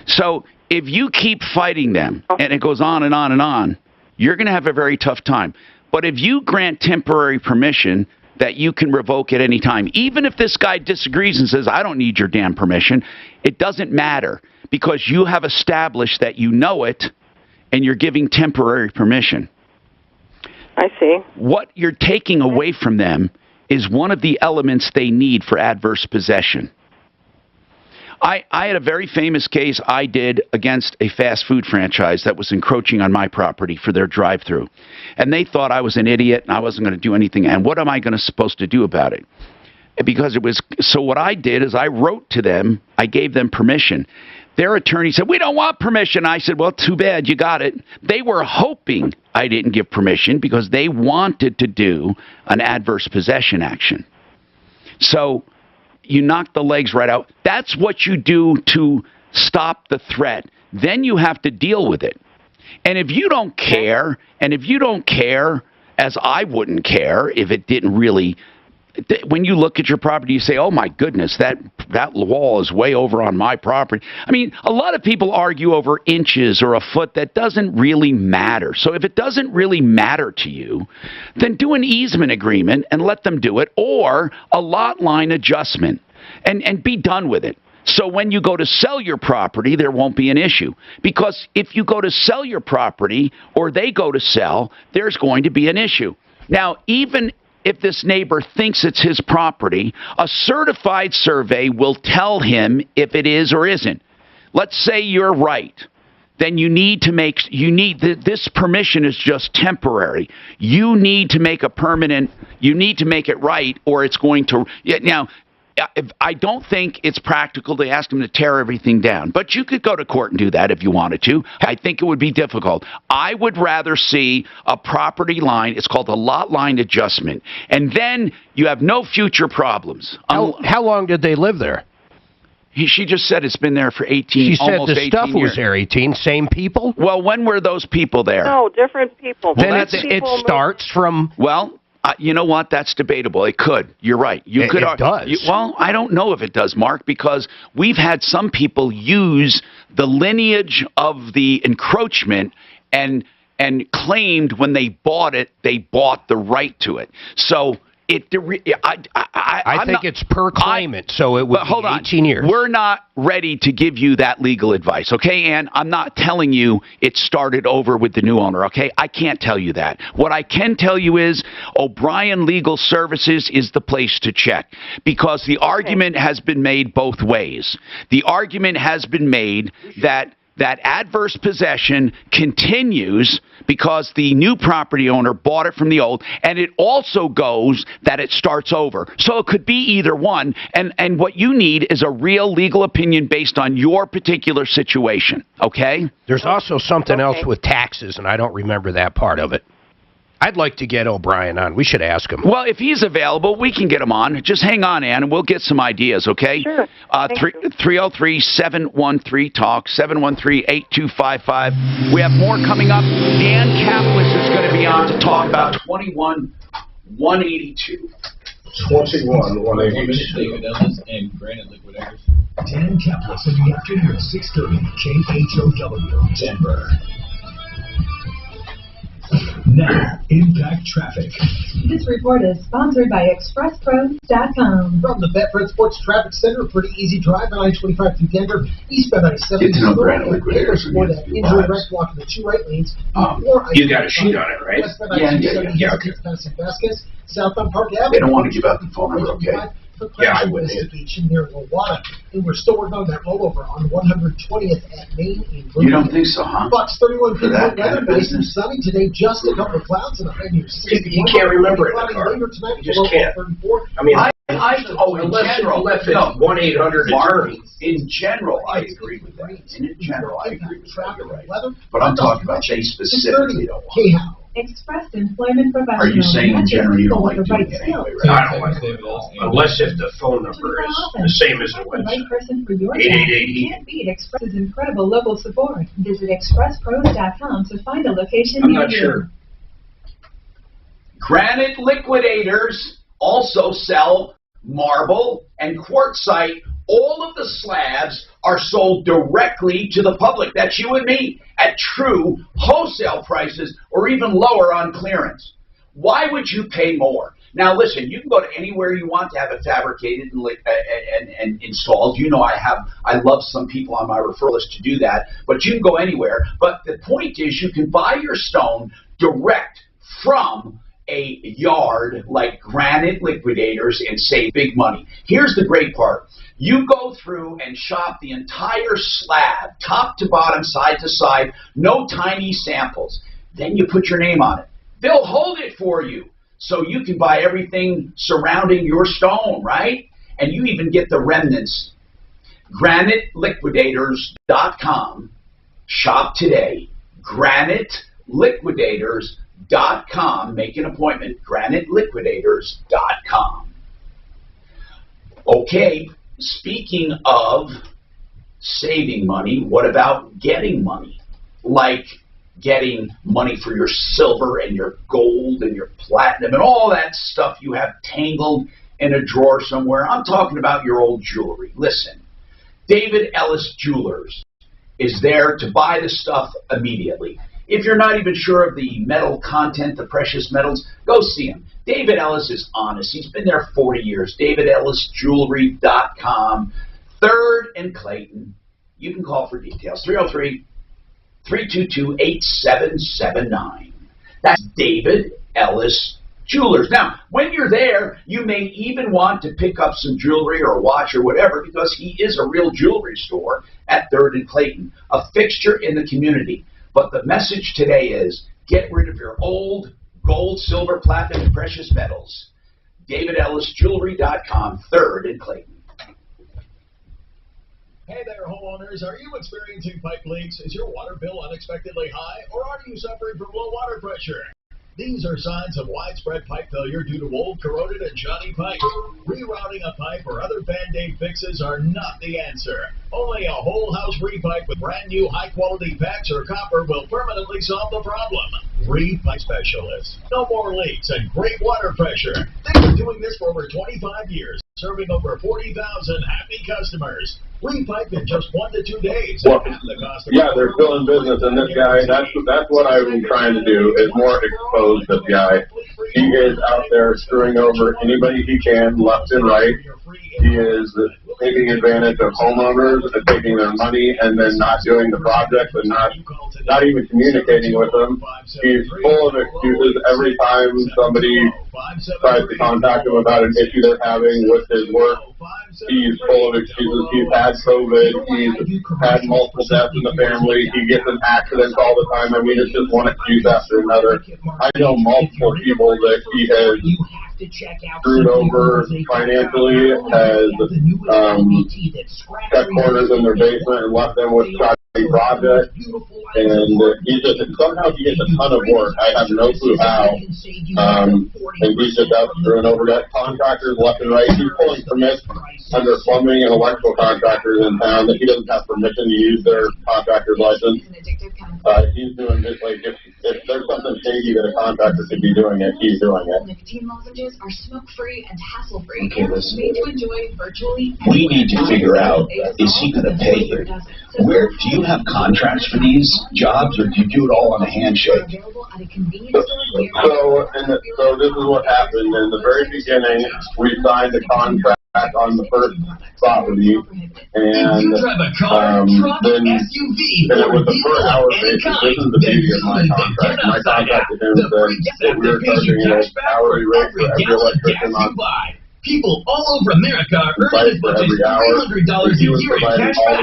So if you keep fighting them and it goes on and on and on, you're going to have a very tough time. But if you grant temporary permission that you can revoke at any time, even if this guy disagrees and says, I don't need your damn permission, it doesn't matter because you have established that you know it and you're giving temporary permission. I see. What you're taking away from them is one of the elements they need for adverse possession. I had a very famous case I did against a fast food franchise that was encroaching on my property for their drive-through. And they thought I was an idiot and I wasn't going to do anything. And what am I supposed to do about it? Because so what I did is I wrote to them. I gave them permission. Their attorney said, we don't want permission. I said, well, too bad. You got it. They were hoping I didn't give permission because they wanted to do an adverse possession action. So you knock the legs right out. That's what you do to stop the threat. Then you have to deal with it. And if you don't care, as I wouldn't care if it didn't really, when you look at your property, you say, oh my goodness, that wall is way over on my property. I mean, a lot of people argue over inches or a foot. That doesn't really matter. So if it doesn't really matter to you, then do an easement agreement and let them do it, or a lot line adjustment, and be done with it. So when you go to sell your property, there won't be an issue. Because if you go to sell your property or they go to sell, there's going to be an issue. Now, even if this neighbor thinks it's his property, a certified survey will tell him if it is or isn't. Let's say you're right. Then this permission is just temporary. You need to make it right, or it's going to, now, I don't think it's practical to ask him to tear everything down, but you could go to court and do that if you wanted to. I think it would be difficult. I would rather see a property line. It's called a lot line adjustment, and then you have no future problems. How long did they live there? She just said it's been there for 18 years. She said the stuff was there 18. Same people? Well, when were those people there? No, different people. Then it starts from... Well... you know what? That's debatable. It could. You're right. It does. Well, I don't know if it does, Mark, because we've had some people use the lineage of the encroachment and claimed when they bought it, they bought the right to it. So I think it's per claimant, so it would be 18 years. We're not ready to give you that legal advice, okay, Ann? I'm not telling you it started over with the new owner, okay? I can't tell you that. What I can tell you is O'Brien Legal Services is the place to check, because the argument has been made both ways. The argument has been made that adverse possession continues because the new property owner bought it from the old, and it also goes that it starts over. So it could be either one, and what you need is a real legal opinion based on your particular situation, okay? There's also something else with taxes, and I don't remember that part of it. I'd like to get O'Brien on. We should ask him. Well, if he's available, we can get him on. Just hang on, Ann, and we'll get some ideas, okay? Sure. 303-713-TALK, 713-8255. We have more coming up. Dan Kaplis is going to be on to talk about 21-182. 21-182. And Granite Liquidators. Dan Kaplis in the afternoon, 6:30, KHOW, Denver. Now, Impact Traffic. This report is sponsored by ExpressPros.com. From the Betfred Sports Traffic Center, a pretty easy drive on I-25 through Denver, eastbound 97. Get to know Granite Liquidators. For that injury wreck blocking the two right lanes. You got a sheet on it, right? Yeah. Passing Vasquez, southbound Park Avenue. They don't want to give out the phone number, okay? Yeah, I would. Investigation near Lawada, and we're still working on that rollover on 120th at Main in Brooklyn. You don't think so, huh? Fox 31 For that kind weather, of nice and business? sunny today, just a couple of clouds and a high near 61. You can't remember it in the car. Later tonight, You just can't. 34. I mean, in general, unless it's 1-800 attorney. In general, I agree with that. In general, I agree with that. You're right. Weather. But I'm talking about they specifically don't want it. KHOW. Express Employment Professionals. Are you saying in general you don't like the right doing it anyway, skills. right? I don't like it at all. Unless if the phone number is the same as the The right website. person for your job. 888. You can't beat Express's incredible local support. Visit ExpressPros.com to find a location I'm near not you. sure. Granite Liquidators also sell marble and quartzite. All of the slabs are sold directly to the public. That's you and me at true wholesale prices or even lower on clearance. Why would you pay more? Now, listen, you can go to anywhere you want to have it fabricated and installed. You know I love some people on my referral list to do that, but you can go anywhere. But the point is you can buy your stone direct from a yard like Granite Liquidators and save big money. Here's the great part. You go through and shop the entire slab, top to bottom, side to side, no tiny samples. Then you put your name on it. They'll hold it for you so you can buy everything surrounding your stone, right? And you even get the remnants. GraniteLiquidators.com. Shop today. Granite graniteliquidators.com. Make an appointment, graniteliquidators.com. Okay, speaking of saving money, what about getting money? Like getting money for your silver and your gold and your platinum and all that stuff you have tangled in a drawer somewhere. I'm talking about your old jewelry. Listen, David Ellis Jewelers is there to buy the stuff immediately. If you're not even sure of the metal content, the precious metals, go see him. David Ellis is honest. He's been there 40 years. DavidEllisJewelry.com, 3rd and Clayton. You can call for details. 303-322-8779. That's David Ellis Jewelers. Now, when you're there, you may even want to pick up some jewelry or a watch or whatever, because he is a real jewelry store at 3rd and Clayton, a fixture in the community. But the message today is get rid of your old gold, silver, platinum, and precious metals. DavidEllisJewelry.com, 3rd and Clayton. Hey there, homeowners. Are you experiencing pipe leaks? Is your water bill unexpectedly high, or are you suffering from low water pressure? These are signs of widespread pipe failure due to old, corroded, and shoddy pipe. Rerouting a pipe or other Band-Aid fixes are not the answer. Only a whole house repipe with brand new high-quality PAX or copper will permanently solve the problem. Repipe Specialists. No more leaks and great water pressure. They've been doing this for over 25 years, serving over 40,000 happy customers. Repipe in just 1 to 2 days. Well, yeah, they're still in business, and this guy, that's what I've been trying to do, is more expose this guy. He is out there screwing over anybody he can, left and right. He is taking advantage of homeowners and taking their money and then not doing the project and not even communicating with them. He's full of excuses every time somebody tries to contact him about an issue they're having with his work. He's full of excuses. He's had COVID. He's had multiple deaths in the family. He gets in accidents all the time. I mean, it's just one excuse after another. I know multiple people that he has screwed over financially, has cut corners in their basement and left them with shoddy projects. And somehow he gets a ton of work. I have no clue how. And he's just out screwing over that contractors left and right. He's pulling permits under plumbing and electrical contractors in town that he doesn't have permission to use their contractor's license. He's doing this, like, if there's something shady that a contractor should be doing it, he's doing it. Nicotine lozenges are smoke-free and hassle-free. Okay, listen. Made to enjoy virtually. We need to figure out, is he going to pay you? Where do you have contracts for these jobs, or do you do it all on a handshake? So this is what happened. In the very beginning, we signed a contract on the first property, and then it was a per hour basis. This is the beauty of my contract. My contract with him said that we were charging an hourly rate for every electrician on People all over America are earning as much as $300 a year in cash back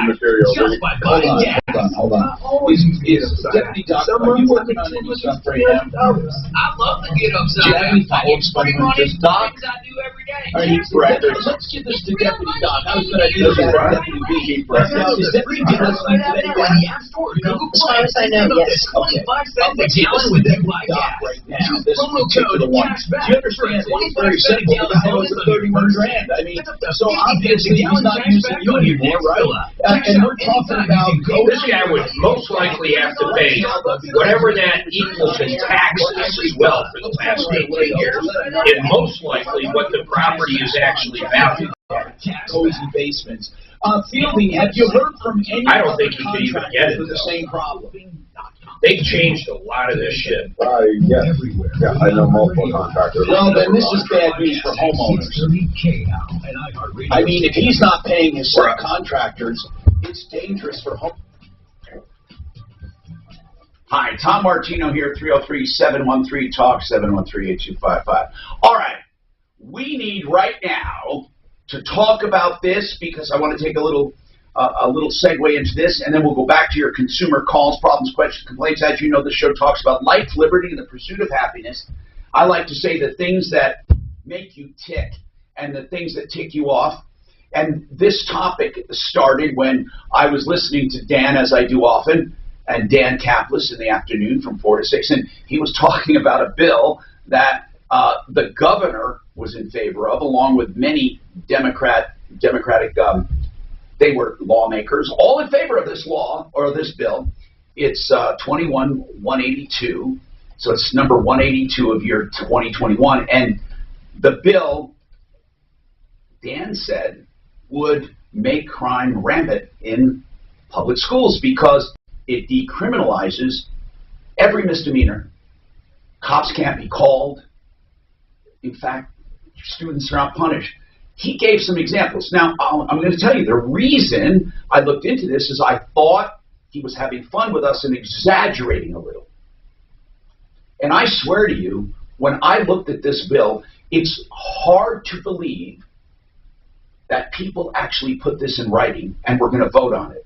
just by buying gas. Hold on. Is Deputy Doc, are you working on any stuff right now? I love to get upside Do you have any follow-up stuff on this, Doc? I do every day. All right, Brad, let's give this to Deputy Doc. How should I do that? Deputy B. Is Deputy Doc listening to anybody? As far as I know, yes. 25 cents a gallon with Deputy Doc right now. This particular one. Do you understand? It's very simple. It's 31 grand. I mean, so obviously he's not using you anymore, right? And we're talking about this guy would most likely have to pay whatever that equals in taxes as well for the past 18 years, and most likely what the property is actually valued at. Cozy basements. Fielding, have you heard from any I don't think he could even get it with the same problem? They've changed a lot of this shit. Yeah, I know multiple contractors. Well, then this is bad news for homeowners. I mean, if he's not paying his subcontractors, it's dangerous for home. Hi, Tom Martino here, 303-713-TALK, 713-8255. All right, we need right now to talk about this because I want to take a little segue into this, and then we'll go back to your consumer calls, problems, questions, complaints. As you know, the show talks about life, liberty, and the pursuit of happiness. I like to say the things that make you tick and the things that tick you off. And this topic started when I was listening to Dan, as I do often, and Dan Kaplis in the afternoon from 4 to 6, and he was talking about a bill that the governor was in favor of, along with many Democratic, they were lawmakers, all in favor of this law or this bill. It's 21-182, so it's number 182 of year 2021, and the bill, Dan said, would make crime rampant in public schools because it decriminalizes every misdemeanor. Cops can't be called. In fact, students are not punished. He gave some examples. Now, I'm going to tell you, the reason I looked into this is I thought he was having fun with us and exaggerating a little. And I swear to you, when I looked at this bill, it's hard to believe that people actually put this in writing and we're going to vote on it.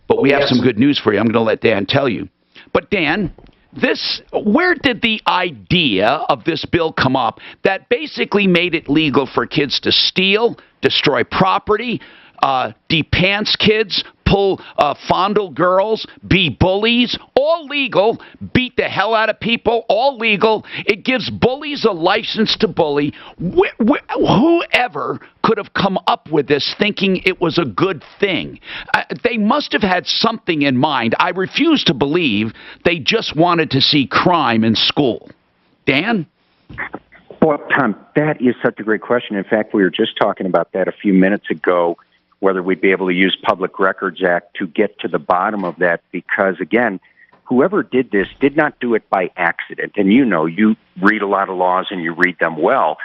But we have some good news for you. I'm going to let Dan tell you. But Dan, where did the idea of this bill come up that basically made it legal for kids to steal, destroy property, de-pants kids, fondle girls, be bullies, all legal, beat the hell out of people, all legal. It gives bullies a license to bully. Whoever could have come up with this thinking it was a good thing? They must have had something in mind. I refuse to believe they just wanted to see crime in school. Dan? Well, Tom, that is such a great question. In fact, we were just talking about that a few minutes ago, whether we'd be able to use Public Records Act to get to the bottom of that, because, again, whoever did this did not do it by accident. And you know, you read a lot of laws and you read them well.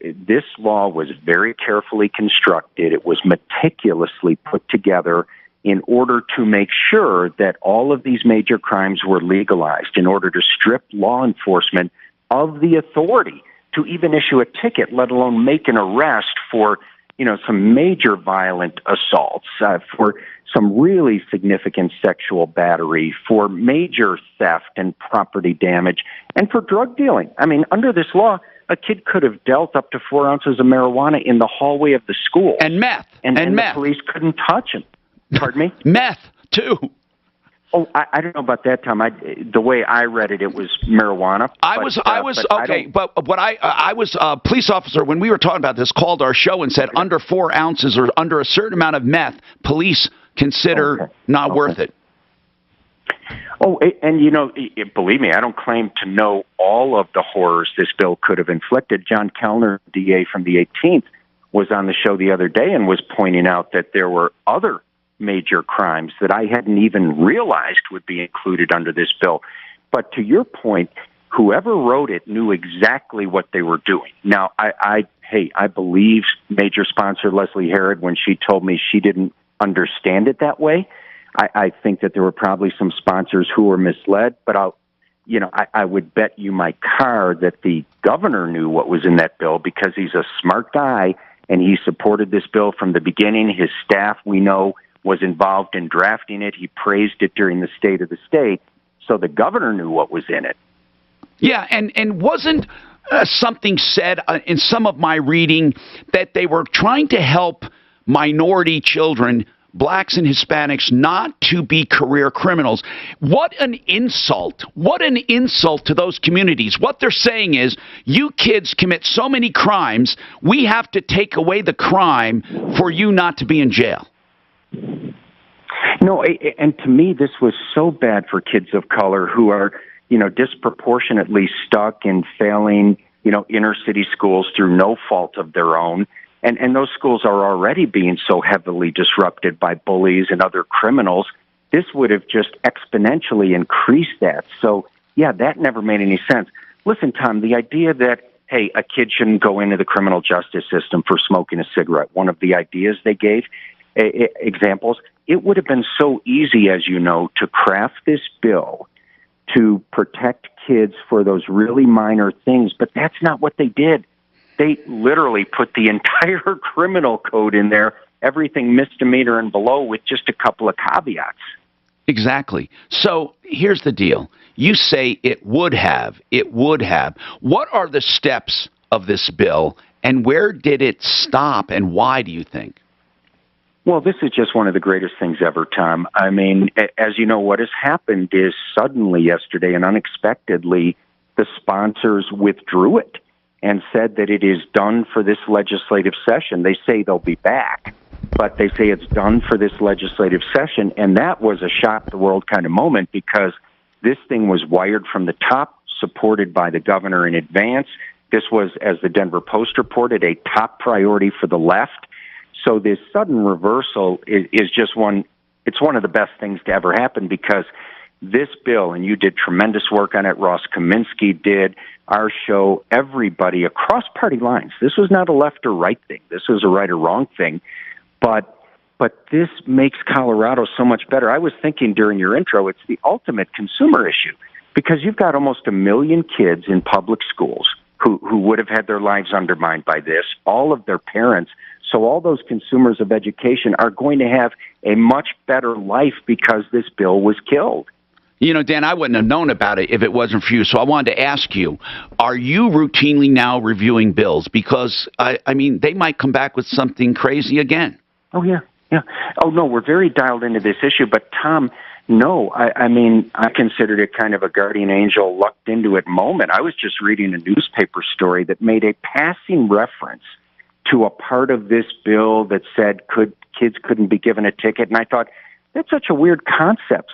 This law was very carefully constructed. It was meticulously put together in order to make sure that all of these major crimes were legalized, in order to strip law enforcement of the authority to even issue a ticket, let alone make an arrest for some major violent assaults, for some really significant sexual battery, for major theft and property damage, and for drug dealing. I mean, under this law, a kid could have dealt up to 4 ounces of marijuana in the hallway of the school. And meth. And the police couldn't touch him. Pardon me? Meth, too. Oh, I don't know about that, Tom. The way I read it, it was marijuana. I was a police officer when we were talking about this, called our show and said under 4 ounces or under a certain amount of meth, police consider not worth it. Oh, and believe me, I don't claim to know all of the horrors this bill could have inflicted. John Kellner, DA from the 18th, was on the show the other day and was pointing out that there were other major crimes that I hadn't even realized would be included under this bill. But to your point, whoever wrote it knew exactly what they were doing. Now, I believe major sponsor Leslie Herod when she told me she didn't understand it that way. I think that there were probably some sponsors who were misled, but I would bet you my car that the governor knew what was in that bill because he's a smart guy and he supported this bill from the beginning. His staff, we know, was involved in drafting it. He praised it during the State of the State. So the governor knew what was in it. Yeah, and wasn't something said in some of my reading that they were trying to help minority children, blacks and Hispanics, not to be career criminals? What an insult. What an insult to those communities. What they're saying is, you kids commit so many crimes, we have to take away the crime for you not to be in jail. No, and to me, this was so bad for kids of color who are, disproportionately stuck in failing, inner city schools through no fault of their own. And those schools are already being so heavily disrupted by bullies and other criminals. This would have just exponentially increased that. So, yeah, that never made any sense. Listen, Tom, the idea that, hey, a kid shouldn't go into the criminal justice system for smoking a cigarette, one of the ideas they gave, examples, it would have been so easy, as you know, to craft this bill to protect kids for those really minor things, but that's not what they did. They literally put the entire criminal code in there, everything misdemeanor and below, with just a couple of caveats. Exactly. So here's the deal. You say it would have. What are the steps of this bill, and where did it stop, and why do you think? Well, this is just one of the greatest things ever, Tom. I mean, as you know, what has happened is suddenly yesterday and unexpectedly, the sponsors withdrew it and said that it is done for this legislative session. They say they'll be back, but they say it's done for this legislative session. And that was a shock to the world kind of moment because this thing was wired from the top, supported by the governor in advance. This was, as the Denver Post reported, a top priority for the left. So this sudden reversal is just it's one of the best things to ever happen because this bill, and you did tremendous work on it, Ross Kaminsky did, our show, everybody across party lines. This was not a left or right thing. This was a right or wrong thing. But this makes Colorado so much better. I was thinking during your intro, it's the ultimate consumer issue because you've got almost 1 million kids in public schools who would have had their lives undermined by this, all of their parents. So all those consumers of education are going to have a much better life because this bill was killed. You know, Dan, I wouldn't have known about it if it wasn't for you. So I wanted to ask you, are you routinely now reviewing bills? Because, I mean, they might come back with something crazy again. Oh, yeah. Yeah. Oh, no, we're very dialed into this issue. But, Tom, no, I mean, I considered it kind of a guardian angel lucked into it moment. I was just reading a newspaper story that made a passing reference to a part of this bill that said kids couldn't be given a ticket. And I thought, that's such a weird concept.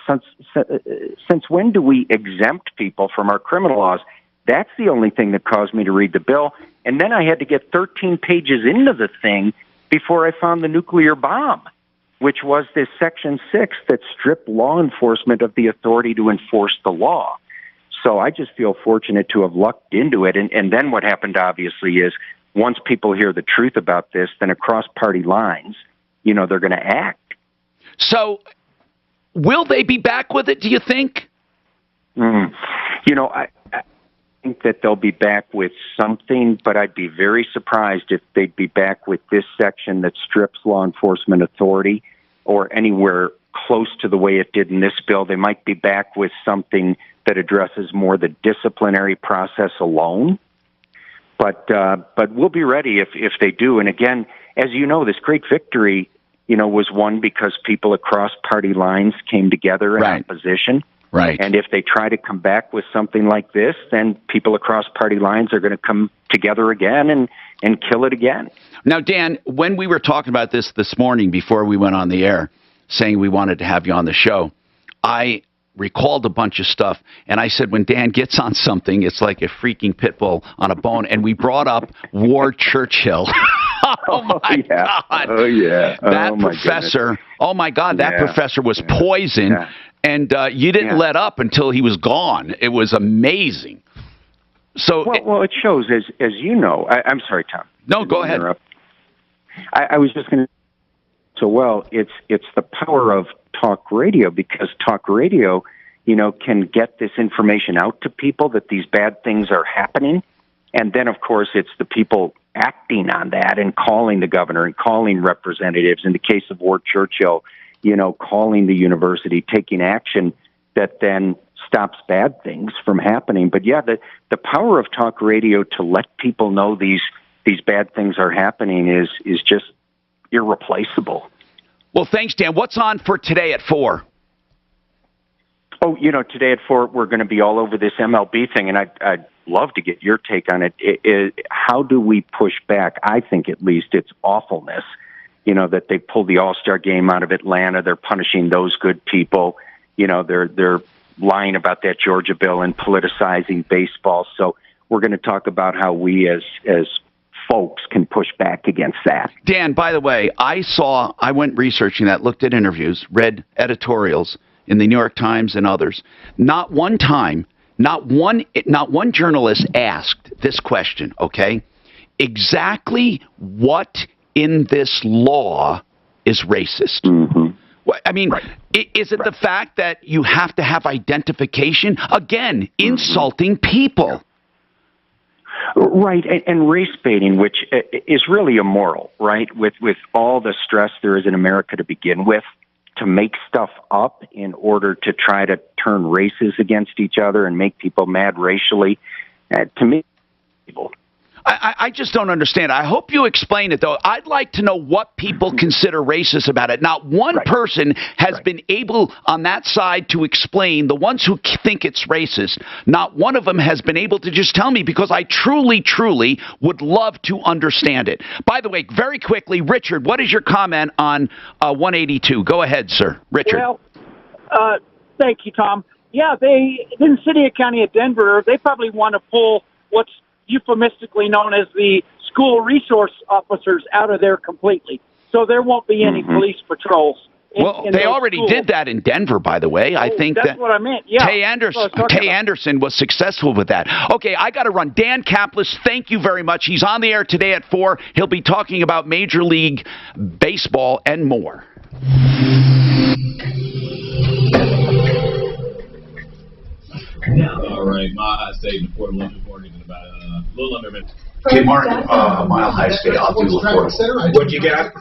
Since when do we exempt people from our criminal laws? That's the only thing that caused me to read the bill. And then I had to get 13 pages into the thing before I found the nuclear bomb, which was this Section 6 that stripped law enforcement of the authority to enforce the law. So I just feel fortunate to have lucked into it. And then what happened, obviously, is once people hear the truth about this, then across party lines, you know, they're going to act. So will they be back with it, do you think? You know, I think that they'll be back with something, but I'd be very surprised if they'd be back with this section that strips law enforcement authority or anywhere close to the way it did in this bill. They might be back with something that addresses more the disciplinary process alone. But we'll be ready if they do. And again, as you know, this great victory, you know, was won because people across party lines came together in opposition. Right. And if they try to come back with something like this, then people across party lines are going to come together again and kill it again. Now, Dan, when we were talking about this morning before we went on the air, saying we wanted to have you on the show, I recalled a bunch of stuff, and I said when Dan gets on something, it's like a freaking pit bull on a bone, and we brought up Ward Churchill. Oh, my God. Oh, yeah. That professor, oh, my God, that professor was poisoned, and you didn't let up until he was gone. It was amazing. So, well, it shows, as you know. I'm sorry, Tom. No, go ahead. I was just going to. So, well, it's the power of talk radio, because talk radio, you know, can get this information out to people that these bad things are happening. And then, of course, it's the people acting on that and calling the governor and calling representatives. In the case of Ward Churchill, you know, calling the university, taking action that then stops bad things from happening. But yeah, the power of talk radio to let people know these bad things are happening is just irreplaceable. Well, thanks, Dan. What's on for today at 4? Oh, you know, today at 4, we're going to be all over this MLB thing, and I'd love to get your take on it. How do we push back? I think at least it's awfulness, you know, that they pulled the All-Star game out of Atlanta. They're punishing those good people. You know, they're lying about that Georgia bill and politicizing baseball. So we're going to talk about how we as folks can push back against that. Dan, by the way, I went researching that, looked at interviews, read editorials in the New York Times and others. Not one time, not one journalist asked this question, okay? Exactly what in this law is racist? Mm-hmm. I mean, is it the fact that you have to have identification? Again, insulting people. Right, and race baiting, which is really immoral, right? With all the stress there is in America to begin with, to make stuff up in order to try to turn races against each other and make people mad racially, to me, people. I just don't understand. I hope you explain it, though. I'd like to know what people consider racist about it. Not one person has been able on that side to explain, the ones who think it's racist, not one of them has been able to just tell me, because I truly, truly would love to understand it. By the way, very quickly, Richard, what is your comment on 182? Go ahead, sir. Richard. Well, thank you, Tom. Yeah, they, in the city and county of Denver, they probably want to pull what's euphemistically known as the school resource officers out of there completely. So there won't be any police patrols. Well, they already did that in Denver, by the way. I think that's what I meant. Yeah. Tay Anderson was successful with that. Okay, I got to run. Dan Kaplis, thank you very much. He's on the air today at 4. He'll be talking about Major League Baseball and more. All right, Mile High State and affordable interest mortgage in about a little under a minute. Okay, Mark, Mile High State, I'll do affordable. What'd you got?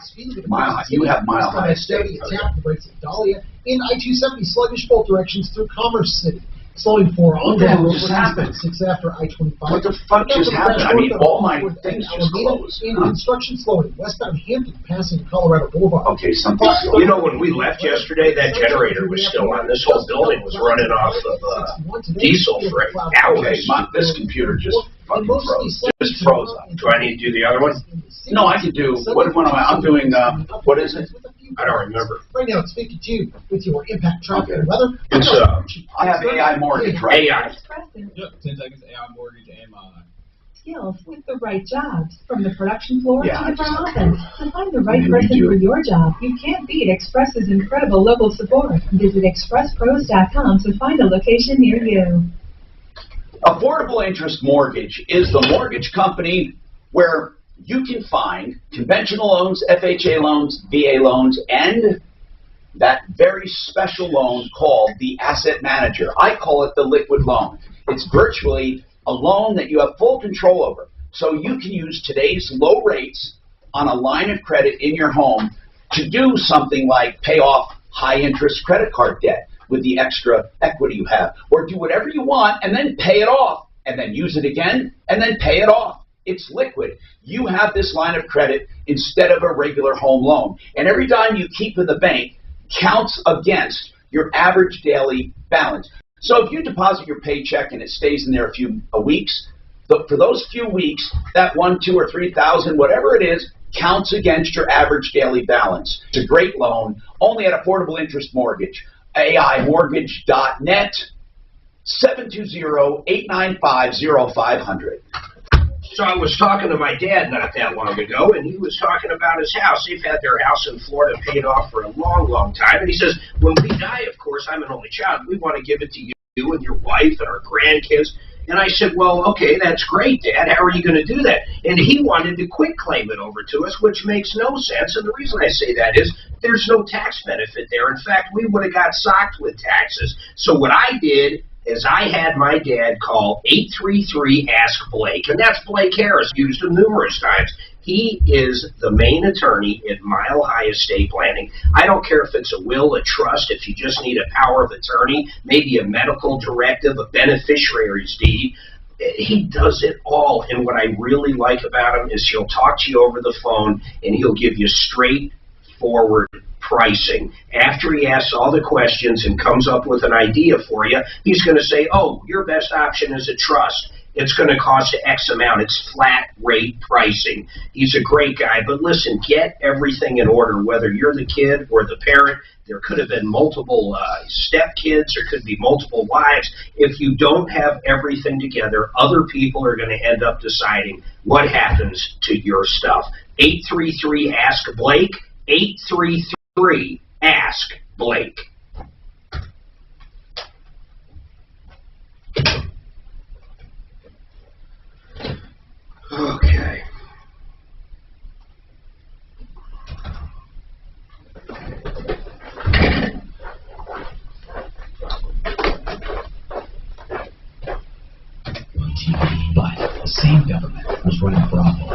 Mile High, you have Mile High State. In I-270, sluggish both directions through Commerce City. Slowing for on What the hell just happened? 6 after I-25. What the fuck just happened? I mean, all my things just closed. In construction slowing westbound Hampton, passing Colorado Boulevard. Okay, something. You know, when we left yesterday, that generator was still on. This whole building was running off of diesel for hours. Okay, this computer just fucking froze. Just froze up. Do I need to do the other one? No, I can do. What am I? I'm doing. What is it? I don't remember. Right now it's 52 with your impact traffic and weather. It's I have AI mortgage, right? AI. Yep, 10 seconds, AI mortgage and Mile High. Skills with the right jobs, from the production floor to Yeah, the front office. To find the right person for your job, you can't beat Express's incredible local support. Visit expresspros.com to find a location near you. Affordable Interest Mortgage is the mortgage company where you can find conventional loans, FHA loans, VA loans, and that very special loan called the Asset Manager. I call it the liquid loan. It's virtually a loan that you have full control over. So you can use today's low rates on a line of credit in your home to do something like pay off high interest credit card debt with the extra equity you have, or do whatever you want and then pay it off, and then use it again, and then pay it off. It's liquid. You have this line of credit instead of a regular home loan. And every dime you keep in the bank counts against your average daily balance. So if you deposit your paycheck and it stays in there a few weeks, for those few weeks, that 1, 2, or 3,000, whatever it is, counts against your average daily balance. It's a great loan, only at Affordable Interest Mortgage. AIMortgage.net, 720-895-0500. So I was talking to my dad not that long ago, and he was talking about his house. They've had their house in Florida paid off for a long, long time. And he says, when we die, of course, I'm an only child, we want to give it to you and your wife and our grandkids. And I said, well, okay, that's great, Dad. How are you going to do that? And he wanted to quit claim it over to us, which makes no sense. And the reason I say that is there's no tax benefit there. In fact, we would have got socked with taxes. So what I did is I had my dad call 833-ASK-BLAKE, and that's Blake Harris, used him numerous times. He is the main attorney at Mile High Estate Planning. I don't care if it's a will, a trust, if you just need a power of attorney, maybe a medical directive, a beneficiary's deed. He does it all, and what I really like about him is he'll talk to you over the phone, and he'll give you straightforward pricing. After he asks all the questions and comes up with an idea for you, he's going to say, oh, your best option is a trust. It's going to cost X amount. It's flat rate pricing. He's a great guy. But listen, get everything in order, whether you're the kid or the parent. There could have been multiple stepkids. There could be multiple wives. If you don't have everything together, other people are going to end up deciding what happens to your stuff. 833-ASK-BLAKE, 833-ASK-BLAKE. Okay. But the same government was running broadly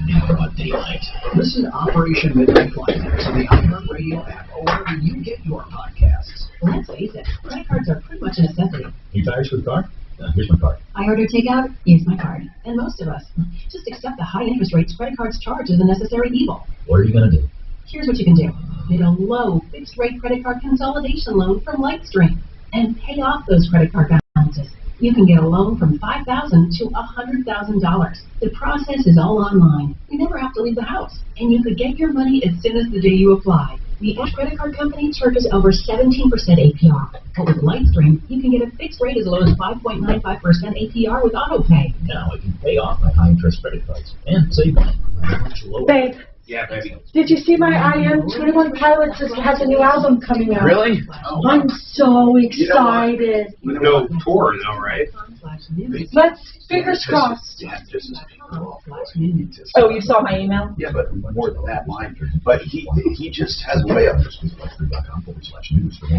in broad daylight. Listen to Operation Midnight Climax on the iHeartRadio app or wherever you get your podcasts. Let's face it, credit cards are pretty much a necessity. New tires for the car? Here's my card. I order takeout, use my card. And most of us just accept the high interest rates credit cards charge as a necessary evil. What are you going to do? Here's what you can do. Get a low fixed rate credit card consolidation loan from Lightstream and pay off those credit card balances. You can get a loan from $5,000 to $100,000. The process is all online. You never have to leave the house. And you could get your money as soon as the day you apply. The Ash credit card company charges over 17% APR. But with Lightstream, you can get a fixed rate as low as 5.95% APR with autopay. Now I can pay off my high interest credit cards and save money. Babe, Yeah, baby. did you see my IM 21 Pilots has a new album coming out? Really? Oh, wow. I'm so excited. With no tour, though, right? Let's fingers crossed. Yeah, this is Oh, you saw my email? Yeah, but more than that, mine. But he just has a way of.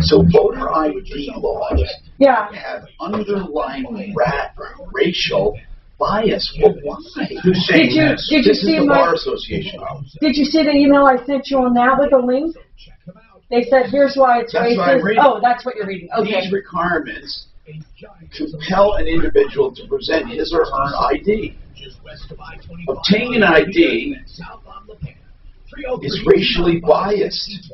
So voter ID laws have underlying racial bias. Well, why? Who's saying this? Did you This see is the my Bar Association. Did you see the email I sent you on that with the link? They said, here's why it's That's what I'm racist. reading. Oh, that's what you're reading. Okay. These requirements compel an individual to present his or her ID. Obtaining an ID is racially biased.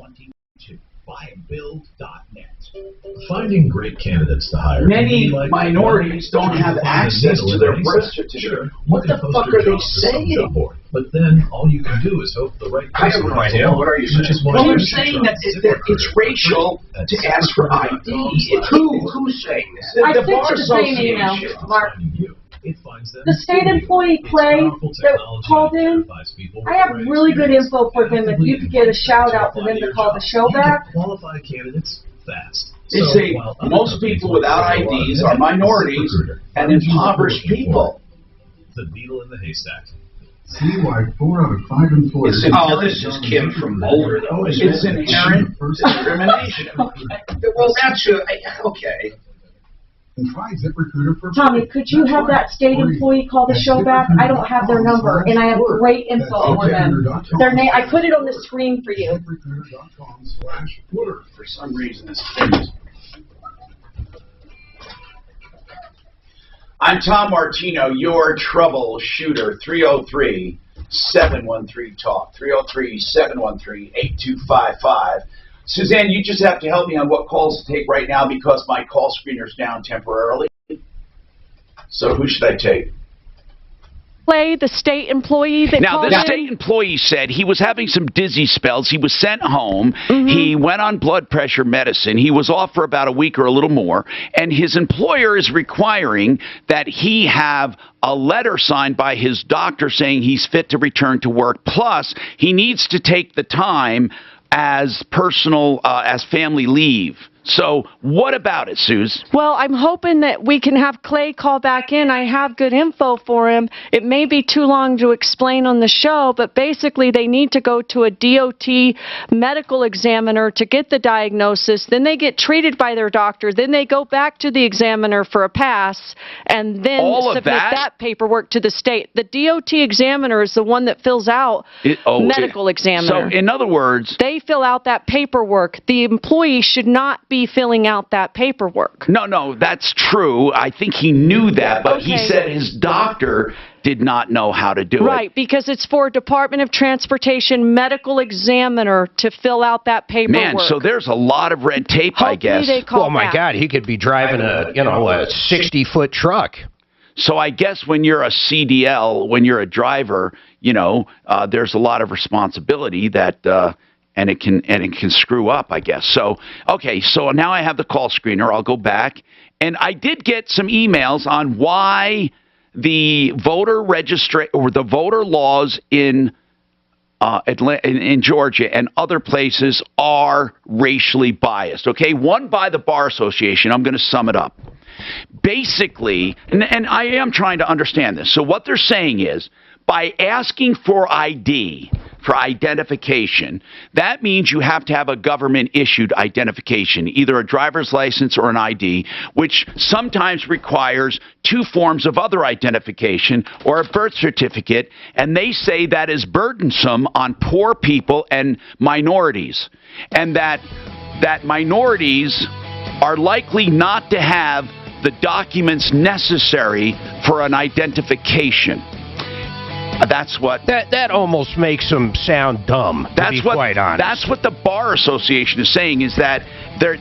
Finding great candidates to hire. Many minorities don't have access to their birth certificate. What the fuck are they saying? But then all you can do is hope the right I have no idea. What are you saying? Well, you're saying that it's racial to ask for ID. Who's saying that? I sent you the same email, Mark. The state employee Clay that called in, I have really good info for them if you could get a shout out for them to call the show back. Qualify candidates fast. They say most people without IDs are minorities and impoverished people. The needle in the haystack. See why 4 out of 5 employers. Oh, this is Kim from Boulder, though. It's inherent discrimination. Well, that's okay. Try ZipRecruiter for Tommy, could you have that state employee call the show back? I don't have their number, and I have great info for them. Their name, I put it on the screen for you. For some reason, this I'm Tom Martino, your troubleshooter. 303-713-TALK. 303-713-8255. Suzanne, you just have to help me on what calls to take right now because my call screener's down temporarily. So who should I take? Clay, the state employee that Now, called the in? state employee said he was having some dizzy spells. He was sent home. He went on blood pressure medicine. He was off for about a week or a little more. And his employer is requiring that he have a letter signed by his doctor saying he's fit to return to work. Plus, he needs to take the time as as family leave. So what about it, Suze? Well, I'm hoping that we can have Clay call back in. I have good info for him. It may be too long to explain on the show, but basically they need to go to a DOT medical examiner to get the diagnosis. Then they get treated by their doctor. Then they go back to the examiner for a pass and then submit that paperwork to the state. The DOT examiner is the one that fills out medical examiner. So in other words, they fill out that paperwork. The employee should not be filling out that paperwork. No, that's true. I think he knew that, but he said his doctor did not know how to do it. Right, because it's for Department of Transportation medical examiner to fill out that paperwork. Man, so there's a lot of red tape, I guess. Oh my God, he could be driving a 60-foot truck. So I guess when you're a CDL, when you're a driver, there's a lot of responsibility that and it can screw up, I guess. So, okay, so now I have the call screener. I'll go back. And I did get some emails on why the voter laws in Georgia and other places are racially biased. Okay, one by the Bar Association. I'm going to sum it up. Basically, and I am trying to understand this. So what they're saying is, by asking for ID, for identification, that means you have to have a government-issued identification, either a driver's license or an ID, which sometimes requires 2 forms of other identification or a birth certificate, and they say that is burdensome on poor people and minorities, and that minorities are likely not to have the documents necessary for an identification. That's what that almost makes them sound dumb. To be quite honest. That's what the Bar Association is saying, is that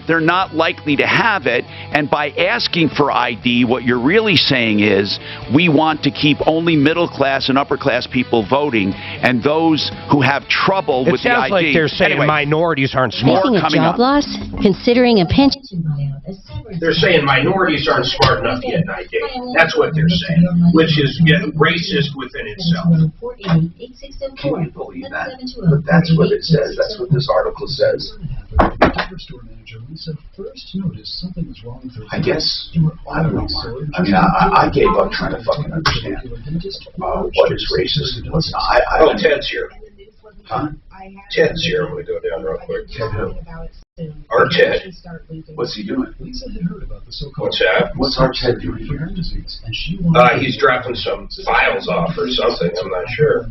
they're not likely to have it, and by asking for ID, what you're really saying is we want to keep only middle class and upper class people voting, and those who have trouble with the ID. It sounds like they're saying minorities aren't smart. Facing a job loss, considering a pension. They're saying minorities aren't smart enough to get an ID. That's what they're saying, which is racist within itself. Can you believe that? But that's what it says. That's what this article says. I guess, I don't know, Mark. I mean, I gave up trying to fucking understand what is racist and what's not. Ted's here. Huh? Ted's here. I'm going to go down real quick. Ted who? Our Ted. What's he doing? What's that? What's our Ted doing here? He's dropping some files off or something. I'm not sure.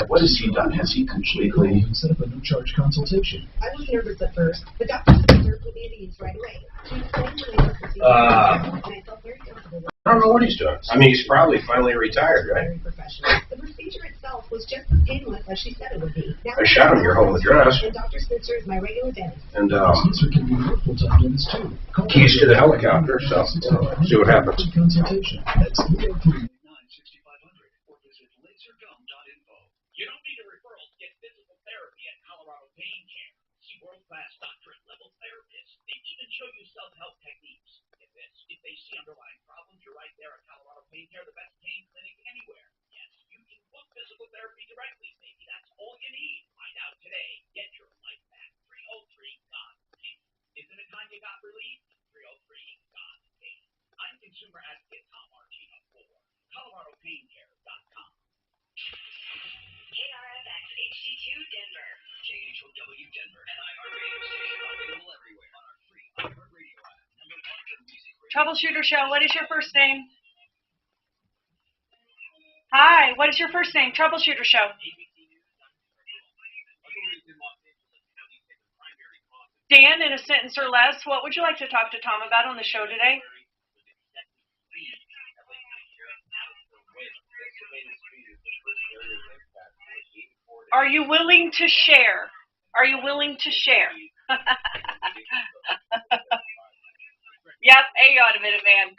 What has he done? Has he completely... Set up a no charge consultation. I was nervous at first. The doctor said there would be news right away. She explained to me what the procedure was, and I felt very comfortable. I don't know what he's doing. I mean, he's probably finally retired, right? Very professional. The procedure itself was just as painless as she said it would be. Now, I shot him your home address. And Dr. Spitzer is my regular dentist. And keys to the helicopter, so see what happens. Consultation. That's 303-96500 or visit lasergum.info. You don't need a referral to get physical therapy at Colorado Pain Care. See world-class doctorate-level therapists. They even show you self-help techniques. Get this, if they see underlying problems, you're right there at Colorado Pain Care, the best pain clinic anywhere. Yes, you can book physical therapy directly. Maybe that's all you need. Find out today. Get your life back. 303-GOT-PAIN. Isn't it time you got relief? 303-GOT-PAIN. I'm consumer advocate Tom Martino for ColoradoPainCare.com. KRFX HD2 Denver. KHOW Denver. And iHeartRadio station available everywhere on our free iHeartRadio app. Troubleshooter Show, what is your first name? Hi, what is your first name? Troubleshooter Show. Dan, in a sentence or less, what would you like to talk to Tom about on the show today? Are you willing to share? Are you willing to share? Yep, hang on a minute, man.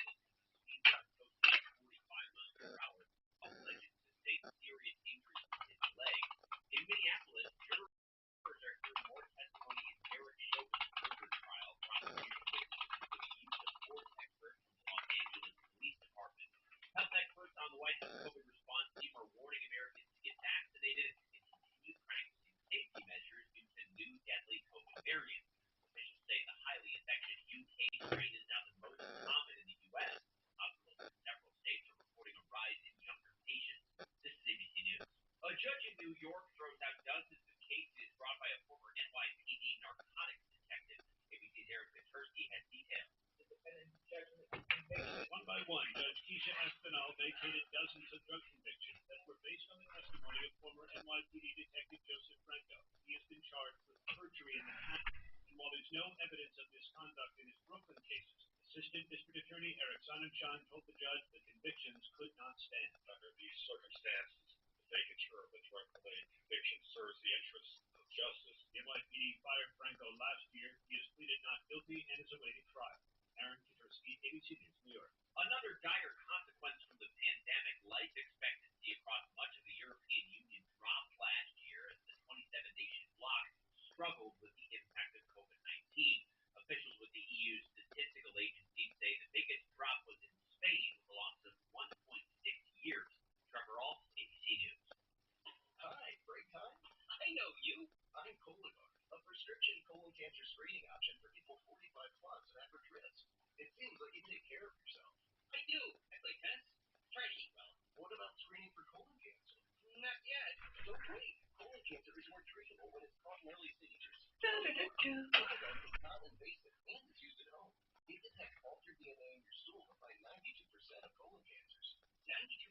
Health experts on the White House COVID response team are warning Americans to get vaccinated and continue practicing safety measures due to new deadly COVID variants. Officials say the highly infectious UK strain is now the most common in the U.S. Hospitals in several states are reporting a rise in younger patients. This is ABC News. A judge in New York throws out dozens of cases brought by a former NYPD narcotics detective. ABC's Eric Petersky has details. The defendant's judgment is convicted. One by one, Judge Keisha Espinal vacated dozens of drug convictions that were based on the testimony of former NYPD detective Joseph Franco. He has been charged with perjury in Manhattan. And while there's no evidence of misconduct in his Brooklyn cases, Assistant District Attorney Eric Sonnenschein told the judge the convictions could not stand. Under these circumstances, the vacature of the drug-related conviction serves the interests of justice. The NYPD fired Franco last year. He has pleaded not guilty and is awaiting trial. Aaron Petersky, ABC News, New York. Another dire consequence from the pandemic, life expectancy across much of the European Union dropped last year as the 27-nation bloc struggled with the impact of COVID-19. Officials with the EU's statistical agency say the biggest drop was in Spain, with a loss of 1.6 years. Trevor Ault, ABC News. Hi, break time? I know you. I'm Cologuard, a prescription colon cancer screening option for people 45 plus and average risk. It seems like you take care of yourself. I do. I play tennis. Try to eat well. What about screening for colon cancer? Not yet. Don't wait. Colon cancer is more treatable when it's caught in early stages. Cologuard is non-invasive and is used at home. It detects altered DNA in your stool to find 92% of colon cancers. 92%?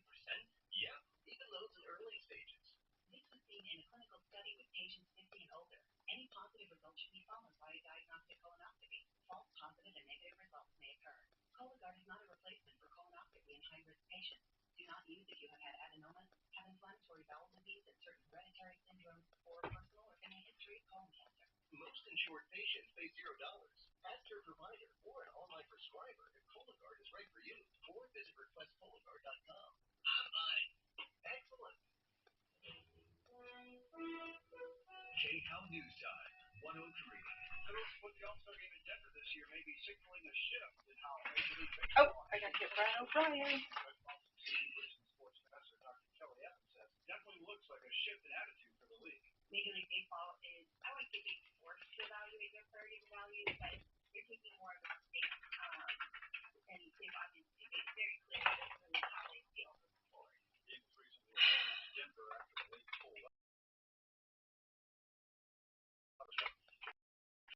Yeah, even those in early stages. This was seen in a clinical study with patients 50 and older. Any positive results should be followed by a diagnostic colonoscopy. False positive and negative results may occur. Cologuard is not a Most insured patients pay $0. Ask your provider or an online prescriber if Cologuard is right for you, or visit requestcologuard.com. I'm fine. Excellent. J-Town News Time, 103. Colonels with the All-Star game in Denver this year may be signaling a shift in how Major League Baseball. Oh, I gotta get Brian O'Brien. Sports professor Dr. Kelly Evans says definitely looks like a shift in attitude for the league. Major League Baseball is, I wouldn't say being forced to evaluate their priority values, but they're taking more of a stance, and they've obviously made it very clear that this is how they feel moving forward. Eagles recently announced Denver after the league pulled out.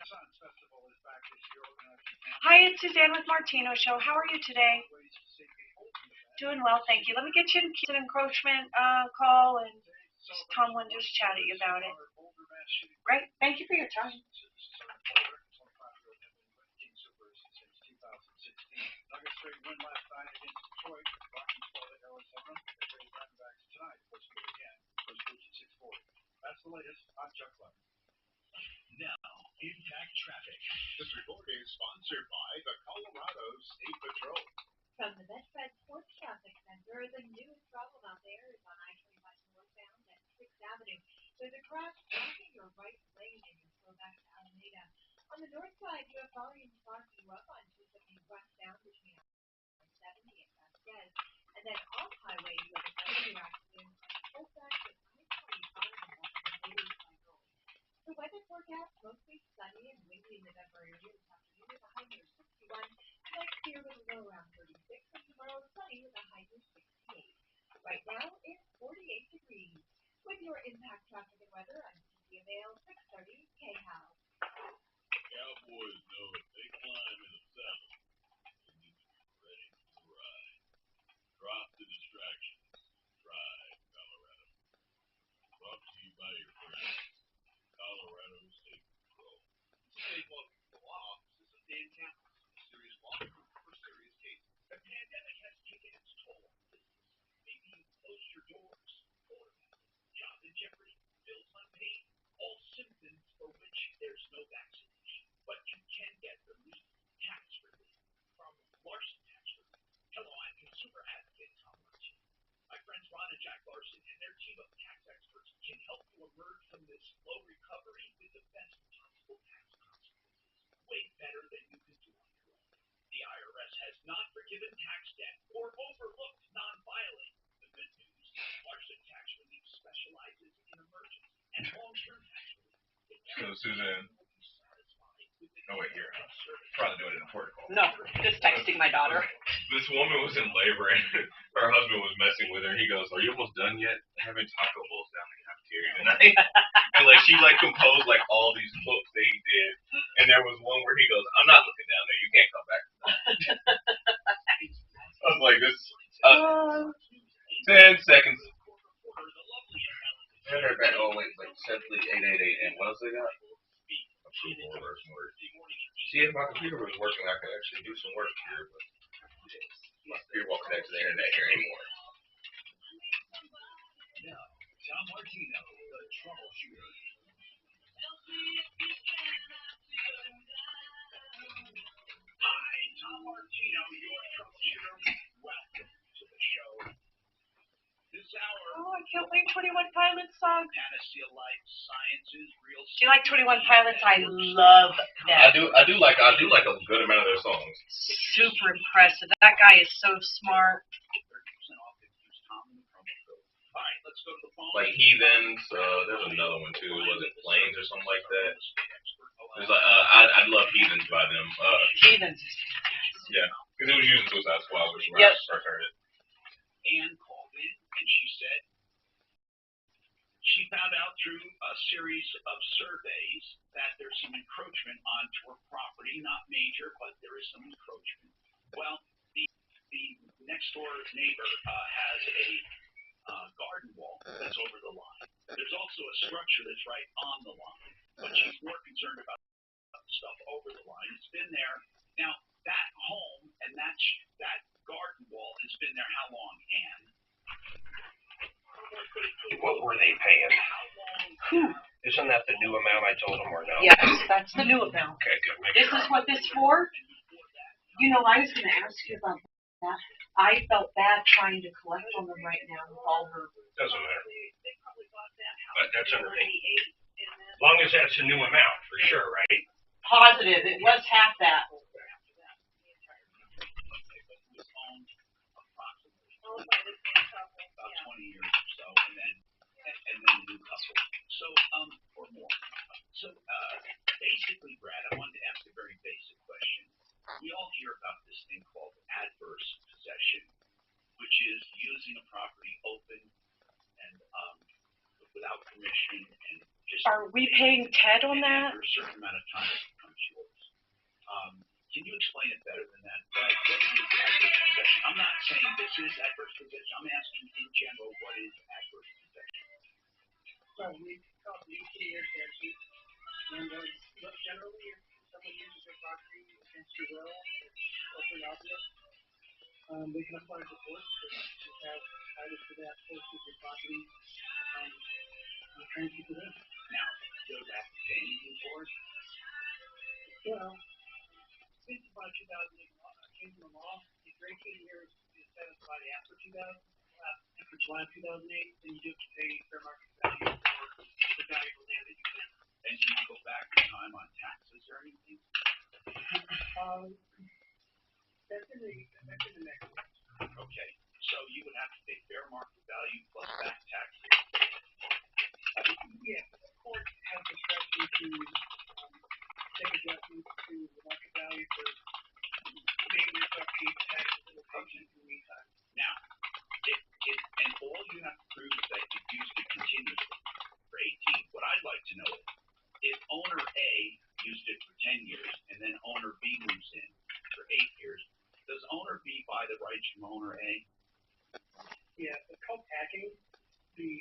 Science Festival is back this year. Hi, it's Suzanne with Martino Show. How are you today? Doing well, thank you. Let me get you an encroachment call, and Tom wanted to just chat at you about it. Great. Thank you for your time. Nuggets straight win last night against Detroit. Vikings fall to Arizona. They trade Diamondbacks tonight. First game again. First pitch at 6:40. That's the latest. I'm Chuck Levin. Now, Impact Traffic. This report is sponsored by the Colorado State Patrol. From the Betfred Sports Traffic Center, the newest problem out there is on I-25 northbound at 6th Avenue. There's a crash blocking your right lane and you'll go back to Alameda. On the north side, you have volume blocking you up on 270 westbound between I-70 and Vasquez. And then off highway, you have another accident at Colfax and I-25 and Washington. The weather forecast, mostly sunny and windy in the Denver area this afternoon with a high near 61. Next year with a low around 36, and tomorrow sunny with a high near 68. Right now it's 48 degrees. With your Impact Traffic and Weather, I'm Cynthia Vale, 630 KHOW. Cowboys know if they climb in the saddle, they need to be ready to ride. Drop the distractions. Drive Colorado. Brought to you by your friends. Colorado State Patrol. State welcome to the law offices of Dan Campbell. Serious law for serious cases. The pandemic has taken its toll on business. Maybe you closed your doors. Or job in jeopardy. Bills unpaid. All symptoms for which there's no vaccination. But you can get relief, tax relief, from Larson Tax Relief. Hello, I'm consumer advocate Tom Martin. My friends Ron and Jack Larson and their team of tax experts can help you emerge from this slow recovery with the best possible tax consequences. Way better than you can do on your own. The IRS has not forgiven tax debt or overlooked non-filing. The good news, Larson Tax Relief specializes in emergency and long-term tax relief. So, Suzanne. Oh, wait, here. Probably doing it in protocol. No, just texting my daughter. This woman was in labor, and her husband was messing with her. He goes, "Are you almost done yet? Having taco bowls down the cafeteria tonight." And like she like composed like all these quotes that he did, and there was one where he goes, "I'm not looking down there. You can't come back." I was like, "This 10 seconds." And they're back. Oh wait, like simply 888. And what else they got? Approval or some work. See, if my computer was working, I could actually do some work here, but my computer won't connect to the internet here anymore. Now, Tom Martino, the Troubleshooter. Hi, Tom Martino, your Troubleshooter. Welcome to the show. This hour. Oh, I can't wait. 21 Pilots song. Panacea Life Sciences, real. Do you like 21 Pilots? I love them. I do like a good amount of their songs. Super impressive. That guy is so smart. 30% off if you use Tom in the promo code. All right, let's go to the phone. Like Heathens. There's another one too. Was it Planes or something like that? There's like I'd love Heathens by them. Heathens. Yeah, because it was using Suicide Squad, which is where I first heard it. Anne called in and she said she found out through a series of surveys that there's some encroachment onto her property, not major, but there is some encroachment. Well, the next door neighbor has a garden wall that's over the line. There's also a structure that's right on the line, but she's more concerned about the stuff over the line. It's been there. Now, that home and that garden wall has been there how long, Anne? were they paying? Isn't that the new amount I told them or no? Yes, that's the new amount. Okay, good. This is what this for? You know, I was going to ask you about that. I felt bad trying to collect on them right now with all her. Doesn't matter. But that's underneath. As long as that's a new amount, for sure, right? Positive. It was half that. About 20 years or so, and then a new couple. So, or more. So, basically, Brad, I wanted to ask a very basic question. We all hear about this thing called adverse possession, which is using a property open and without permission and just. Are we paying Ted on that? After a certain amount of time, it becomes yours. Can you explain it better than that? What is adverse possession? I'm not saying this is adverse possession. I'm asking in general, what is adverse possession? Well, we call it 18 years statute. And generally, if someone uses their property against your will, open obvious, they can apply for courts to have title to that portion of your property. Trying to keep it in. Now, does that pay anything for it? Well, since about 2008 came from the law, the 18 years is satisfied after 2000, after July of 2008, then you do have to pay fair market value for the valuable land that you can. And can you go back in time on taxes or anything? That's in the next one. Okay, so you would have to pay fair market value plus back taxes. Yeah, the court has discretion to take adjustments to the market value for maintenance, upkeep, taxes, and location in the meantime. Now, and all you have to prove is that you've used it continuously for 18. What I'd like to know is, if owner A used it for 10 years and then owner B moves in for 8 years, does owner B buy the rights from owner A? Yeah, it's called packing. The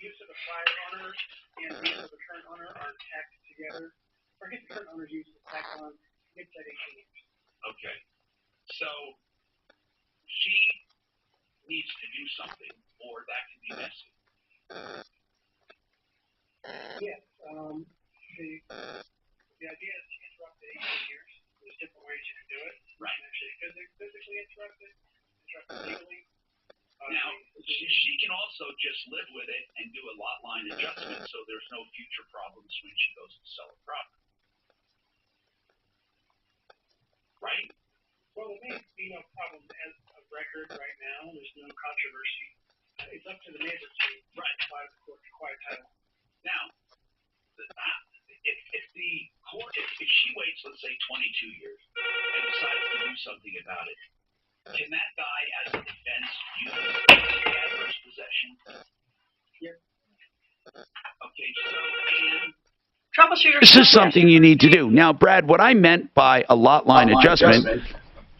use of the prior owner and the use of the current owner are tacked together. Or I guess the current owner's use is tacked on gets that 18 years. Okay. So she needs to do something, or that can be messy. Yes. The idea is to interrupt the 18 years. There's different ways you can do it. Right. Actually, physically interrupt it legally. Now, she can also just live with it and do a lot line adjustment so there's no future problems when she goes to sell a property. Right? Well, there may be no problem as of record right now. There's no controversy. It's up to the neighbor to apply the court to quiet title. Now, if she waits, let's say, 22 years and decides to do something about it, can that guy, as a defense, use adverse possession? Yeah. Okay, so, and Troubleshooter. This is something you need to do. Now, Brad, what I meant by a lot line adjustment,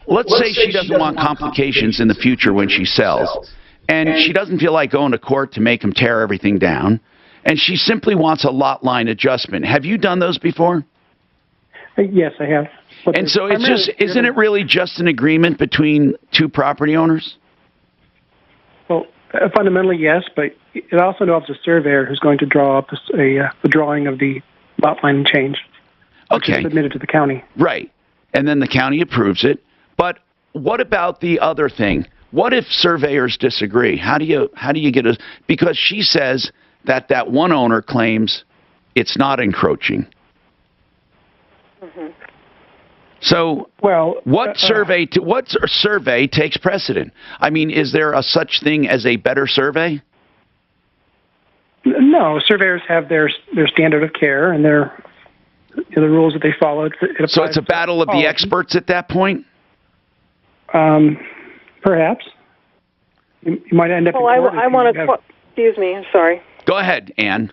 let's say she doesn't want complications in the future when she sells, and she doesn't feel like going to court to make them tear everything down, and she simply wants a lot line adjustment. Have you done those before? Yes, I have. But and so it's just, isn't it really just an agreement between two property owners? Well, fundamentally, yes, but it also involves a surveyor who's going to draw up a drawing of the lot line change. Okay. Submitted to the county. Right. And then the county approves it. But what about the other thing? What if surveyors disagree? How do you get a, because she says that one owner claims it's not encroaching. Mm-hmm. So, well, what survey takes precedent? I mean, is there a such thing as a better survey? No, surveyors have their standard of care and the rules that they follow. So it's a battle of the experts at that point? Perhaps. You might end up. Well, I want to. Excuse me. I'm sorry. Go ahead, Ann.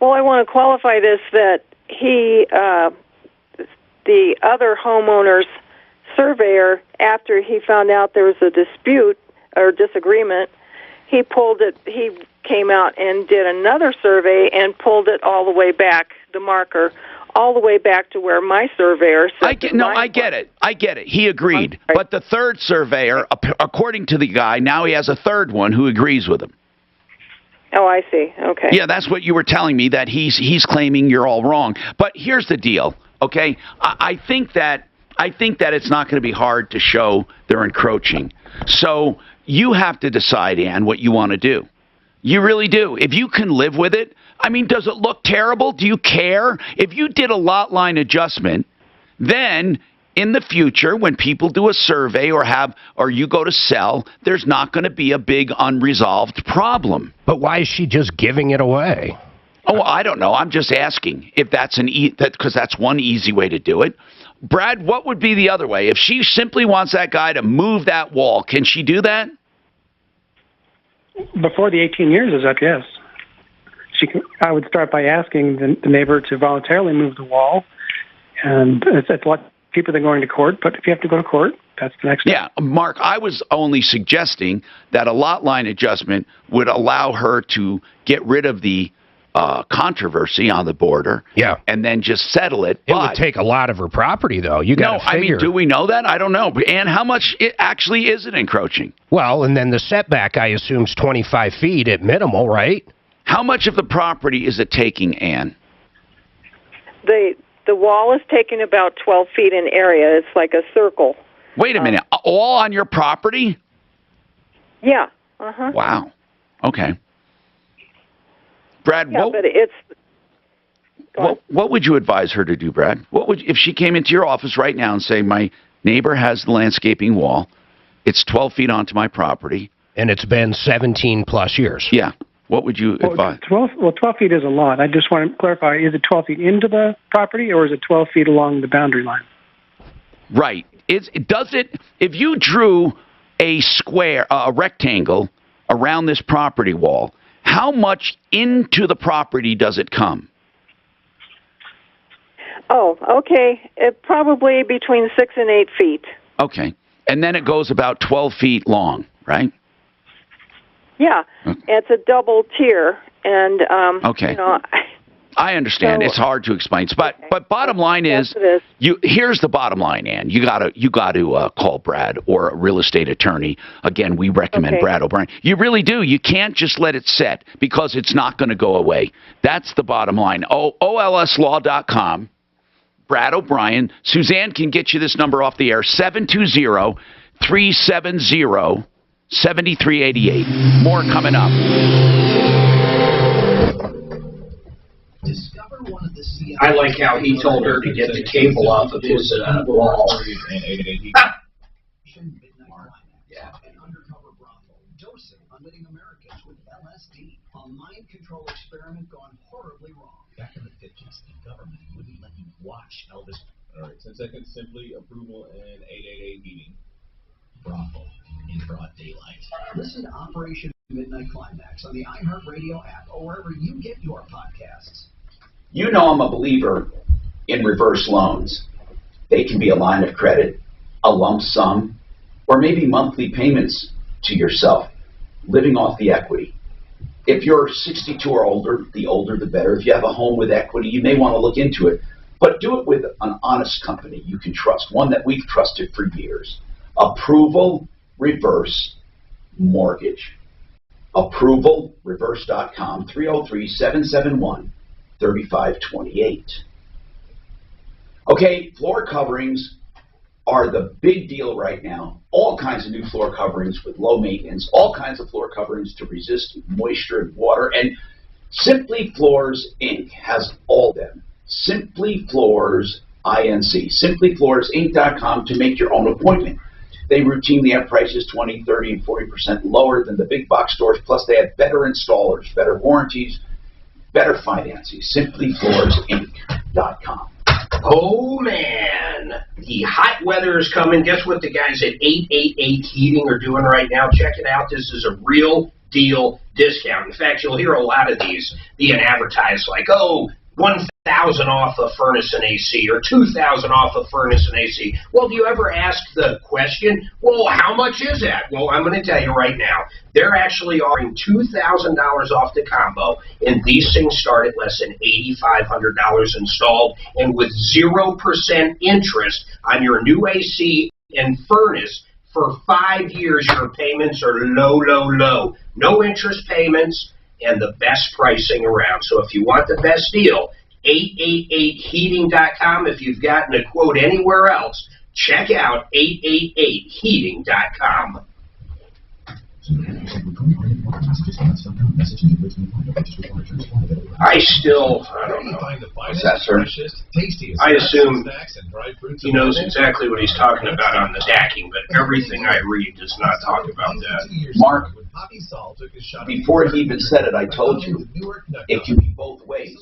Well, I want to qualify this that he, the other homeowner's surveyor, after he found out there was a dispute or disagreement, he pulled it. He came out and did another survey and pulled it all the way back, the marker, all the way back to where my surveyor said. I get it. I get it. He agreed. But the third surveyor, according to the guy, now he has a third one who agrees with him. Oh, I see. Okay. Yeah, that's what you were telling me, that he's claiming you're all wrong. But here's the deal, okay? I think that it's not going to be hard to show they're encroaching. So you have to decide, Ann, what you want to do. You really do. If you can live with it, I mean, does it look terrible? Do you care? If you did a lot line adjustment, then in the future, when people do a survey or you go to sell, there's not going to be a big unresolved problem. But why is she just giving it away? Oh, I don't know. I'm just asking if that's because that's one easy way to do it. Brad, what would be the other way? If she simply wants that guy to move that wall, can she do that? Before the 18 years is up, yes. I would start by asking the neighbor to voluntarily move the wall, and it's a lot cheaper than going to court. But if you have to go to court, that's the next step. Yeah, Mark, I was only suggesting that a lot line adjustment would allow her to get rid of the controversy on the border. Yeah. And then just settle it. It would take a lot of her property, though. You got to figure. I mean, do we know that? I don't know. And how much actually is it encroaching? Well, and then the setback, I assume, is 25 feet at minimal, right? How much of the property is it taking, Ann? The wall is taking about 12 feet in area. It's like a circle. Wait a minute. All on your property? Yeah. Uh-huh. Wow. Okay. Brad, yeah, but it's... What would you advise her to do, Brad? If she came into your office right now and say, my neighbor has the landscaping wall, it's 12 feet onto my property. And it's been 17 plus years. Yeah. What would you advise? 12 feet is a lot. I just want to clarify, is it 12 feet into the property or is it 12 feet along the boundary line? Right. If you drew a rectangle around this property wall, how much into the property does it come? Oh, okay. Probably between 6 and 8 feet. Okay. And then it goes about 12 feet long, right? Yeah. It's a double tier. And, okay. You know, I understand. It's hard to explain. But bottom line is, here's the bottom line, Ann. You got to call Brad or a real estate attorney. Again, we recommend Brad O'Brien. You really do. You can't just let it sit because it's not going to go away. That's the bottom line. OLSlaw.com. Brad O'Brien. Suzanne can get you this number off the air, 720-370-7388. More coming up. I like how he told her to get the cable off of his wall. A mind control experiment gone horribly wrong. Back in the 50s, the government wouldn't let you watch Elvis. All right, 10 seconds, simply approval and 888 meeting. Brothel in broad daylight. Listen to Operation Midnight Climax on the iHeartRadio app or wherever you get your podcasts. You know I'm a believer in reverse loans. They can be a line of credit, a lump sum, or maybe monthly payments to yourself, living off the equity. If you're 62 or older the better. If you have a home with equity, you may want to look into it. But do it with an honest company you can trust, one that we've trusted for years. Approval Reverse Mortgage. ApprovalReverse.com, 303-771-3528. Okay, floor coverings are the big deal right now. All kinds of new floor coverings with low maintenance, all kinds of floor coverings to resist moisture and water, and Simply Floors Inc. has all of them. Simply Floors Inc. SimplyFloorsInc.com to make your own appointment. They routinely have prices 20, 30, and 40% lower than the big box stores, plus they have better installers, better warranties, better financing. SimplyFloorsInc.com. Oh, man. The hot weather is coming. Guess what the guys at 888 Heating are doing right now? Check it out. This is a real deal discount. In fact, you'll hear a lot of these being advertised like, oh, 1,000 off a furnace and AC or 2,000 off a furnace and AC. Well, do you ever ask the question, well, how much is that? Well, I'm going to tell you right now. They're actually offering $2,000 off the combo, and these things start at less than $8,500 installed, and with 0% interest on your new AC and furnace for 5 years, your payments are low, low, low. No interest payments. and the best pricing around. So if you want the best deal, 888heating.com. If you've gotten a quote anywhere else, check out 888heating.com. I don't know. What's that, sir? I assume he knows exactly what he's talking about on the stacking, but everything I read does not talk about that. Mark, before he even said it, I told you, it can be both ways.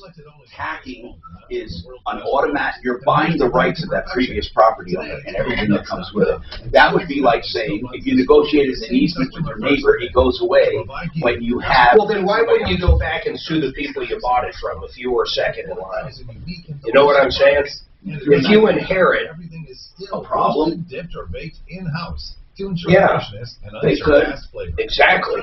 Hacking is an automatic, you're buying the rights of that previous property owner and everything that comes with it. That would be like saying, if you negotiated an easement with your neighbor, it goes away when you have... Well, then why wouldn't you go back and sue the people you bought it from if you were second in line? You know what I'm saying? If you inherit a problem, yeah, they could. Exactly.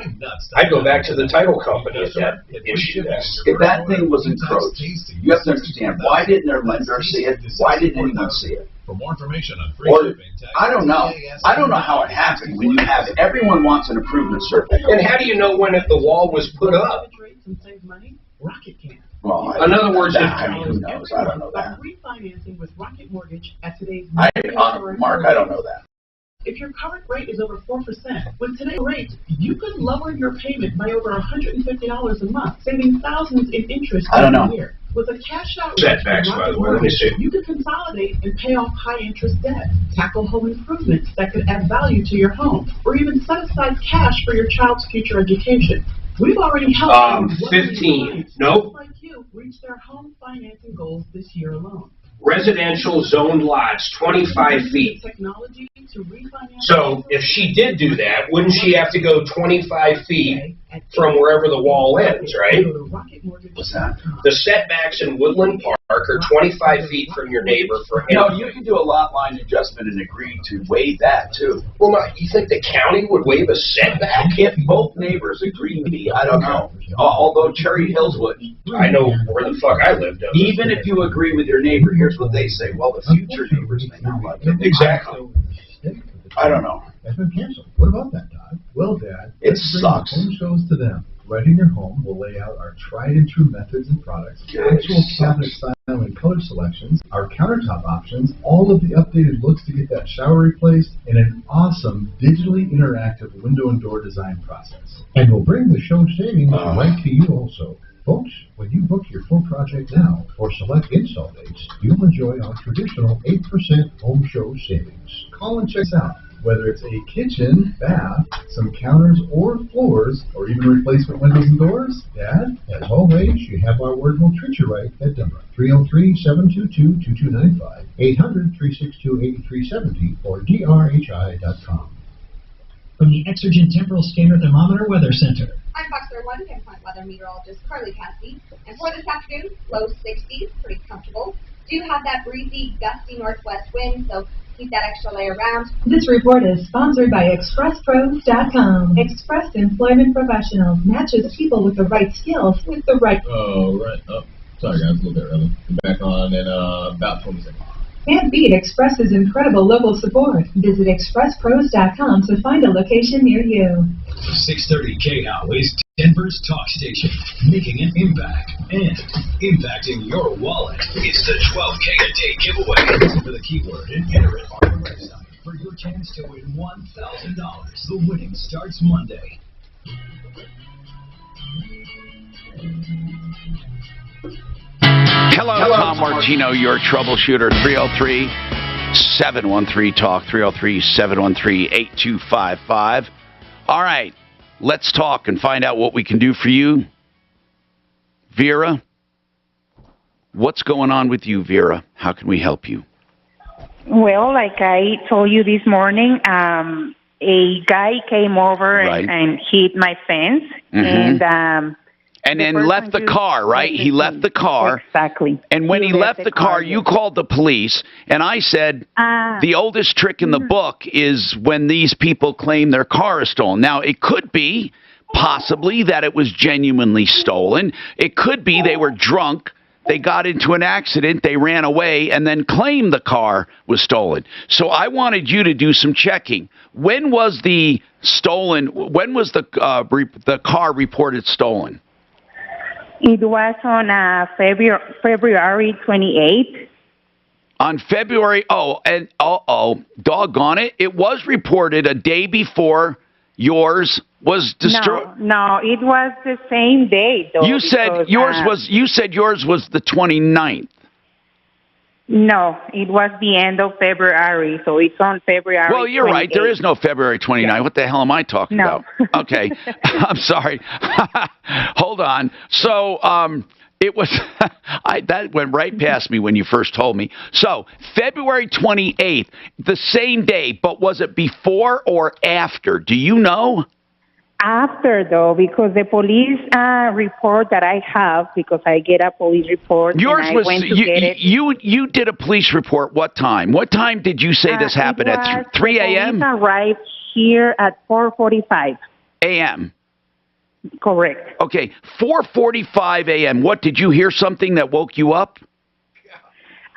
I'd go back to the title company if that issue. If that thing was encroached, you have to understand, why didn't their lender see it? Why didn't anyone see it? For more information on free Or, shipping, I don't know. I don't know how it happened when you have everyone wants an improvement survey. And how do you know when the wall was put up? Rocket can. Well, in other words, who knows? I don't know that. Refinancing with Rocket Mortgage at today's Mark, I don't know that. If your current rate is over 4%, with today's rate, you could lower your payment by over $150 a month, saving thousands in interest every year. With a cash-out setbacks, by the way, let me see. You could consolidate and pay off high-interest debt, tackle home improvements that could add value to your home, or even set aside cash for your child's future education. We've already helped 15. Nope. Like you reach their home financing goals this year alone. Residential zoned lots, 25 feet. Technology to refinance. So if she did do that, wouldn't she have to go 25 feet from wherever the wall ends, right? What's that? The setbacks in Woodland Park are 25 feet from your neighbor for anything. No, you can do a lot line adjustment and agree to waive that, too. Well, no, you think the county would waive a setback? If both neighbors agree to be, I don't know. Although Cherry Hills would. I know where the fuck I live, though. Even if you agree with your neighbor, here's what they say. Well, the future neighbors may not like it. Exactly. I don't know. That's been canceled. What about that, Todd? Well, Dad, it sucks. Home shows to them. Right in your home, we'll lay out our tried and true methods and products, actual cabinet style and color selections, our countertop options, all of the updated looks to get that shower replaced, and an awesome digitally interactive window and door design process. And we'll bring the show savings right to you also. Folks, when you book your full project now or select install dates, you'll enjoy our traditional 8% home show savings. Call and check us out. Whether it's a kitchen, bath, some counters or floors, or even replacement windows and doors, Dad, as always, you have our word will treat you right at Denver. 303-722-2295, 800-362-8370, or drhi.com. From the Exergen Temporal Scanner Thermometer Weather Center. I'm Boxer 1 Pinpoint Weather Meteorologist Carly Cassidy, and for this afternoon, low 60s, pretty comfortable. Do have that breezy, gusty northwest wind, so keep that extra layer around. This report is sponsored by ExpressPros.com. Express Employment Professionals matches people with the right skills with the right... Oh, right. Oh, sorry, guys, a little bit early. We're back on in about 20 seconds. Can't beat Express's incredible local support. Visit ExpressPros.com to find a location near you. 630 KNOW is Denver's talk station, making an impact and impacting your wallet. It's the 12K a day giveaway. Listen for the keyword and enter it on the website for your chance to win $1,000. The winning starts Monday. Hello, Tom Martino, your troubleshooter, 303-713-TALK, 303-713-8255. All right, let's talk and find out what we can do for you. Vera, what's going on with you, Vera? How can we help you? Well, like I told you this morning, a guy came over and hit my fence, and then left the car, right? He left the car. Exactly. And when he left the car, you called the police, and I said, the oldest trick in the book is when these people claim their car is stolen. Now, it could be, possibly, that it was genuinely stolen. It could be they were drunk, they got into an accident, they ran away, and then claimed the car was stolen. So I wanted you to do some checking. When was the car reported stolen? It was on February 28th. On February, doggone it, it was reported a day before yours was destroyed. No, it was the same day, though. You said yours was the 29th. No, it was the end of February, so it's on February. Well, you're 28th. right. There is no February 29th. Yeah. What the hell am I talking about? Okay, I'm sorry. Hold on. So, it was that went right past me when you first told me. So, February 28th, the same day, but was it before or after? Do you know? After, though, because the police report that I have, because I get a police report. Yours and I was went to get it. You did a police report. What time? What time did you say this happened? At 3 a.m. The police arrived here at 4:45 a.m. Correct. Okay, 4:45 a.m. What, did you hear something that woke you up?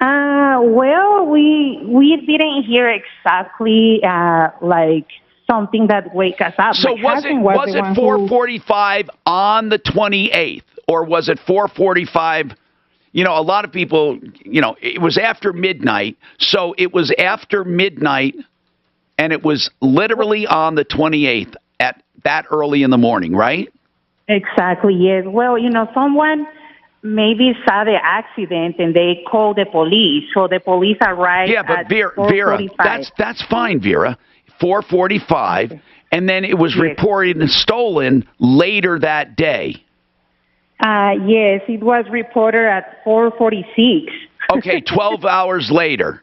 Well, we didn't hear exactly like something that wake us up. So was it 4:45 on the 28th, or was it 4:45? You know, a lot of people, it was after midnight. So it was after midnight, and it was literally on the 28th at that early in the morning, right? Exactly, yes. Well, someone maybe saw the accident and they called the police. So the police arrived. Yeah, but Vera, that's fine, Vera. 4:45, and then it was reported and stolen later that day. Yes, it was reported at 4:46. Okay, 12 hours later.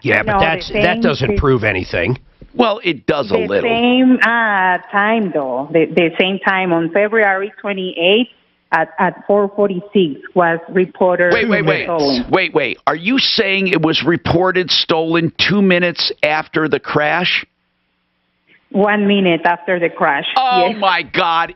Yeah, but that doesn't prove anything. Well, it does a little. The same time, though. The same time on February 28th at 4:46 was reported. Wait. Are you saying it was reported stolen 2 minutes after the crash? 1 minute after the crash. Oh, yes. My God.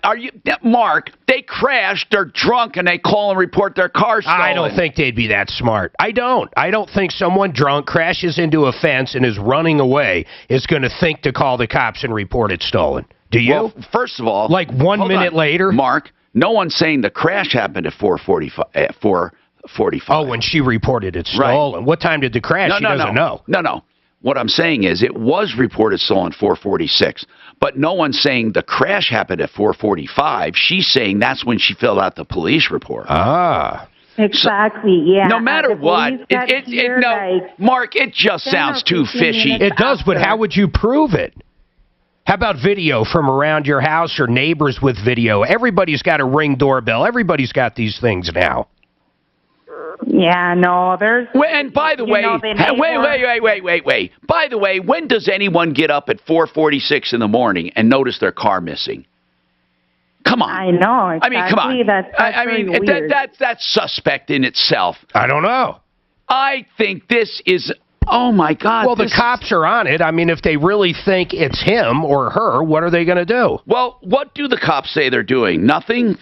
Mark, they crashed, they're drunk, and they call and report their car stolen. I don't think they'd be that smart. I don't think someone drunk crashes into a fence and is running away is going to think to call the cops and report it stolen. Do you? Well, first of all, like 1 minute later? Mark, no one's saying the crash happened at 4:45. Oh, when she reported it stolen. Right. What time did the crash? She doesn't know. No. What I'm saying is it was reported stolen 4:46, but no one's saying the crash happened at 4:45. She's saying that's when she filled out the police report. Ah. Exactly, yeah. No matter what, Mark, it just sounds too fishy. It does, but how would you prove it? How about video from around your house or neighbors with video? Everybody's got a Ring doorbell. Everybody's got these things now. Yeah, no, there's... And by the way, wait. By the way, when does anyone get up at 4:46 in the morning and notice their car missing? Come on. I know, exactly. I mean, come on. That's suspect in itself. I don't know. I think this is... Oh, my God. Well, the cops are on it. I mean, if they really think it's him or her, what are they going to do? Well, what do the cops say they're doing? Nothing?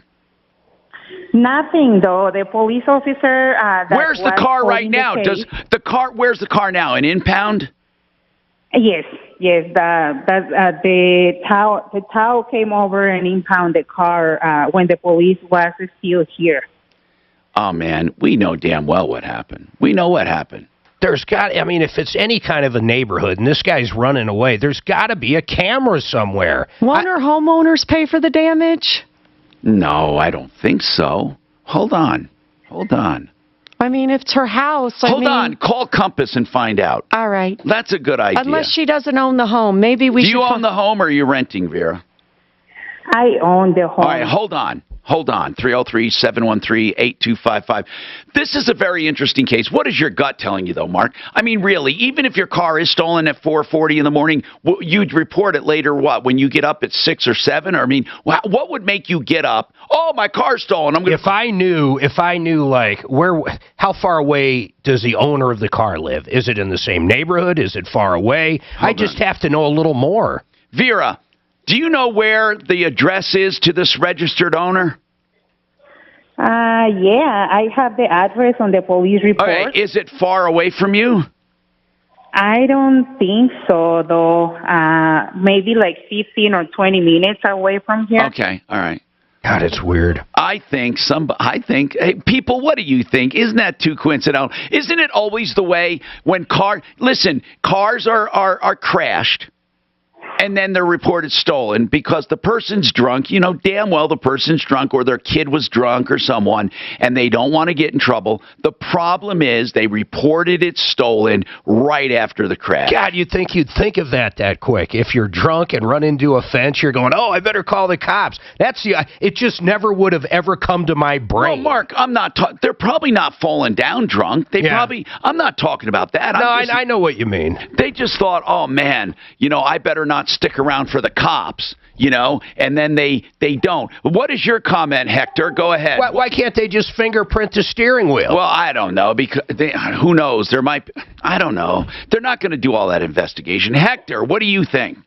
Nothing, though. The police officer... Where's the car right now? Where's the car now? An impound? Yes. The tow came over and impounded the car when the police was still here. Oh, man, we know damn well what happened. We know what happened. If it's any kind of a neighborhood and this guy's running away, there's got to be a camera somewhere. Won't our homeowners pay for the damage? No, I don't think so. Hold on. I mean, if it's her house, Hold on. Call Compass and find out. All right. That's a good idea. Unless she doesn't own the home. Maybe we should... Do you own the home or are you renting, Vera? I own the home. All right, hold on. 303-713-8255. This is a very interesting case. What is your gut telling you, though, Mark? I mean, really, even if your car is stolen at 4:40 in the morning, you'd report it later, when you get up at 6 or 7? Or, I mean, what would make you get up? Oh, my car's stolen. If I knew, like, how far away does the owner of the car live? Is it in the same neighborhood? Is it far away? I just have to know a little more. Vera, do you know where the address is to this registered owner? Yeah, I have the address on the police report. Okay, is it far away from you? I don't think so, though. Maybe like 15 or 20 minutes away from here. Okay, all right. God, it's weird. I think, hey, people, what do you think? Isn't that too coincidental? Isn't it always the way when cars are crashed and then they're reported stolen because the person's drunk? You know damn well the person's drunk or their kid was drunk or someone, and they don't want to get in trouble. The problem is they reported it stolen right after the crash. God, you'd think of that quick. If you're drunk and run into a fence, you're going, oh, I better call the cops. It just never would have ever come to my brain. Well, Mark, I'm not they're probably not falling down drunk. I'm not talking about that. No, I know what you mean. They just thought, oh, man, I better not stick around for the cops, and then they don't. What is your comment, Hector? Go ahead. Why can't they just fingerprint the steering wheel? Well, I don't know, because who knows? I don't know. They're not going to do all that investigation. Hector, what do you think?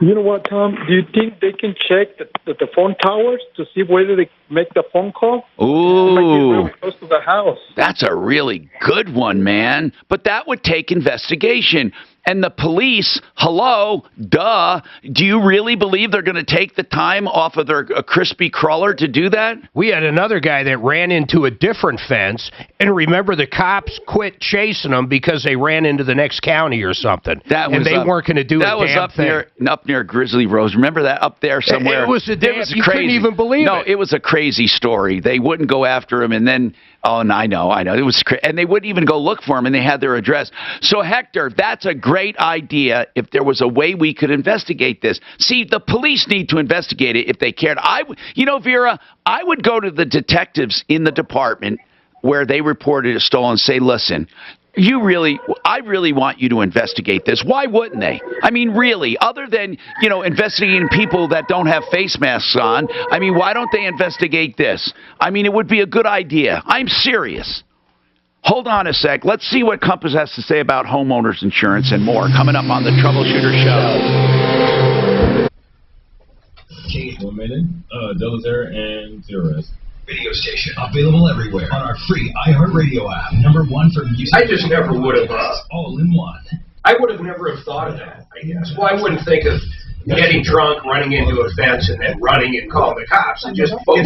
You know what, Tom? Do you think they can check the phone towers to see whether they make the phone call? Ooh. It might be really close to the house. That's a really good one, man. But that would take investigation. And the police, hello, duh, do you really believe they're going to take the time off of their crispy crawler to do that? We had another guy that ran into a different fence, and remember the cops quit chasing him because they ran into the next county or something. They weren't going to do that. A was damn up thing. Up near Grizzly Rose. Remember that up there somewhere? It was you crazy. Couldn't even believe it. No, it was a crazy story. They wouldn't go after him, and then and I know. It was, and they wouldn't even go look for him, and they had their address. So, Hector, that's a great idea if there was a way we could investigate this. See, the police need to investigate it if they cared. Vera, I would go to the detectives in the department where they reported it stolen and say, listen, I really want you to investigate this. Why wouldn't they? I mean, really, other than, investigating people that don't have face masks on, I mean, why don't they investigate this? I mean, it would be a good idea. I'm serious. Hold on a sec. Let's see what Compass has to say about homeowners insurance and more coming up on the Troubleshooter Show. 1 minute, Delazare and Zerez. Radio station available everywhere on our free iHeartRadio app. #1 for music. I just never would have. All in one. I would have never have thought of that. I guess. Well, I wouldn't think of getting drunk, running into a fence, and then running and calling the cops. It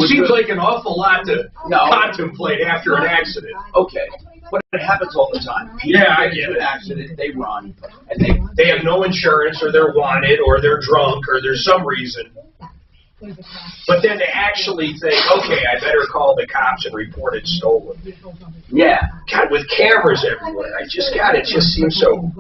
seems like an awful lot to contemplate after an accident. Okay. But it happens all the time. People I get get into it. an accident, they run, and they have no insurance, or they're wanted, or they're drunk, or there's some reason. But then to actually think, okay, I better call the cops and report it stolen. Yeah. God, with cameras everywhere, it just seems so.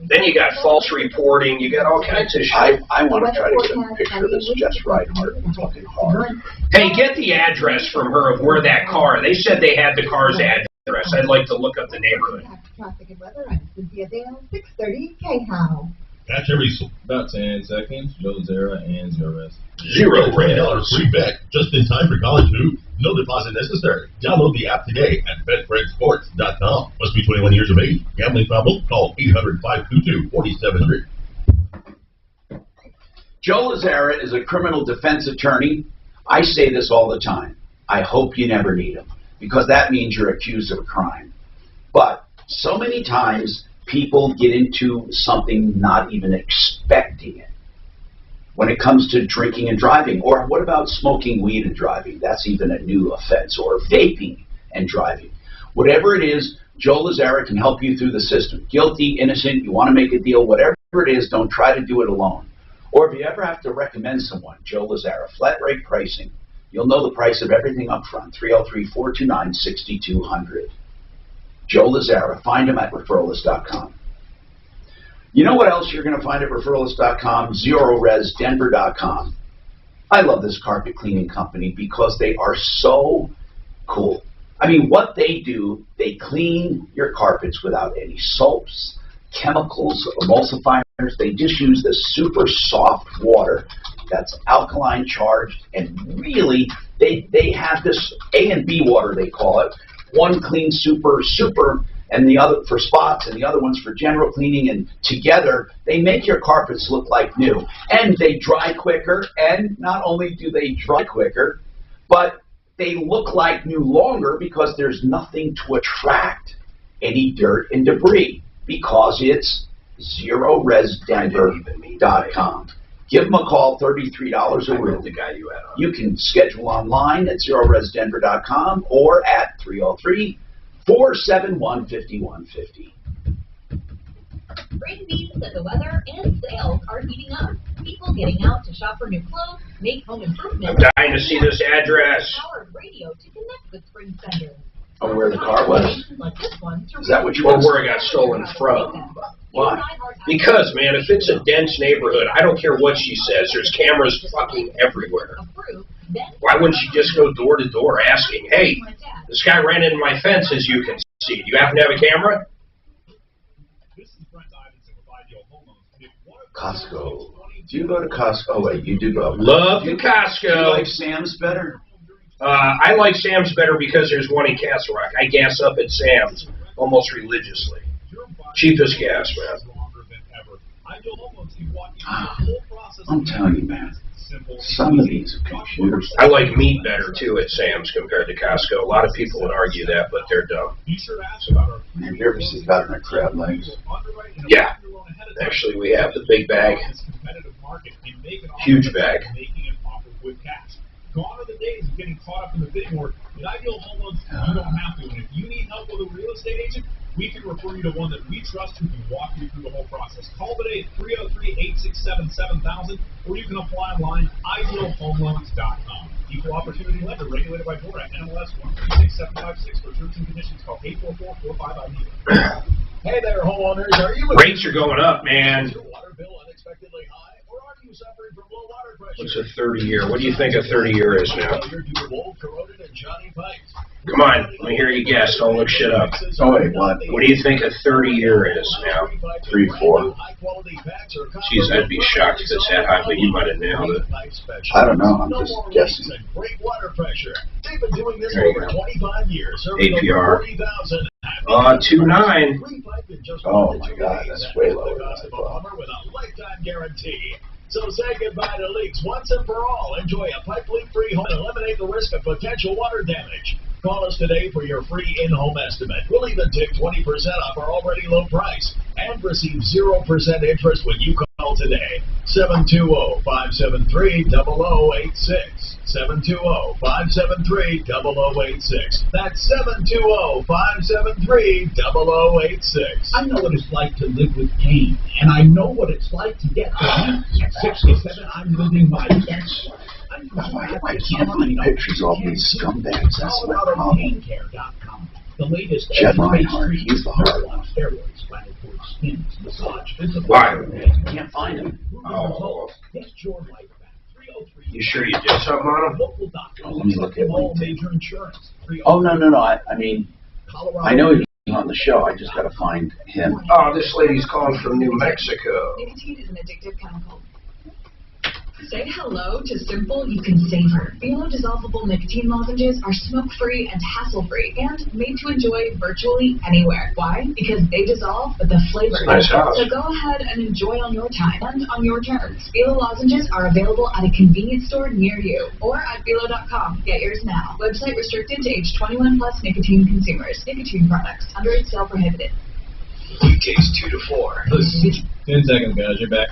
Then you got false reporting, you got all kinds of shit. I want to try to get a picture of this Jess Reinhardt fucking car. Hey, get the address from her of where that car. They said they had the car's address. I'd like to look up the neighborhood. Traffic and weather, I'm Cynthia Dale, 630 K-How. Catch every about 10 seconds. Joe Zera and Zerez. $0 free bet just in time for college hoops. No deposit necessary. Download the app today at betfredsports.com. Must be 21 years of age. Gambling problem? Call 800-522-4700. Joe Lazara is a criminal defense attorney. I say this all the time. I hope you never need him, because that means you're accused of a crime. But so many times people get into something not even expecting it. When it comes to drinking and driving, or what about smoking weed and driving? That's even a new offense. Or vaping and driving. Whatever it is, Joe Lazara can help you through the system. Guilty, innocent, you want to make a deal, whatever it is, don't try to do it alone. Or if you ever have to recommend someone, Joe Lazara, flat rate pricing. You'll know the price of everything up front, 303-429-6200. Joe Lazara, find him at referralist.com. You know what else you're going to find at referralist.com? ZeroResDenver.com. I love this carpet cleaning company because they are so cool. I mean, what they do, they clean your carpets without any soaps, chemicals, emulsifiers. They just use this super soft water that's alkaline charged, and really, they have this A and B water, they call it. One clean super, and the other for spots, and the other one's for general cleaning, and together they make your carpets look like new. And they dry quicker, and not only do they dry quicker, but they look like new longer because there's nothing to attract any dirt and debris, because it's ZeroResDenver.com. Give them a call, $33 a room. The guy you had on. You can schedule online at zeroresdenver.com or at 303-471-5150. Spring means that the weather and sales are heating up. People getting out to shop for new clothes, make home improvements. I'm dying to see this address. Powered radio to connect with Spring Spenders. Oh, where the car was? Like this one to Is that what you Or want? where it got stolen from. Why? Because, man, if it's a dense neighborhood, I don't care what she says. There's cameras fucking everywhere. Why wouldn't she just go door to door asking, hey, this guy ran into my fence, as you can see. Do you happen to have a camera? Costco. Do you go to Costco? Oh, wait, you do go. Love the Costco. Do you like Sam's better? I like Sam's better because there's one in Castle Rock. I gas up at Sam's almost religiously. Cheapest gas, man. I'm telling you, man. Some of these computers. I like meat better, too, at Sam's compared to Costco. A lot of people would argue that, but they're dumb. Have you ever seen government crab legs? Yeah. Actually, we have the big bag. Huge bag. Gone are the days of getting caught up in the bidding war. At Ideal Home Loans, you don't have to. And if you need help with a real estate agent, we can refer you to one that we trust who can walk you through the whole process. Call today at 303-867-7000, or you can apply online, idealhomeloans.com. Equal opportunity lender, regulated by DORA, NMLS 136756. For terms and conditions, call 844-45-IDEAL. Hey there, homeowners. Are you? Rates are going up, man. Is your water bill unexpectedly high, or are you suffering from low water pressure? What's a 30-year? What do you think a 30-year is now? Come on, let me hear you guess. Don't look shit up. Oh, wait, what? What do you think a 30-year is now? 3, 4. Jeez, I'd be shocked if it's that high, but you might have nailed it. I don't know. I'm just guessing. Great water pressure. They've been doing this There you over go. 25 years. APR. 2.9. Oh, my God. That's way lower than I thought. With a lifetime guarantee. So say goodbye to leaks once and for all. Enjoy a pipe leak-free home and eliminate the risk of potential water damage. Call us today for your free in-home estimate. We'll even take 20% off our already low price and receive 0% interest when you call today. 720-573-0086. 720-573-0086. That's 720-573-0086. I know what it's like to live with pain, and I know what it's like to get pain. At 67, I'm living my best life. Why can't I find pictures of all these scumbags? That's my problem. The latest Jed Reinhardt, he's the hard one. steroids, spinal cord spins, massage, physical. Why? Can't find him. Oh. Get your life back. 303. You sure you did something on him? Local doctors. Oh, let me look at all LinkedIn. major insurance. Oh, no. I mean, I know he's on the show. I just got to find him. Oh, this lady's calling from New Mexico. Nicotine is an addictive chemical. Say hello to simple you can savor. Philo dissolvable nicotine lozenges are smoke-free and hassle-free and made to enjoy virtually anywhere. Why? Because they dissolve, but the flavor Nice house. So go ahead and enjoy on your time and on your terms. Philo lozenges are available at a convenience store near you or at philo.com. Get yours now. Website restricted to age 21 plus nicotine consumers. Nicotine products. Underage sale prohibited. Weekdays 2 to 4. 10 seconds, guys. You're back.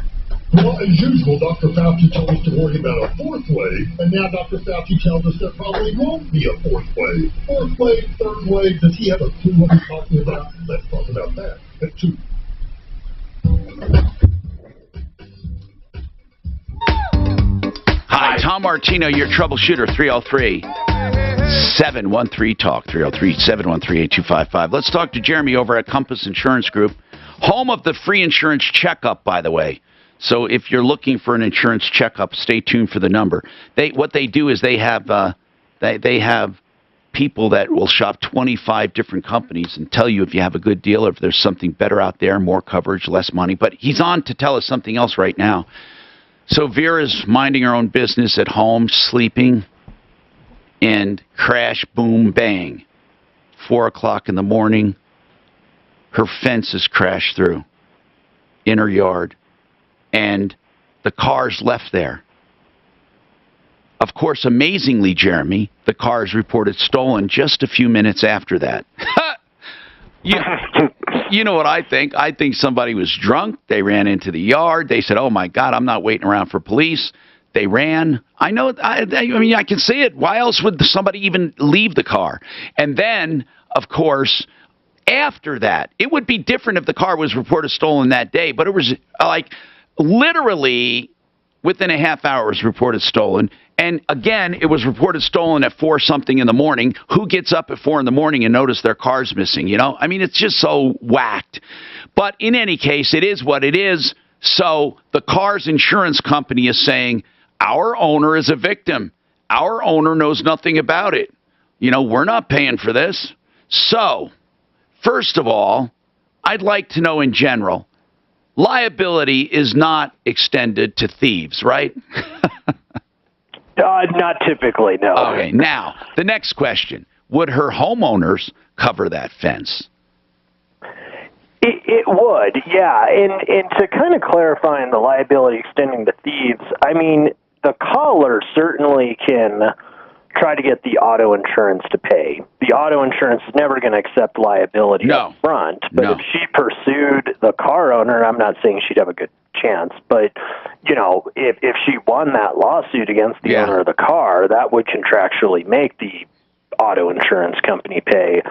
Well, as usual, Dr. Fauci told us to worry about a fourth wave, and now Dr. Fauci tells us there probably won't be a fourth wave. Fourth wave, third wave, does he have a clue what he's talking about? Let's talk about that. At 2. Hi, Tom Martino, your troubleshooter, 303-713-TALK, 303-713-8255. Let's talk to Jeremy over at Compass Insurance Group, home of the free insurance checkup, by the way. So if you're looking for an insurance checkup, stay tuned for the number. What they do is they have people that will shop 25 different companies and tell you if you have a good deal or if there's something better out there, more coverage, less money. But he's on to tell us something else right now. So Vera's minding her own business at home, sleeping, and crash, boom, bang. 4 o'clock in the morning, her fence is crashed through in her yard, and the car's left there. Of course, amazingly, Jeremy, the car is reported stolen just a few minutes after that. You know what I think? I think somebody was drunk. They ran into the yard. They said, "Oh my God, I'm not waiting around for police." They ran. I know. I mean, I can see it. Why else would somebody even leave the car? And then, of course, after that, it would be different if the car was reported stolen that day. But it was like literally within a half hour, it was reported stolen. And again, it was reported stolen at 4-something in the morning. Who gets up at 4 in the morning and notice their car's missing? You know, I mean, it's just so whacked. But in any case, it is what it is. So the car's insurance company is saying, our owner is a victim. Our owner knows nothing about it. You know, we're not paying for this. So, first of all, I'd like to know in general, liability is not extended to thieves, right? Not typically, no. Okay, now, the next question. Would her homeowners cover that fence? It would, yeah. And to kind of clarify on the liability extending to thieves, I mean, the caller certainly can try to get the auto insurance to pay. The auto insurance is never going to accept liability up front. But if she pursued the car owner, I'm not saying she'd have a good chance, but, you know, if she won that lawsuit against the owner of the car, that would contractually make the auto insurance company pay.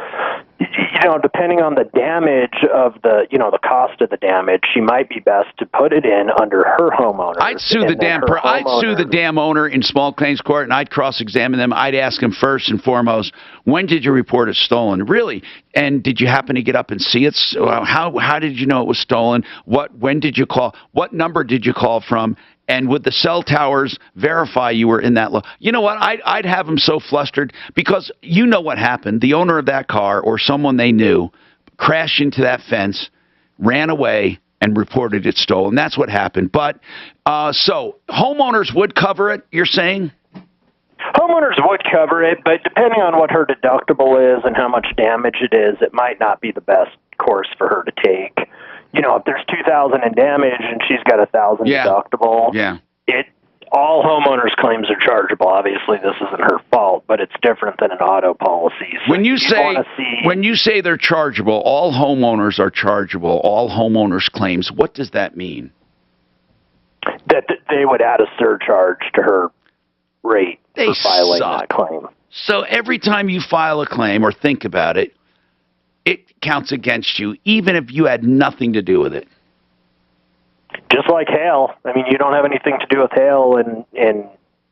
You know, depending on the damage of the, you know, the cost of the damage, she might be best to put it in under her homeowner. I'd sue the damn owner in small claims court, and I'd cross-examine them. I'd ask them first and foremost, when did you report it stolen? Really? And did you happen to get up and see it? How did you know it was stolen? When did you call? What number did you call from? And would the cell towers verify you were in that You know what? I'd have them so flustered because you know what happened. The owner of that car or someone they knew crashed into that fence, ran away, and reported it stolen. That's what happened. But so homeowners would cover it, you're saying? Homeowners would cover it, but depending on what her deductible is and how much damage it is, it might not be the best course for her to take. You know, if there's $2,000 in damage and she's got $1,000 deductible, all homeowners' claims are chargeable. Obviously, this isn't her fault, but it's different than an auto policy. So when you say they're chargeable, all homeowners are chargeable. All homeowners' claims. What does that mean? That they would add a surcharge to her rate for filing that claim. So every time you file a claim or think about it, it counts against you, even if you had nothing to do with it. Just like hail. I mean, you don't have anything to do with hail, and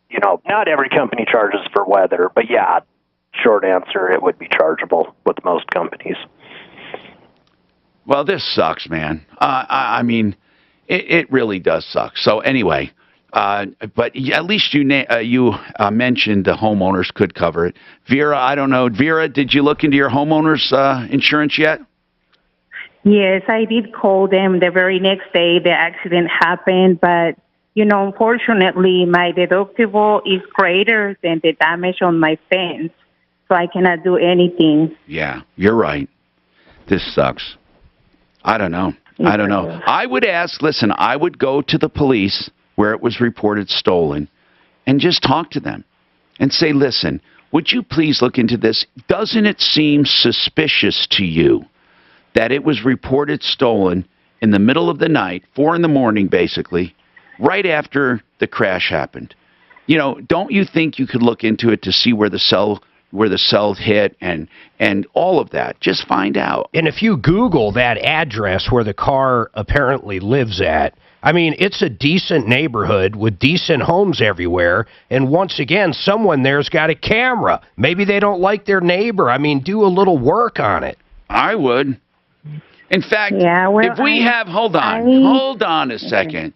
you know, not every company charges for weather, but yeah, short answer, it would be chargeable with most companies. Well, this sucks, man. I mean, it really does suck. So anyway, but at least you mentioned the homeowners could cover it. Vera, I don't know. Vera, did you look into your homeowners insurance yet? Yes, I did call them the very next day the accident happened, but, you know, unfortunately, my deductible is greater than the damage on my fence, so I cannot do anything. Yeah, you're right. This sucks. I don't know. I would I would go to the police where it was reported stolen and just talk to them and say, listen, would you please look into this? Doesn't it seem suspicious to you that it was reported stolen in the middle of the night, 4 in the morning, basically, right after the crash happened? You know, don't you think you could look into it to see where the cell hit and all of that? Just find out. And if you Google that address where the car apparently lives at, I mean, it's a decent neighborhood with decent homes everywhere. And once again, someone there's got a camera. Maybe they don't like their neighbor. I mean, do a little work on it. I would. In fact, if we have, hold on a second.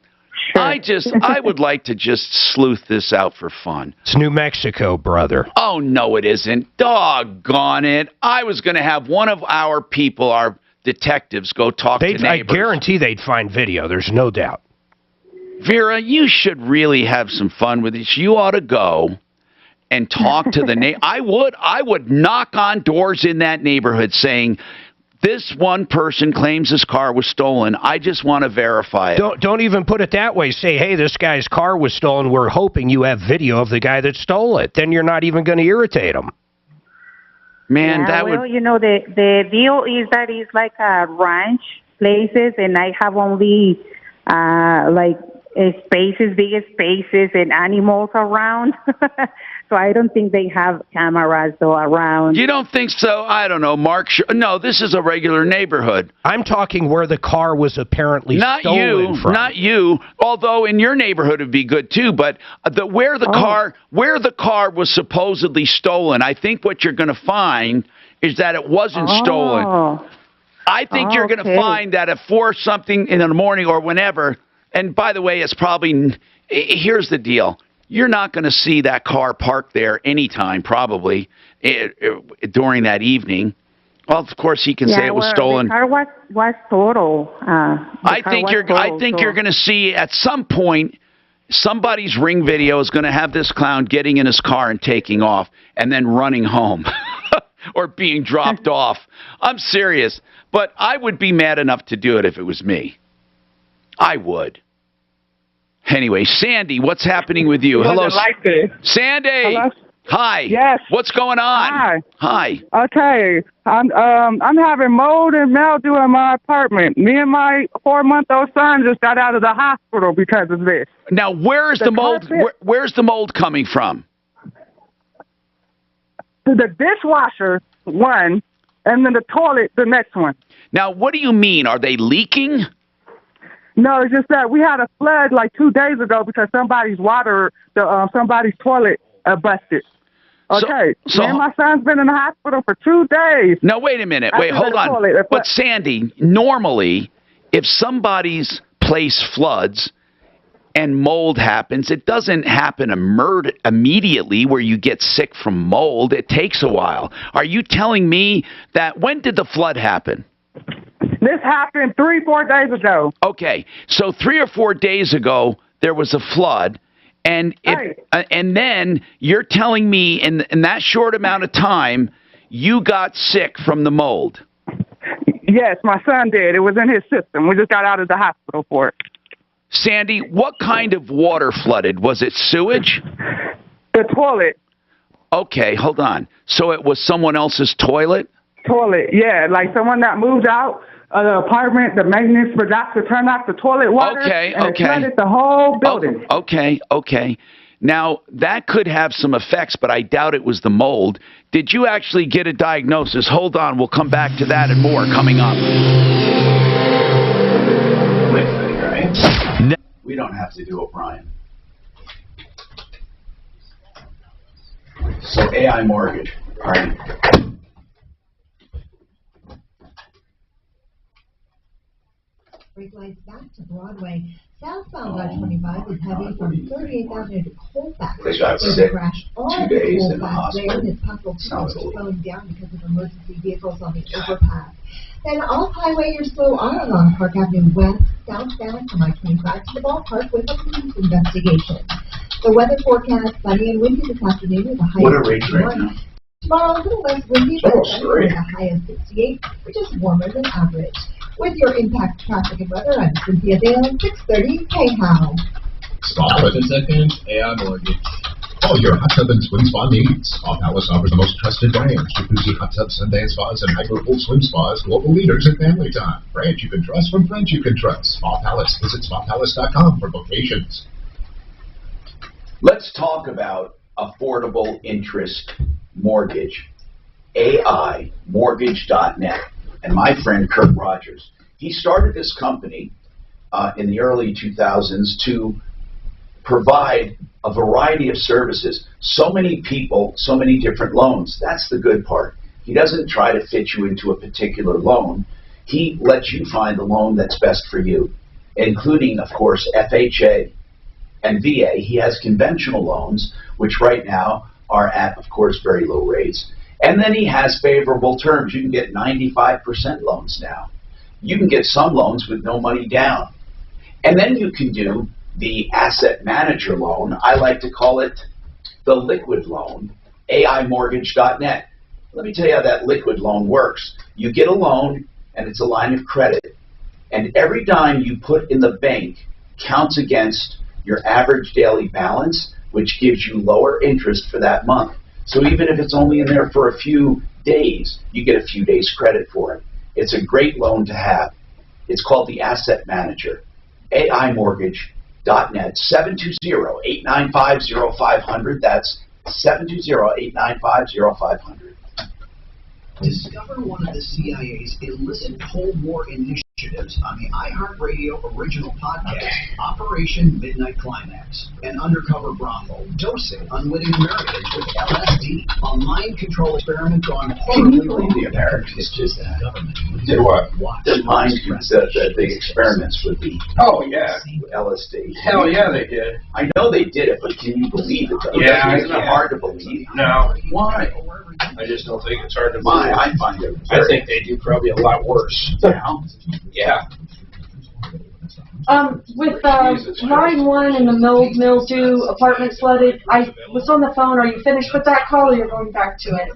Sure. I would like to just sleuth this out for fun. It's New Mexico, brother. Oh, no, it isn't. Doggone it. I was going to have one of our people, our detectives, go talk to neighbors. I guarantee they'd find video. There's no doubt. Vera, you should really have some fun with this. You ought to go and talk to the neighbor. I would knock on doors in that neighborhood saying, this one person claims his car was stolen. I just want to verify it. Don't even put it that way. Say, hey, this guy's car was stolen. We're hoping you have video of the guy that stole it. Then you're not even going to irritate him. Man, Yeah, that well, would. you know, the deal is that it's like a ranch places, and I have only like spaces, big spaces, and animals around. So I don't think they have cameras though around. You don't think so? I don't know, Mark. No, this is a regular neighborhood. I'm talking where the car was apparently Not stolen you, from. not you. Although in your neighborhood it'd be good too. But where the car was supposedly stolen, I think what you're going to find is that it wasn't stolen. I think you're going to find that at 4 something in the morning or whenever. And by the way, it's probably. Here's the deal. You're not going to see that car parked there anytime, probably, during that evening. Well, of course, he can say it was stolen. The car was total. I think you're going to see at some point somebody's Ring video is going to have this clown getting in his car and taking off and then running home or being dropped off. I'm serious, but I would be mad enough to do it if it was me. I would. Anyway, Sandy, what's happening with you? Hello, Sandy. Hello? Hi. Yes. What's going on? Hi. Okay. I'm having mold and mildew in my apartment. Me and my 4-month-old son just got out of the hospital because of this. Now, where's the mold? Where's the mold coming from? The dishwasher, one, and then the toilet, the next one. Now, what do you mean? Are they leaking? No, it's just that we had a flood like 2 days ago because somebody's somebody's toilet busted. Okay, me and my son's been in the hospital for 2 days. No, wait a minute. Wait, hold on. But Sandy, normally, if somebody's place floods and mold happens, it doesn't happen immediately where you get sick from mold. It takes a while. Are you telling me that when did the flood happen? This happened 3-4 days ago. Okay, so 3 or 4 days ago there was a flood, and and then you're telling me in that short amount of time you got sick from the mold. Yes, my son did. It was in his system. We just got out of the hospital for it. Sandy, what kind of water flooded? Was it sewage? The toilet. Okay, hold on. So it was someone else's toilet? Toilet, yeah, like someone that moved out of the apartment, the maintenance forgot to turn off the toilet water, and it flooded the whole building. Okay. Now, that could have some effects, but I doubt it was the mold. Did you actually get a diagnosis? Hold on, we'll come back to that and more coming up. We don't have to do it, Brian. So AI mortgage, all right. Brake lights back to Broadway. Southbound I-25 is heavy from 38,000 into Colfax. They got There's sick a crash 2 days in the Colfax hospital. there, and it's possible people are slowing down because of emergency vehicles on the overpass. Then off highway, you're slow on along Park Avenue West, southbound from I-25 to the ballpark with a police investigation. The weather forecast, sunny and windy this afternoon with a high What a of rate right 61. now. Tomorrow, a little less windy, but Almost sunny with a high of 68, which is warmer than average. With your impact traffic and weather, I'm Cynthia Dale, 630 KHOW. Spa for seconds, AI Mortgage. All your hot tub and swim spa needs. Spa Palace offers the most trusted brands. Jacuzzi, hot tub, suntan spas, and hydro-pool swim spas. Global leaders in family time. Brands you can trust from friends you can trust. Spa Palace. Visit spapalace.com for locations. Let's talk about affordable interest mortgage. AImortgage.net. And my friend Kurt Rogers, he started this company in the early 2000s to provide a variety of services. So many people, so many different loans. That's the good part. He doesn't try to fit you into a particular loan. He lets you find the loan that's best for you, including, of course, FHA and VA. He has conventional loans, which right now are at, of course, very low rates. And then he has favorable terms. You can get 95% loans now. You can get some loans with no money down. And then you can do the asset manager loan. I like to call it the liquid loan, AImortgage.net. Let me tell you how that liquid loan works. You get a loan, and it's a line of credit. And every dime you put in the bank counts against your average daily balance, which gives you lower interest for that month. So even if it's only in there for a few days, you get a few days credit for it. It's a great loan to have. It's called the Asset Manager. AIMortgage.net, 720-895-0500. That's 720-895-0500. Discover one of the CIA's illicit Cold War initiatives on the iHeartRadio original podcast, Operation Midnight Climax. An undercover brothel dosing unwitting Americans with LSD, a mind control experiment gone horribly wrong. The Americans did that. Did what? Did mind the experiments with the with LSD. Hell yeah, they did. I know they did it, but can you believe it? Though? Yeah, isn't it hard to believe? No. Why? I just don't think it's hard to believe. I find it. I think they do probably a lot worse. Yeah. With line 1 and the mildew apartment flooded, I was on the phone. Are you finished with that call, or you're going back to it?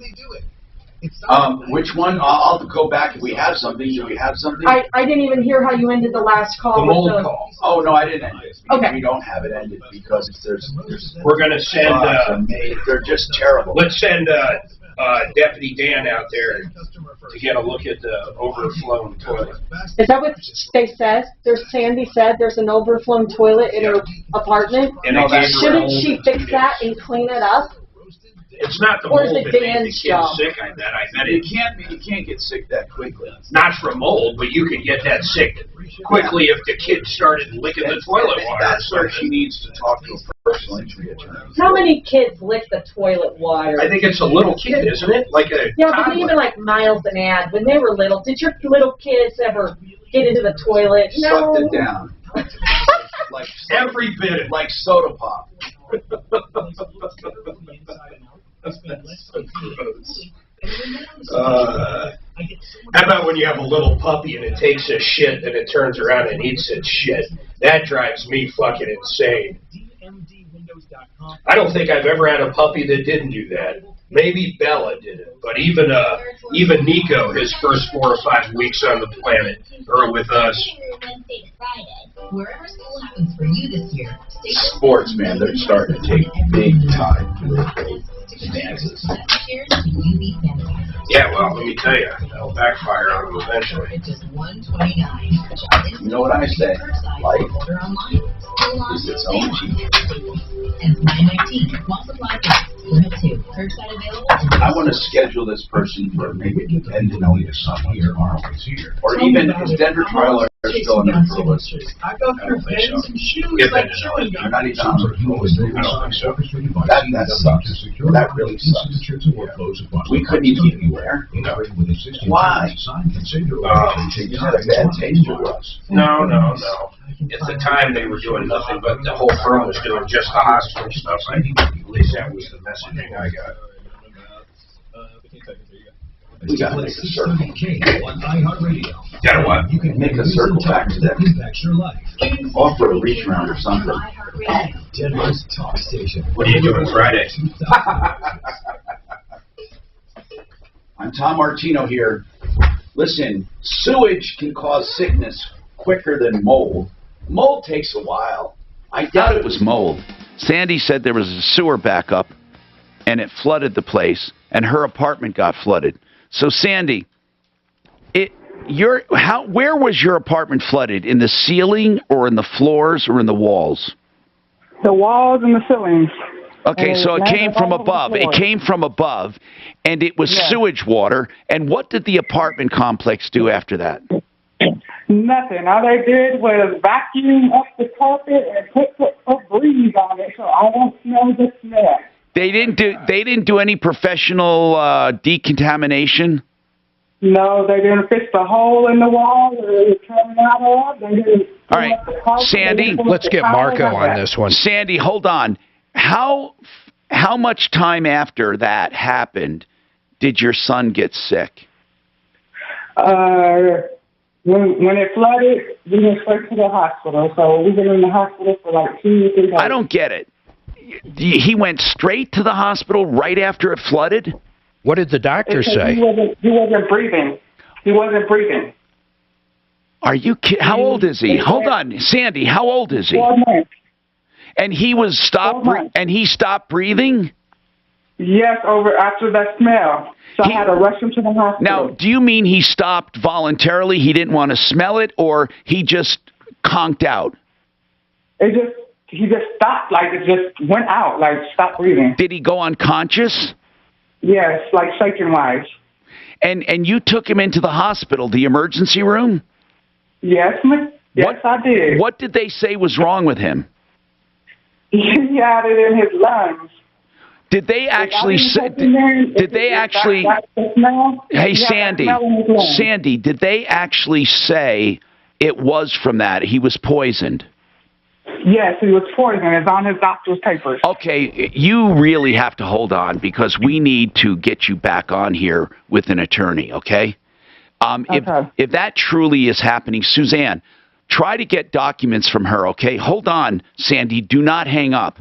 Which one? I'll go back if we have something. Do we have something? I didn't even hear how you ended the last call. The mold call. Oh, no, I didn't end it. Okay. We don't have it ended because there's We're going to send... they're just terrible. Let's send Deputy Dan out there to get a look at the overflowing toilet. Is that what they said? Sandy said there's an overflowing toilet in her apartment. And shouldn't she fix that and clean it up? It's not the Or mold is it that made the Dan's kids job? sick. I bet You can't get sick that quickly. Not from mold, but you could get that sick quickly if the kid started licking the toilet water. That's where she needs to talk to a personal injury attorney. How many kids lick the toilet water? I think it's a little kid, isn't it? Like a Yeah, but toddler. even like Miles and Ad, when they were little, did your little kids ever get into the toilet? No. Sucked it down. Like every bit, like soda pop. How about when you have a little puppy and it takes a shit and it turns around and eats its shit? That drives me fucking insane. I don't think I've ever had a puppy that didn't do that. Maybe Bella did it, but even Nico, his first 4 or 5 weeks on the planet, or with us. Wherever school happens for you this year, Sports, man, they're starting to take big time advances. Yeah, well, let me tell you, they'll backfire on them eventually. You know what I say? Life is its own cheat. I want to schedule this person for maybe dependent on your son here, or even his Denver trial are still in the pro list. I don't think so. They're not even on the pro list. I don't think so. That sucks. That really sucks. We couldn't even get anywhere. Why? You had a bad taste for us. No. At the time, they were doing nothing, but the whole firm was doing just the hospital stuff. At least that was the messaging I got. We got to make a circle. Got what? You can make a circle back to them. Offer a reach around or something. Denver's talk station. What are you doing Friday? I'm Tom Martino here. Listen, sewage can cause sickness quicker than mold. Mold takes a while. I doubt it was mold. Sandy said there was a sewer backup, and it flooded the place, and her apartment got flooded. So, Sandy, where was your apartment flooded? In the ceiling, or in the floors, or in the walls? The walls and the ceilings. Okay, so it came from above. It came from above, and it was sewage water. And what did the apartment complex do after that? Nothing. All they did was vacuum up the carpet and put breeze on it, so I don't smell the smell. They didn't do any professional decontamination. No, they didn't fix the hole in the wall or turn it out of. They didn't. All right, Sandy, let's get Marco on this one. Sandy, hold on. How much time after that happened did your son get sick? When it flooded, we went straight to the hospital. So we've been in the hospital for like 2 or 3 days. I don't get it. He went straight to the hospital right after it flooded? What did the doctor say? He wasn't breathing. He wasn't breathing. Are you kidding? How old is he? Hold on, Sandy. How old is he? 4 months. And he was stopped. And he stopped breathing. Yes, over after that smell. So I had to rush him to the hospital. Now, do you mean he stopped voluntarily? He didn't want to smell it, or he just conked out? He just stopped, like it just went out, like stopped breathing. Did he go unconscious? Yes, like shaking wise. And you took him into the hospital, the emergency room? Yes, I did. What did they say was wrong with him? He had it in his lungs. Did they actually say? Did they actually? Hey, Sandy, did they actually say it was from that? He was poisoned. Yes, he was poisoned. It's on his doctor's papers. Okay, you really have to hold on because we need to get you back on here with an attorney, okay? If that truly is happening, Suzanne, try to get documents from her, okay? Hold on, Sandy. Do not hang up.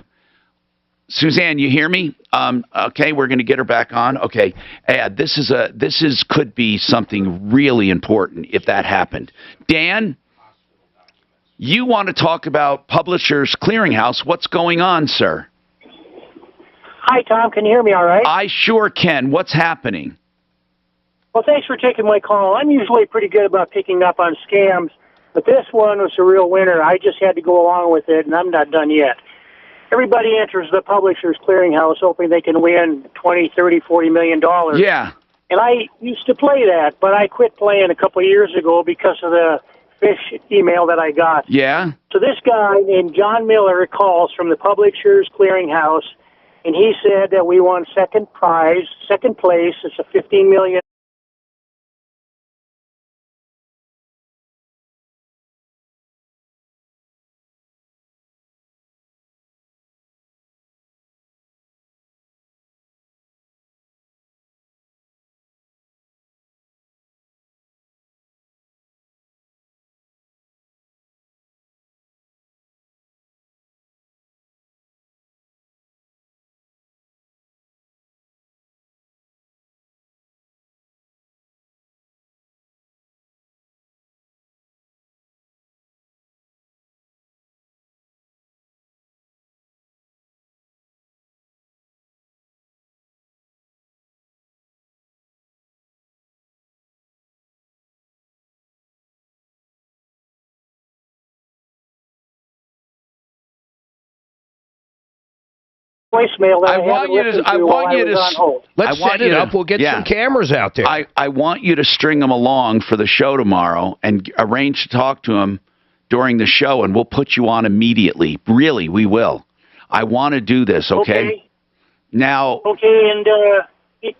Suzanne, you hear me? Okay, we're going to get her back on. Okay, this could be something really important if that happened. Dan, you want to talk about Publishers Clearinghouse. What's going on, sir? Hi, Tom. Can you hear me all right? I sure can. What's happening? Well, thanks for taking my call. I'm usually pretty good about picking up on scams, but this one was a real winner. I just had to go along with it, and I'm not done yet. Everybody enters the Publishers Clearinghouse hoping they can win $20, $30, $40 million. Yeah. And I used to play that, but I quit playing a couple of years ago because of the fish email that I got. Yeah. So this guy named John Miller calls from the Publishers Clearinghouse, and he said that we won second place. It's a $15 million. Voicemail that I want you to let's set it up. We'll get some cameras out there. I want you to string them along for the show tomorrow and arrange to talk to him during the show, and we'll put you on immediately. Really, we will. I want to do this, okay? Now. Okay, and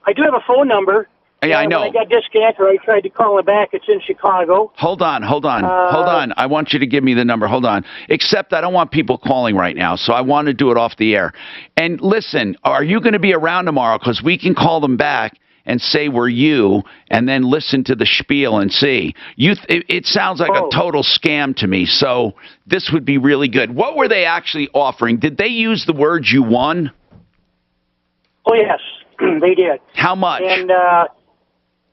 I do have a phone number. Yeah, I know. When I got disconnected, I tried to call him back. It's in Chicago. Hold on. I want you to give me the number. Hold on. Except I don't want people calling right now, so I want to do it off the air. And listen, are you going to be around tomorrow? Because we can call them back and say we're you, and then listen to the spiel and see. It sounds like a total scam to me, so this would be really good. What were they actually offering? Did they use the words you won? Oh, yes, they did. How much? And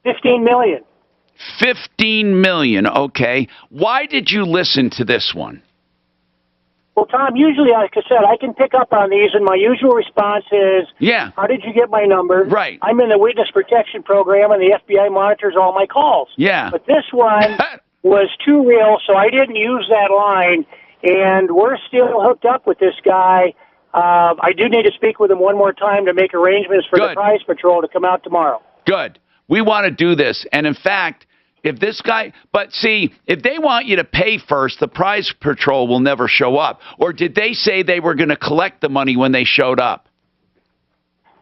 $15 million. $15 million, okay. Why did you listen to this one? Well, Tom, usually, like I said, I can pick up on these, and my usual response is, yeah. How did you get my number? Right. I'm in the witness protection program, and the FBI monitors all my calls. Yeah. But this one was too real, so I didn't use that line, and we're still hooked up with this guy. I do need to speak with him one more time to make arrangements for the prize patrol to come out tomorrow. Good. We want to do this. And in fact, if this guy, but see, if they want you to pay first, the prize patrol will never show up. Or did they say they were going to collect the money when they showed up?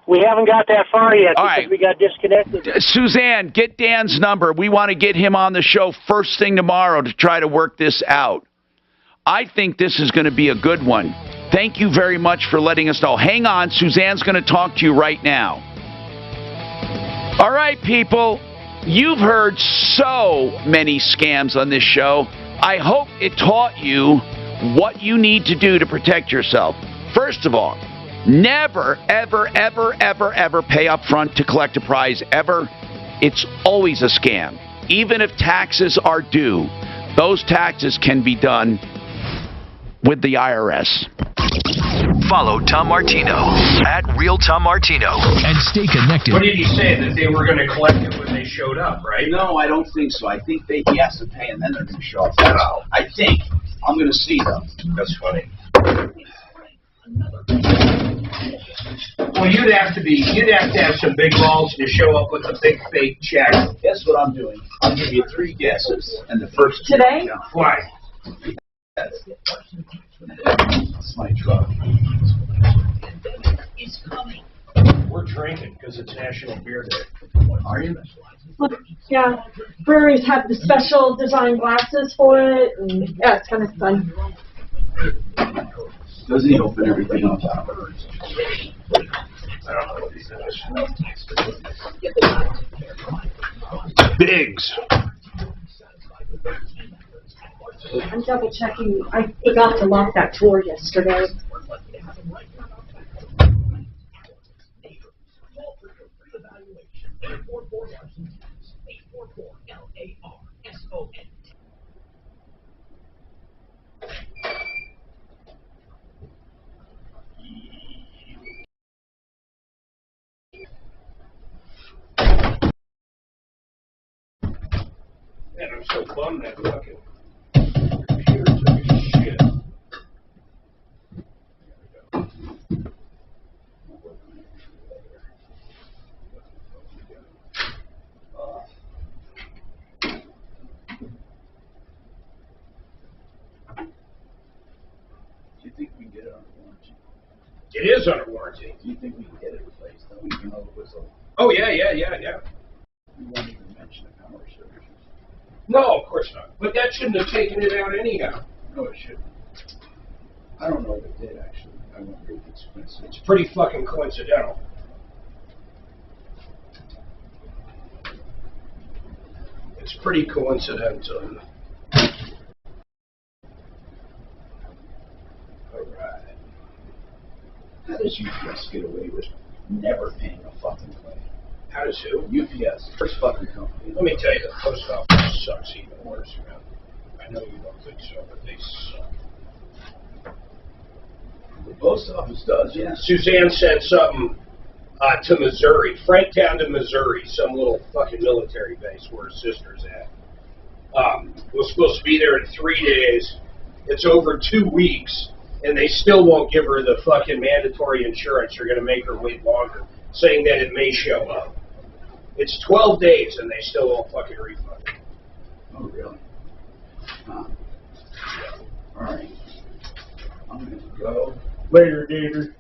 We haven't got that far yet because we got disconnected. Suzanne, get Dan's number. We want to get him on the show first thing tomorrow to try to work this out. I think this is going to be a good one. Thank you very much for letting us know. Hang on. Suzanne's going to talk to you right now. All right, people. You've heard so many scams on this show. I hope it taught you what you need to do to protect yourself. First of all, never, ever, ever, ever, ever pay up front to collect a prize, ever. It's always a scam. Even if taxes are due, those taxes can be done with the IRS. Follow Tom Martino at Real Tom Martino and stay connected. What did he say? That they were going to collect it when they showed up, right? No, I don't think so. I think he has to pay and then they're going to show up. No. I think. I'm going to see them. That's funny. Well, you'd have to have some big balls to show up with a big fake check. Guess what I'm doing? I'll give you 3 guesses, and the first 2 Today? Why? That's my truck. We're drinking because it's National Beer Day. Are you? Yeah, breweries have the special design glasses for it, and yeah, it's kind of fun. Doesn't he open everything on top? Biggs. I'm double checking. I forgot to lock that door yesterday. Man, I'm so bummed that fucking computer took a shit. Do you think we can get it under warranty? It is under warranty. Do you think we can get it replaced? Then we can know it was a... Oh, yeah. We won't even mention the power surge. No, of course not. But that shouldn't have taken it out anyhow. No, it shouldn't. I don't know if it did, actually. I wonder if it's coincidental. It's pretty fucking coincidental. It's pretty coincidental. Alright. How does UPS get away with never paying a fucking claim? How does who? UPS, first fucking company. Let me tell you, the post office sucks even worse, man. I know you don't think so, but they suck. The post office does, yeah. Suzanne sent something to Missouri, Franktown to Missouri, some little fucking military base where her sister's at. Was supposed to be there in 3 days. It's over 2 weeks, and they still won't give her the fucking mandatory insurance. They're going to make her wait longer, saying that it may show up. It's 12 days, and they still won't fucking refund it. Oh, really? Alright. I'm going to go. Later, Gator.